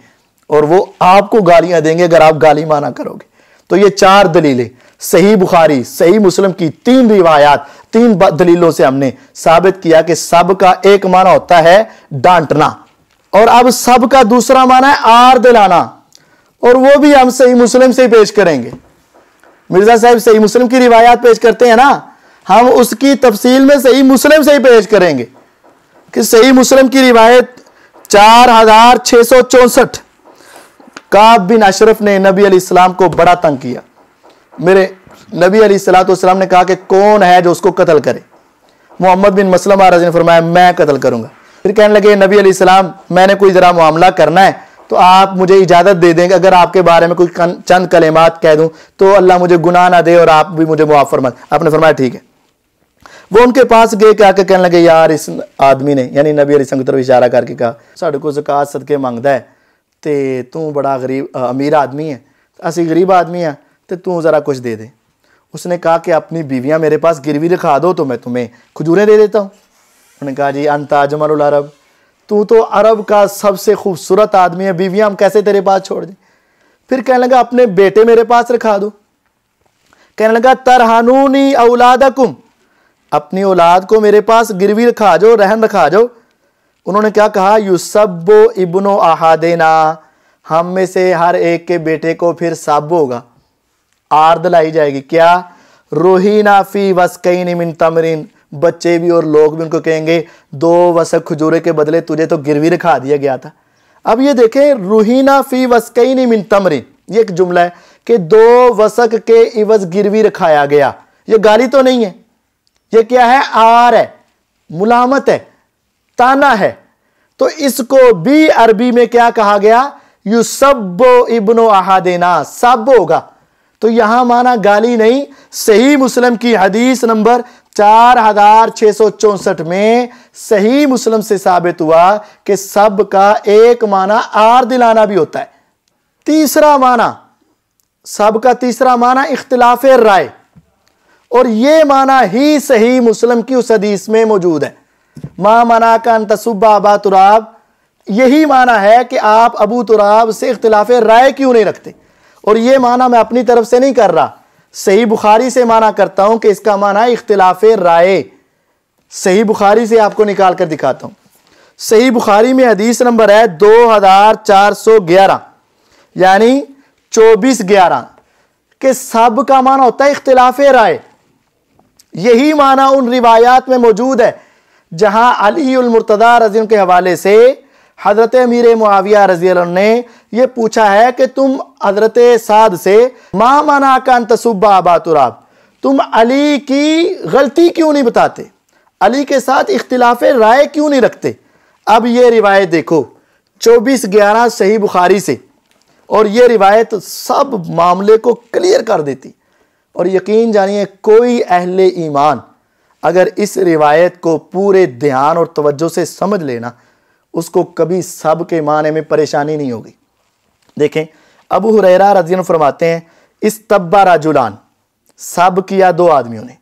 और वो आपको गालियां देंगे अगर आप गाली माना करोगे। तो ये 4 दलीलें सही बुखारी सही मुस्लिम की 3 रिवायात 3 दलीलों से हमने साबित किया कि सब का एक माना होता है डांटना, और अब सब का दूसरा माना है आर दिलाना, और वो भी हम सही मुस्लिम से पेश करेंगे। मिर्जा साहब सही मुस्लिम की रिवायात पेश करते हैं ना, हम उसकी तफसील में सही मुस्लिम से ही पेश करेंगे कि सही मुस्लिम की रिवायत 4664 काब बिन अशरफ ने नबी अलैहिस्सलाम को बड़ा तंग किया। मेरे नबी अलैहिस्सलाम ने कहा कि कौन है जो उसको कत्ल करे? मोहम्मद बिन मसलमा रज़ी ने फरमाया मैं कत्ल करूंगा। फिर कहने लगे नबी अलैहिस्सलाम मैंने कोई जरा मामला करना है तो आप मुझे इजाजत दे देंगे, अगर आपके बारे में कोई चंद कलेमात कह दूं तो अल्लाह मुझे गुनाह ना दे और आप भी मुझे मुआफ फरमा। आपने फरमाया ठीक है। वो उनके पास गए, क्या कहने लगे यार इस आदमी ने यानी नबी अलैहिस्सलाम की तरफ इशारा करके कहा साढ़े को ज़कात सदके मंगदा है ते तू बड़ा गरीब अमीर आदमी है, असी गरीब आदमी है, तो तू ज़रा कुछ दे दे। उसने कहा कि अपनी बीवियां मेरे पास गिरवी रखा दो तो मैं तुम्हें खजूरें दे देता हूँ। उन्होंने कहा जी अंता अजमलुल अरब, तू तो अरब का सबसे खूबसूरत आदमी है, बीवियां हम कैसे तेरे पास छोड़ दें? फिर कहने लगा अपने बेटे मेरे पास रखा दो। कहने लगा तरहानूनी औलादकुम, अपनी औलाद को मेरे पास गिरवी रखा जाओ, रहन रखा जाओ। उन्होंने क्या कहा, युसब्बो इब्नो अहादेना, हम में से हर एक के बेटे को फिर सब होगा, आर्द लाई जाएगी। क्या, रोहीना फी वस्कैन मिन तमरिन, बच्चे भी और लोग भी उनको कहेंगे 2 वसक खजूरे के बदले तुझे तो गिरवी रखा दिया गया था। अब ये देखें, रुहीना फी वस्कैन मिन तमरिन, ये एक जुमला है कि 2 वसक के इवज गिरवी रखाया गया। ये गाली तो नहीं है, ये क्या है, आर है, मुलामत है, ताना है। तो इसको भी अरबी में क्या कहा गया, युसब्बो इब्नो अहादेना, सब होगा। तो यहां माना गाली नहीं। सही मुस्लिम की हदीस नंबर 4664 में सही मुस्लिम से साबित हुआ कि सब का एक माना आर दिलाना भी होता है। तीसरा माना, सब का तीसरा माना इख्तिलाफ राय, और ये माना ही सही मुस्लिम की उस हदीस में मौजूद है। मा मना का अंतसुब्बा अबा तुराब, यही माना है कि आप अबू तुराब से इख्तिलाफ राय क्यों नहीं रखते। और ये माना मैं अपनी तरफ से नहीं कर रहा, सही बुखारी से माना करता हूं कि इसका माना है इख्तिलाफ राय। सही बुखारी से आपको निकाल कर दिखाता हूं। सही बुखारी में हदीस नंबर है 2411 यानी 2411 के सब का माना होता है इख्तिलाफ राय। यही माना उन रिवायात में मौजूद है जहां अली उल मुर्तदा रज़ी अल्लाह के हवाले से हजरत अमीर मुआविया रज़ी अल्लाह ने यह पूछा है कि तुम हजरत साद से मा मना का अंतसुब्बा अबा तुराब, तुम अली की गलती क्यों नहीं बताते, अली के साथ इख्तिलाफ राय क्यों नहीं रखते। अब ये रिवायत देखो 2411 सही बुखारी से, और ये रिवायत सब मामले को क्लियर कर देती। और यकीन जानिए कोई अहले ईमान अगर इस रिवायत को पूरे ध्यान और तवज्जो से समझ लेना, उसको कभी सब के माने में परेशानी नहीं होगी। देखें, अबू हुरैरा रज़ी अल्लाह फरमाते हैं, इस्तब्बा रजुलान, सब किया 2 आदमियों ने।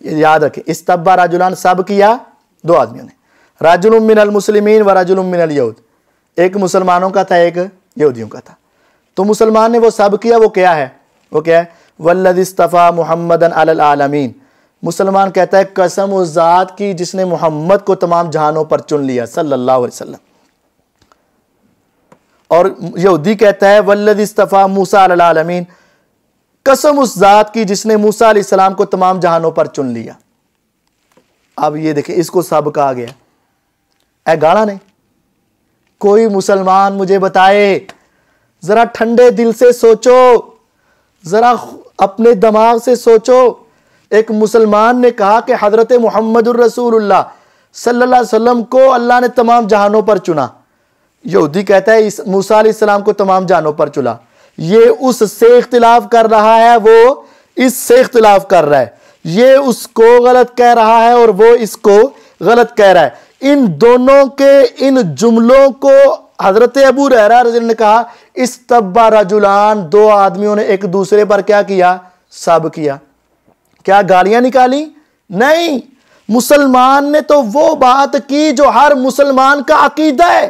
ये याद रखें, इस्तब्बा रजुलान, सब किया 2 आदमियों ने। रजुलुम मिनल मुस्लिमीन व रजुलुम मिनल यहूद, एक मुसलमानों का था, एक यहूदियों का था। तो मुसलमान ने वो सब किया, वो क्या है, वो क्या है, वल्लज़ी इस्तफ़ा मुहम्मदन अलल आलमीन, मुसलमान कहता है कसम उस जात की जिसने मोहम्मद को तमाम जहानों पर चुन लिया सल्लल्लाहु अलैहि वसल्लम। और यहूदी कहता है वल्लज़ी इस्तफ़ा मूसा अलल आलमीन, कसम उस जात की जिसने मूसा अलैहिस्सलाम को तमाम जहानों पर चुन लिया। अब ये देखिए, इसको सब कहा गया, ऐ गाना नहीं। कोई मुसलमान मुझे बताए, जरा ठंडे दिल से सोचो, जरा अपने दिमाग से सोचो। एक मुसलमान ने कहा कि हजरत मुहम्मदुर रसूलुल्लाह सल्लल्लाहु अलैहि वसल्लम को अल्लाह ने तमाम जहानों पर चुना। यहूदी कहता है इस मूसा अलैहिस्सलाम को तमाम जहानों पर चुना। ये उससे इख्तिलाफ कर रहा है, वो इससे इख्तिलाफ कर रहा है, ये उसको गलत कह रहा है और वो इसको गलत कह रहा है। इन दोनों के इन जुमलों को हजरत अबू हुरैरा रज़ी अल्लाह ने कहा इस्तब्बा रजुलान, 2 आदमियों ने एक दूसरे पर क्या किया, सब किया। क्या गालियां निकाली? नहीं, मुसलमान ने तो वो बात की जो हर मुसलमान का अकीदा है।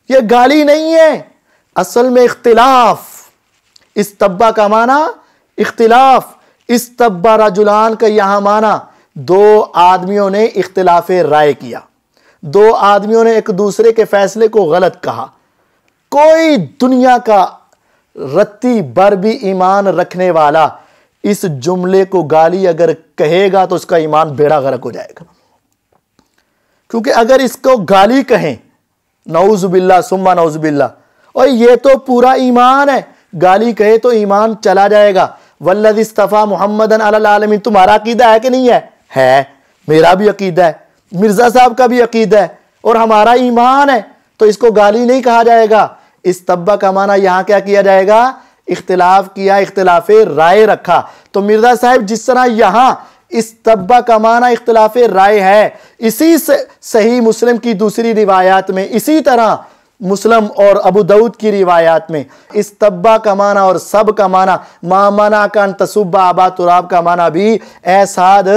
ये गाली नहीं है, असल में इख्तिलाफ। इस्तब्बा का माना इख्तिलाफ, इस्तब्बा रजुलान का यहां माना 2 आदमियों ने इख्तिलाफ राय किया, 2 आदमियों ने एक दूसरे के फैसले को गलत कहा। कोई दुनिया का रत्ती भर भी ईमान रखने वाला इस जुमले को गाली अगर कहेगा तो उसका ईमान बेड़ा गर्क हो जाएगा। क्योंकि अगर इसको गाली कहें, नऊजुबिल्लाह सुम्मा नऊजुबिल्लाह, और ये तो पूरा ईमान है, गाली कहे तो ईमान चला जाएगा। वल्लज़ी इस्तफ़ा मुहम्मदन अलल आलमीन, तुम्हारा अकीदा है कि नहीं है? है, मेरा भी अकीदा है, मिर्जा साहब का भी अकीदा है, और हमारा ईमान है, तो इसको गाली नहीं कहा जाएगा। इस्तब्बा का माना यहां क्या किया जाएगा, इख्तिलाफ किया, इख्तिलाफ राय रखा। तो मिर्जा साहब जिस तरह यहां इस्तब्बा का माना इख्तिलाफ राय है, इसी से सही मुस्लिम की दूसरी रिवायात में, इसी तरह मुस्लिम और अबू दाऊद की रिवायात में इस्तब्बा का माना और सब का माना, मामना का तसुब्बा अबा तुराब का माना भी ऐसाद,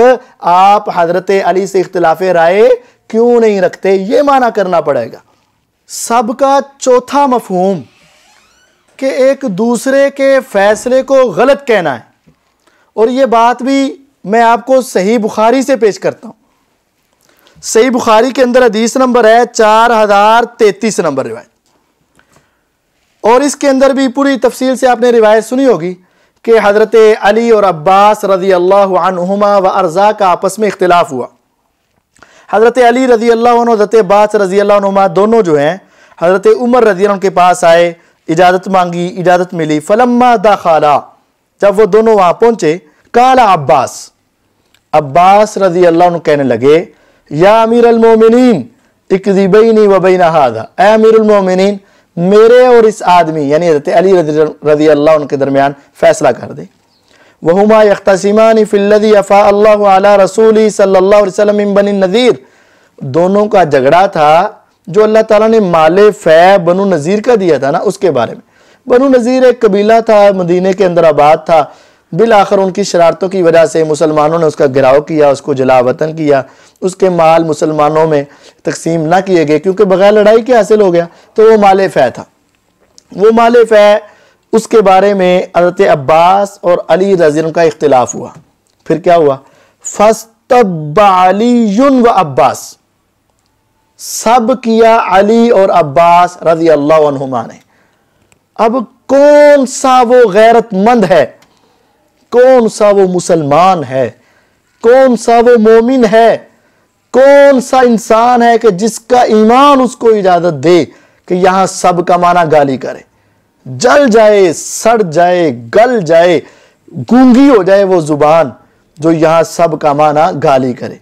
आप हजरत अली से इख्तिलाफ राय क्यों नहीं रखते, ये माना करना पड़ेगा। सब का चौथा मफहूम कि एक दूसरे के फैसले को गलत कहना है और ये बात भी मैं आपको सही बुखारी से पेश करता हूँ। सही बुखारी के अंदर हदीस नंबर है 4033 नंबर रिवायत, और इसके अंदर भी पूरी तफसील से आपने रिवायत सुनी होगी कि हज़रत अली और अब्बास रज़ी अल्लाह अन्हुमा व अर्ज़ा का आपस में इख्तिलाफ हुआ। हज़रत अली रज़ी अल्लाह अन्हु, हज़रत अब्बास रज़ी अल्लाह अन्हुमा दोनों जो हैं हज़रत उमर रज़ी अल्लाह के पास आए, इजाज़त मांगी, इजाज़त मिली। फलम्मा दखला, जब वो दोनों वहाँ पहुँचे, काला अब्बास, अब्बास रज़ी अल्लाह अन्हु कहने लगे, या अमीर अल मोमिनीन इक़ज़ी बैनी व बैन हाज़ा, ऐ अमीर अल मोमिनीन मेरे और इस आदमी यानी हज़रत अली रज़ी अल्लाह अन्हु के दरमियान फैसला कर दे। वहुमा यख्तसिमानी फिल्लज़ी अफ़ा अल्लाहु अला रसूली सल्लल्लाहु अलैहि वसल्लम मिन बनी नज़ीर, दोनों का झगड़ा था जो अल्लाह ताला ने माले फ़ै बनु नज़ीर का दिया था ना, उसके बारे में। बनु नज़ीर एक कबीला था, मदीने के अंदर आबाद था। बिल आखिर उनकी शरारतों की वजह से मुसलमानों ने उसका गिराव किया, उसको जला वतन किया, उसके माल मुसलमानों में तकसीम ना किए गए क्योंकि बगैर लड़ाई के हासिल हो गया, तो वो माले फ़ै था। वो माले फ़ै, उसके बारे में हज़रत अब्बास और अली रज़ी अल्लाह का इख्तिलाफ हुआ। फिर क्या हुआ? फस्तब्बा अलीयुन व अब्बास, सब किया अली और अब्बास रज़ी अल्लाह अन्हुमा ने। अब कौन सा वो गैरतमंद है, कौन सा वो मुसलमान है, कौन सा वो मोमिन है, कौन सा इंसान है कि जिसका ईमान उसको इजाजत दे कि यहां सब का माना गाली करे, जल जाए, सड़ जाए, गल जाए, गूंगी हो जाए वो जुबान जो यहां सब का माना गाली करे।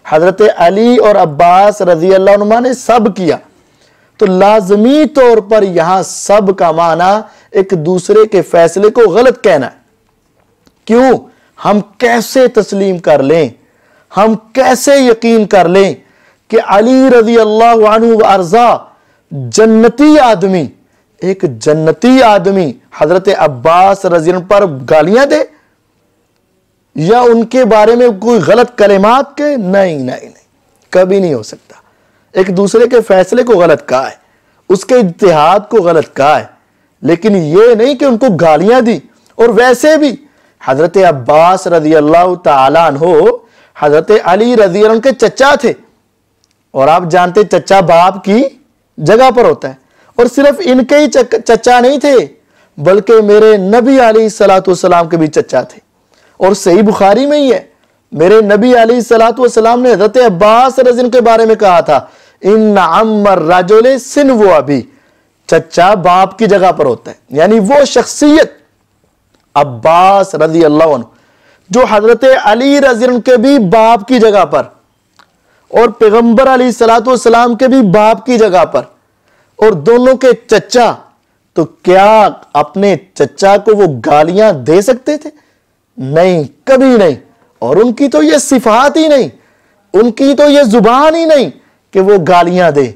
हजरत अली और अब्बास रजी अल्लाह अन्हुमा ने सब किया, तो लाजमी तौर पर यहां सब का माना एक दूसरे के फैसले को गलत कहना है। क्यों? हम कैसे तस्लीम कर लें, हम कैसे यकीन कर लें कि अली रजी अल्लाह अन्हु व अर्जा जन्नती आदमी, एक जन्नती आदमी हजरत अब्बास रजी अल्लाह पर गालियां दे या उनके बारे में कोई गलत कलिमात के? नहीं नहीं नहीं, कभी नहीं हो सकता। एक दूसरे के फैसले को गलत कहा है, उसके इत्तेहाद को गलत कहा है, लेकिन यह नहीं कि उनको गालियां दी। और वैसे भी हजरत अब्बास रजी अल्लाह तआला अन्हु हजरत अली रजी अल्लाह के चचा थे, और आप जानते चचा बाप की जगह पर होता है। और सिर्फ इनके ही चचा नहीं थे, बल्कि मेरे नबी अलैहिस्सलातु वस्सलाम के भी चचा थे। और सही बुखारी में ही है, मेरे नबी अलैहिस्सलातु वस्सलाम ने हजरत अब्बास रज़ी अल्लाह के बारे में कहा था, इन अम्मर रजुल सिन वो अभी, चचा बाप की जगह पर होता है। यानी वो शख्सियत अब्बास रज़ी अल्लाह अन्हु जो हजरत अली रज़ी अल्लाह के भी बाप की जगह पर और पैगंबर अलैहिस्सलातु वस्सलाम के भी बाप की जगह पर, और दोनों के चचा, तो क्या अपने चचा को वो गालियां दे सकते थे? नहीं, कभी नहीं। और उनकी तो ये सिफात ही नहीं, उनकी तो ये जुबान ही नहीं कि वो गालियां दे।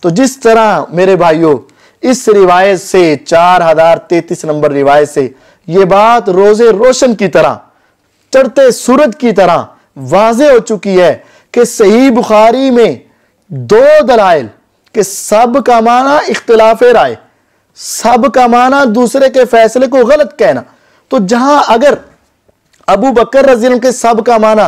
तो जिस तरह मेरे भाइयों इस रिवायत से 4033 नंबर रिवायत से ये बात रोजे रोशन की तरह, चढ़ते सूरज की तरह वाज़े हो चुकी है कि सही बुखारी में दो दलाइल कि सब का माना इख्तिलाफ राय, सब का माना दूसरे के फैसले को गलत कहना। तो जहां अगर अबू बकर रज़ी अल्लाह के सब का माना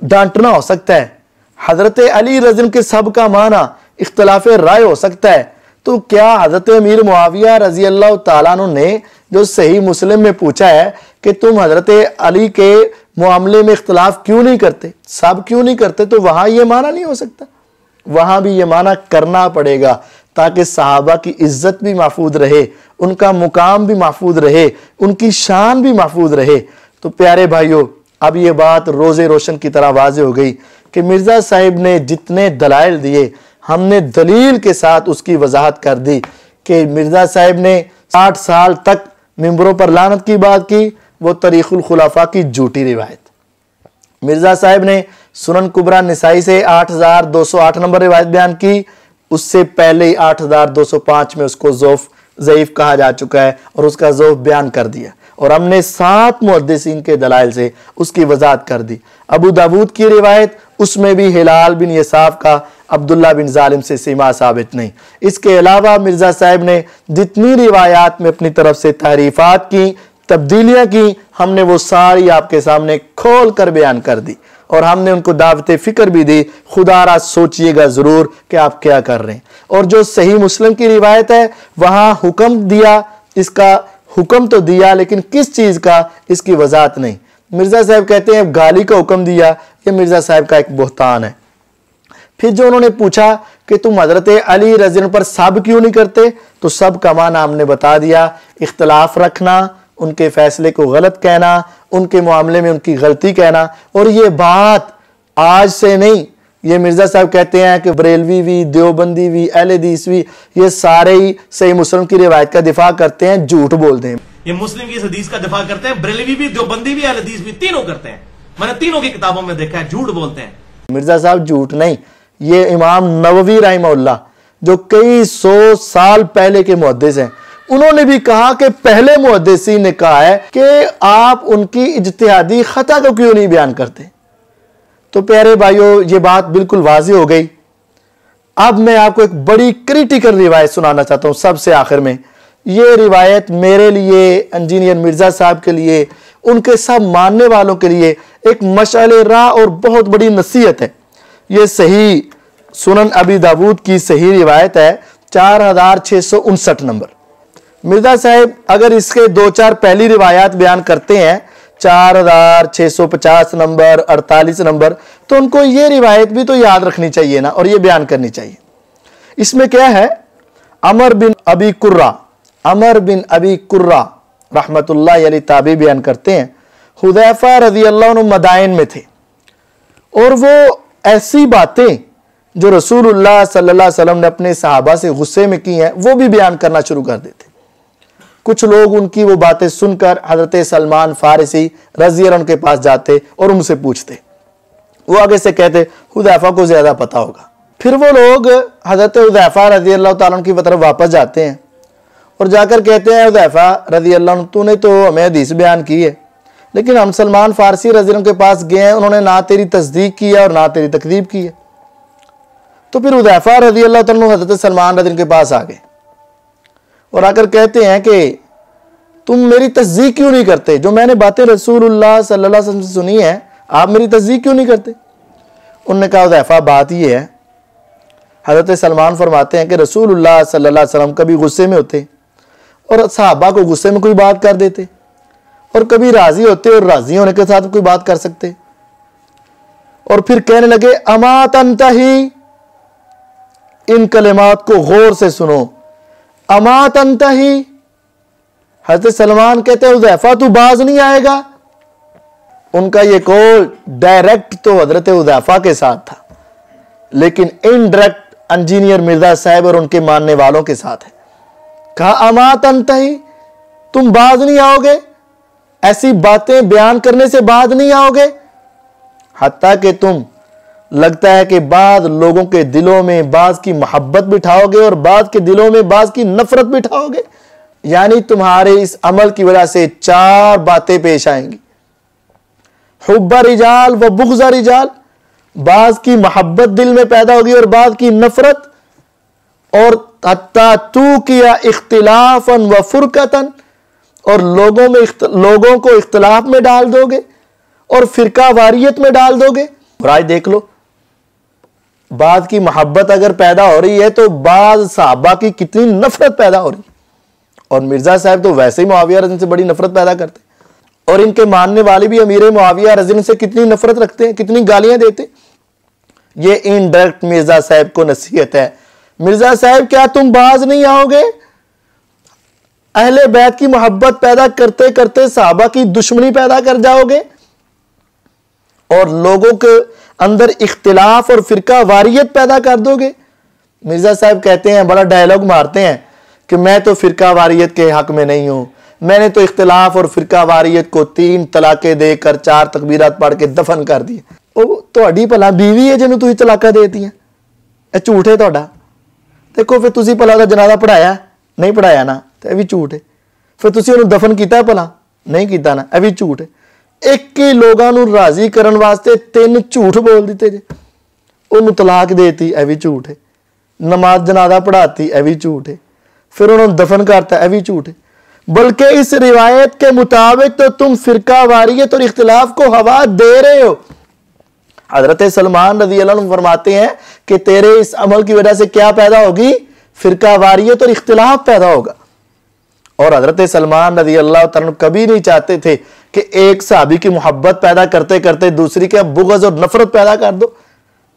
डांटना हो सकता है, हजरत अली रज़ी अल्लाह के सब का माना इख्तिलाफ राय हो सकता है, तो क्या हजरत अमीर मुआविया रज़ी अल्लाह तआला अन्हु ने जो सही मुस्लिम में पूछा है कि तुम हजरत अली के मामले में इख्तिलाफ क्यों नहीं करते, सब क्यों नहीं करते, तो वहां यह माना नहीं हो सकता, वहां भी यह माना करना पड़ेगा ताकि सहाबा की इज्जत भी महफूज रहे, उनका मुकाम भी महफूज रहे, उनकी शान भी महफूज रहे। तो प्यारे भाइयों, अब ये बात रोजे रोशन की तरह वाज़े हो गई कि मिर्जा साहिब ने जितने दलाइल दिए, हमने दलील के साथ उसकी वजाहत कर दी कि मिर्जा साहिब ने 60 साल तक मिंबरों पर लानत की बात की, वो तरीकुल खुलाफा की झूठी रिवायत। मिर्जा साहिब ने सुनन कुबरा निसाई से 8208 नंबर रिवायत बयान की, उससे पहले ही 8205 में उसको ज़ईफ कहा जा चुका है और उसका ज़ौफ बयान कर दिया, और हमने 7 मुहद्दिसीन के दलाइल से उसकी वजाहत कर दी। अबू दाऊद की रिवायत, उसमें भी हिलाल बिन यसाफ का अब्दुल्ला बिन जालिम से सीमा साबित नहीं। इसके अलावा मिर्जा साहिब ने जितनी रिवायात में अपनी तरफ से तारीफात की, तब्दीलियां की, हमने वो सारी आपके सामने खोल कर बयान कर दी और हमने उनको दावत फिक्र भी दी। खुदारा सोचिएगा जरूर कि आप क्या कर रहे हैं। और जो सही मुस्लिम की रिवायत है वहां हुक्म दिया, इसका हुक्म तो दिया लेकिन किस चीज का इसकी वजाहत नहीं। मिर्जा साहब कहते हैं गाली का हुक्म दिया, ये मिर्जा साहब का एक बोहतान है। फिर जो उन्होंने पूछा कि तुम हजरत अली रज़ी पर सब क्यों नहीं करते, तो सब का माना हमने बता दिया, इख्तलाफ रखना, उनके फैसले को गलत कहना, उनके मामले में उनकी गलती कहना। और ये बात आज से नहीं, ये मिर्जा साहब कहते हैं कि बरेलवी भी, देवबंदी भी, अहले हदीस भी, ये सारे ही सही मुस्लिम की रिवायत का दिफा करते हैं, झूठ बोलते हैं। ये मुस्लिम की इस हदीस का दिफा करते हैं, बरेलवी भी, देवबंदी भी, अहले हदीस भी, तीनों करते हैं। मैंने तीनों की किताबों में देखा है, झूठ बोलते हैं। मिर्जा साहब झूठ नहीं, ये इमाम नववी रहमहुल्लाह जो कई 100 साल पहले के मुहद्दिस हैं, उन्होंने भी कहा कि पहले मुहद्दिसीन ने कहा है कि आप उनकी इज्तिहादी खता को क्यों नहीं बयान करते। तो प्यारे भाइयों, ये बात बिल्कुल वाज़ेह हो गई। अब मैं आपको एक बड़ी क्रिटिकल रिवायत सुनाना चाहता हूं सबसे आखिर में। ये रिवायत मेरे लिए, इंजीनियर मिर्जा साहब के लिए, उनके सब मानने वालों के लिए एक मशाले राह और बहुत बड़ी नसीहत है। ये सही सुनन अबी दाऊद की सही रिवायत है, 4659 नंबर। मिर्जा साहब अगर इसके 2-4 पहली रिवायात बयान करते हैं, 4650 नंबर, 48 नंबर, तो उनको ये रिवायत भी तो याद रखनी चाहिए ना, और ये बयान करनी चाहिए। इसमें क्या है, अमर बिन अबी कुर्रा रहमतुल्लाह अलैह ताबी बयान करते हैं, हुदैफा रज़ी अल्लाह अन्हु मदाइन में थे और वो ऐसी बातें जो रसूलुल्लाह सल्लल्लाहु अलैहि वसल्लम ने अपने सहाबा से गुस्से में की हैं वो भी बयान करना शुरू कर देते। कुछ लोग उनकी वो बातें सुनकर हजरत सलमान फारसी रज़ी अल्लाह के पास जाते और उनसे पूछते। वो आगे से कहते हुदैफा को ज्यादा पता होगा। फिर वो लोग हजरत हुदैफा रज़ी अल्लाह ताला की तरफ वापस जाते हैं और जाकर कहते हैं, हुदैफा रज़ी अल्लाह तूने तो हमें हदीस बयान की है, लेकिन हम सलमान फारसी रज़ी अल्लाह के पास गए हैं, उन्होंने ना तेरी तस्दीक की है और ना तेरी तकदीब की है। तो फिर हुदैफा रज़ी अल्लाह ताला हजरत सलमान रज़ी अल्लाह के पास आ गए और आकर कहते हैं कि तुम मेरी तस्दीक क्यों नहीं करते, जो मैंने बातें रसूलुल्लाह सल्लल्लाहु अलैहि वसल्लम से सुनी है, आप मेरी तस्दीक क्यों नहीं करते। उन्होंने कहा, हुदैफा बात ये है, हजरत सलमान फरमाते हैं कि रसूलुल्लाह सल्लल्लाहु अलैहि वसल्लम कभी गुस्से में होते और सहाबा को गुस्से में कोई बात कर देते, और कभी राजी होते और राजी होने के साथ कोई बात कर सकते। और फिर कहने लगे, अमा तंतही, इन कलिमात को गौर से सुनो, अमा तंतही। हजरत सलमान कहते हैं, हुदैफा तू बाज नहीं आएगा। उनका ये कॉल डायरेक्ट तो हजरत हुदैफा के साथ था, लेकिन इनडायरेक्ट इंजीनियर मिर्जा साहब और उनके मानने वालों के साथ है। कहा, अमा तंतही, तुम बाज नहीं आओगे, ऐसी बातें बयान करने से बाज नहीं आओगे, हत्ता कि तुम लगता है कि बाद लोगों के दिलों में बाज की मोहब्बत बिठाओगे और बाद के दिलों में बाज की नफरत बिठाओगे। यानी तुम्हारे इस अमल की वजह से 4 बातें पेश आएंगी, हुब्बा रिजाल व बुग़्ज़ा रिजाल, बाज की मोहब्बत दिल में पैदा होगी और बाद की नफरत, और हत्ता तू किया इख्तिलाफन व फुरकतन, और लोगों को इख्तिलाफ में डाल दोगे और फिरका वारियत में डाल दोगे। और आज देख लो, बाद की मोहब्बत अगर पैदा हो रही है तो बाद सहाबा की कितनी नफरत पैदा हो रही है। और मिर्जा साहब तो वैसे ही मुआविया रज़ी से बड़ी नफरत पैदा करते, और इनके मानने वाले भी अमीर मुआविया रज़ी से कितनी नफरत रखते हैं, कितनी गालियां देते। ये इनडायरेक्ट मिर्जा साहब को नसीहत है, मिर्जा साहब क्या तुम बाज नहीं आओगे, अहले बैत की मोहब्बत पैदा करते करते सहाबा की दुश्मनी पैदा कर जाओगे और लोगों के अंदर इख्तिलाफ और फिरका वारियत पैदा कर दोगे। मिर्जा साहब कहते हैं, बड़ा डायलॉग मारते हैं कि मैं तो फिरका वारियत के हक में नहीं हूं, मैंने तो इख्तिलाफ और फिरका वारियत को 3 तलाके देकर 4 तकबीरात पढ़ के दफन कर दिए। ਤੁਹਾਡੀ ਭਲਾ बीवी है जिन्होंने तुसीं तलाका देतीਆਂ, ਇਹ ਝੂਠ है ਤੁਹਾਡਾ। देखो फिर तुसीं भला ਉਹਦਾ जनाजा पढ़ाया नहीं पढ़ाया ना, तो यह भी झूठ है। फिर तुसीं ਉਹਨੂੰ दफन किया भला नहीं किया ना, यह भी झूठ है। एक ही लोगों को राजी करने वास्ते 3 झूठ बोल दिते जे, ਉਹਨੂੰ तलाक देती, यह भी झूठ है। नमाज जनाजा पढ़ाती, यह भी झूठ है। फिर उन्होंने दफन करता, यह भी झूठ है। बल्कि इस रिवायत के मुताबिक तो तुम फिरका वारियत और इख्तिलाफ को हवा दे रहे हो। हजरत सलमान रज़ी अल्लाह अन्हु फरमाते हैं कि तेरे इस अमल की वजह से क्या पैदा होगी? फिरका वारियत और इख्तिलाफ पैदा होगा। और हजरत सलमान रज़ी अल्लाह अन्हु कभी नहीं चाहते थे कि एक सहाबी की मोहब्बत पैदा करते करते दूसरी के बुग़्ज़ और नफरत पैदा कर दो।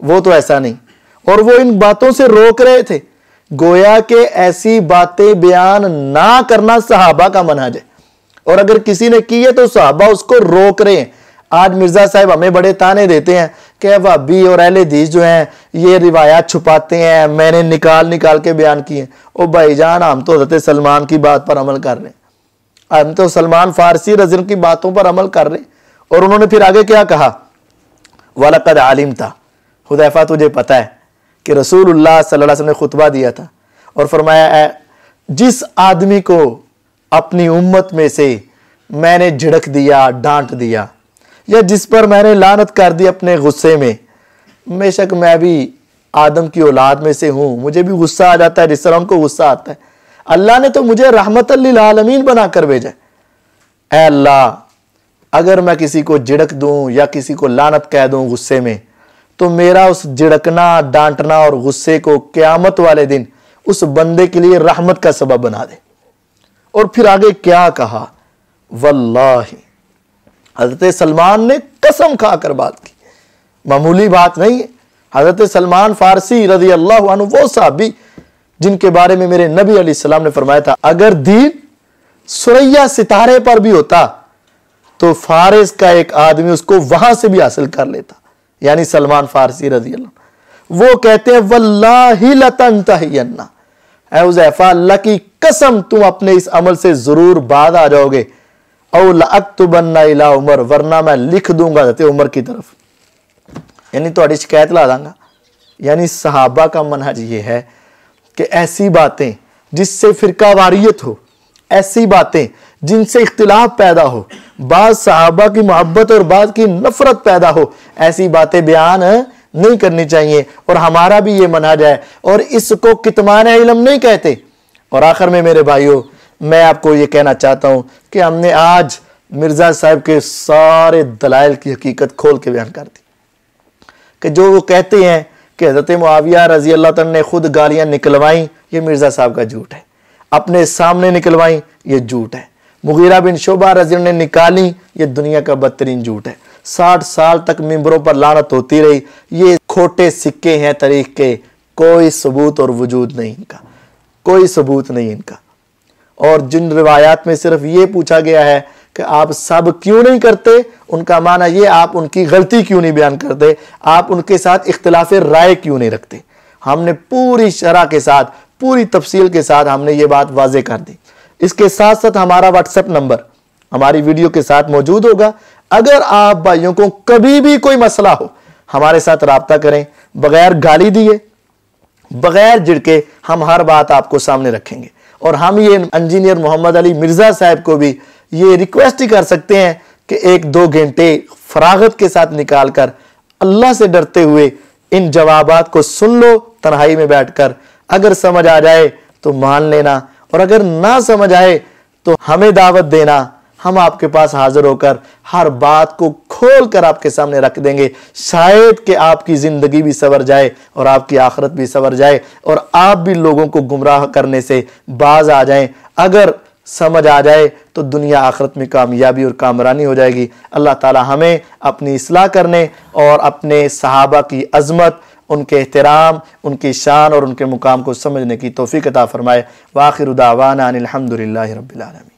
वो तो ऐसा नहीं, और वो इन बातों से रोक रहे थे। गोया के ऐसी बातें बयान ना करना सहाबा का मनहज है, और अगर किसी ने की है तो सहाबा उसको रोक रहे हैं। आज मिर्जा साहब हमें बड़े ताने देते हैं कि वहाबी और अहले हदीस जो हैं ये रिवायात छुपाते हैं, मैंने निकाल निकाल के बयान किए। ओ भाईजान, हम तो हज़रत सलमान की बात पर अमल कर रहे हैं, हम तो सलमान फारसी रज़ी अल्लाह की बातों पर अमल कर रहे हैं। और उन्होंने फिर आगे क्या कहा? वलक़द आलिमता, हुदैफा तुझे पता है कि रसूलुल्लाह सल्लल्लाहु अलैहि वसल्लम ने खुतबा दिया था और फरमाया, जिस आदमी को अपनी उम्मत में से मैंने झिड़क दिया, डांट दिया, या जिस पर मैंने लानत कर दी अपने गुस्से में, बेशक मैं भी आदम की औलाद में से हूं, मुझे भी गुस्सा आ जाता है जिस तरह उनको गुस्सा आता है। अल्लाह ने तो मुझे रहमतल लिल आलमीन बनाकर भेजा है। ऐ अल्लाह, अगर मैं किसी को झिड़क दूं या किसी को लानत कह दूं गुस्से में, तो मेरा उस झिड़कना, डांटना और गुस्से को क़यामत वाले दिन उस बंदे के लिए रहमत का सबब बना दे। और फिर आगे क्या कहा? वल्लाही, हजरत सलमान ने कसम खाकर बात की, मामूली बात नहीं है। हजरत सलमान फारसी रज़ी अल्लाह अन्हु वो साहबी जिनके बारे में मेरे नबी अलैहिस्सलाम ने फरमाया था, अगर दीन सुरैया सितारे पर भी होता तो फारिस का एक आदमी उसको वहां से भी हासिल कर लेता, यानी सलमान फारसी रज़ी अल्लाह। वो कहते हैं, वल्लाही लतंतहियन्ना, ऐ हुज़ैफा, अल्लाह की कसम तुम अपने इस अमल से जरूर बाद आ जाओगे। औ लअक्तुबन्ना इला उमर, वरना मैं लिख दूंगा हज़रत उमर की तरफ, यानी तुम्हारी शिकायत ला दूंगा। यानी सहाबा का मनहज ये है कि ऐसी बातें जिससे फिरका वारियत हो, ऐसी बातें जिनसे इख्तिलाफ पैदा हो, बाज़ सहाबा की मोहब्बत और बाज़ की नफरत पैदा हो, ऐसी बातें बयान नहीं करनी चाहिए। और हमारा भी ये मनहज है, और इसको कितमान इल्म नहीं कहते। और आखिर में मेरे भाइयों, मैं आपको ये कहना चाहता हूं कि हमने आज मिर्जा साहब के सारे दलाइल की हकीकत खोल के बयान कर दी कि जो वो कहते हैं कि हज़रत मुआविया रज़ी अल्लाह तआला ने खुद गालियां निकलवाई, ये मिर्जा साहब का झूठ है। अपने सामने निकलवाई, ये झूठ है। मुगीरा बिन शोबा रज़ी अल्लाह ने निकाली, ये दुनिया का बदतरीन झूठ है। 60 साल तक मिंबरों पर लानत होती रही, ये खोटे सिक्के हैं तारीख के, कोई सबूत और वजूद नहीं इनका, कोई सबूत नहीं इनका। और जिन रिवायात में सिर्फ ये पूछा गया है कि आप सब क्यों नहीं करते, उनका माना ये आप उनकी गलती क्यों नहीं बयान करते, आप उनके साथ इख्तिलाफ राय क्यों नहीं रखते। हमने पूरी शरह के साथ, पूरी तफसील के साथ हमने ये बात वाज़े कर दी। इसके साथ साथ हमारा व्हाट्सएप नंबर हमारी वीडियो के साथ मौजूद होगा। अगर आप भाइयों को कभी भी कोई मसला हो, हमारे साथ राब्ता करें, बगैर गाली दिए, बगैर झिड़के, हम हर बात आपको सामने रखेंगे। और हम ये इंजीनियर मोहम्मद अली मिर्जा साहब को भी ये रिक्वेस्ट ही कर सकते हैं कि 1-2 घंटे फरागत के साथ निकाल कर अल्लाह से डरते हुए इन जवाबात को सुन लो तन्हाई में बैठकर। अगर समझ आ जाए तो मान लेना, और अगर ना समझ आए तो हमें दावत देना, हम आपके पास हाजिर होकर हर बात को खोल कर आपके सामने रख देंगे। शायद कि आपकी जिंदगी भी सवर जाए और आपकी आखिरत भी सवर जाए, और आप भी लोगों को गुमराह करने से बाज आ जाएं। अगर समझ आ जाए तो दुनिया आखिरत में कामयाबी और कामरानी हो जाएगी। अल्लाह ताला हमें अपनी इस्लाह करने और अपने सहाबा की अजमत, उनके एहतराम, उनकी शान और उनके मुकाम को समझने की तौफीक अता फरमाए। व आखिरु दावाना अनिल हम्दुलिल्लाहि रब्बिल आलमीन।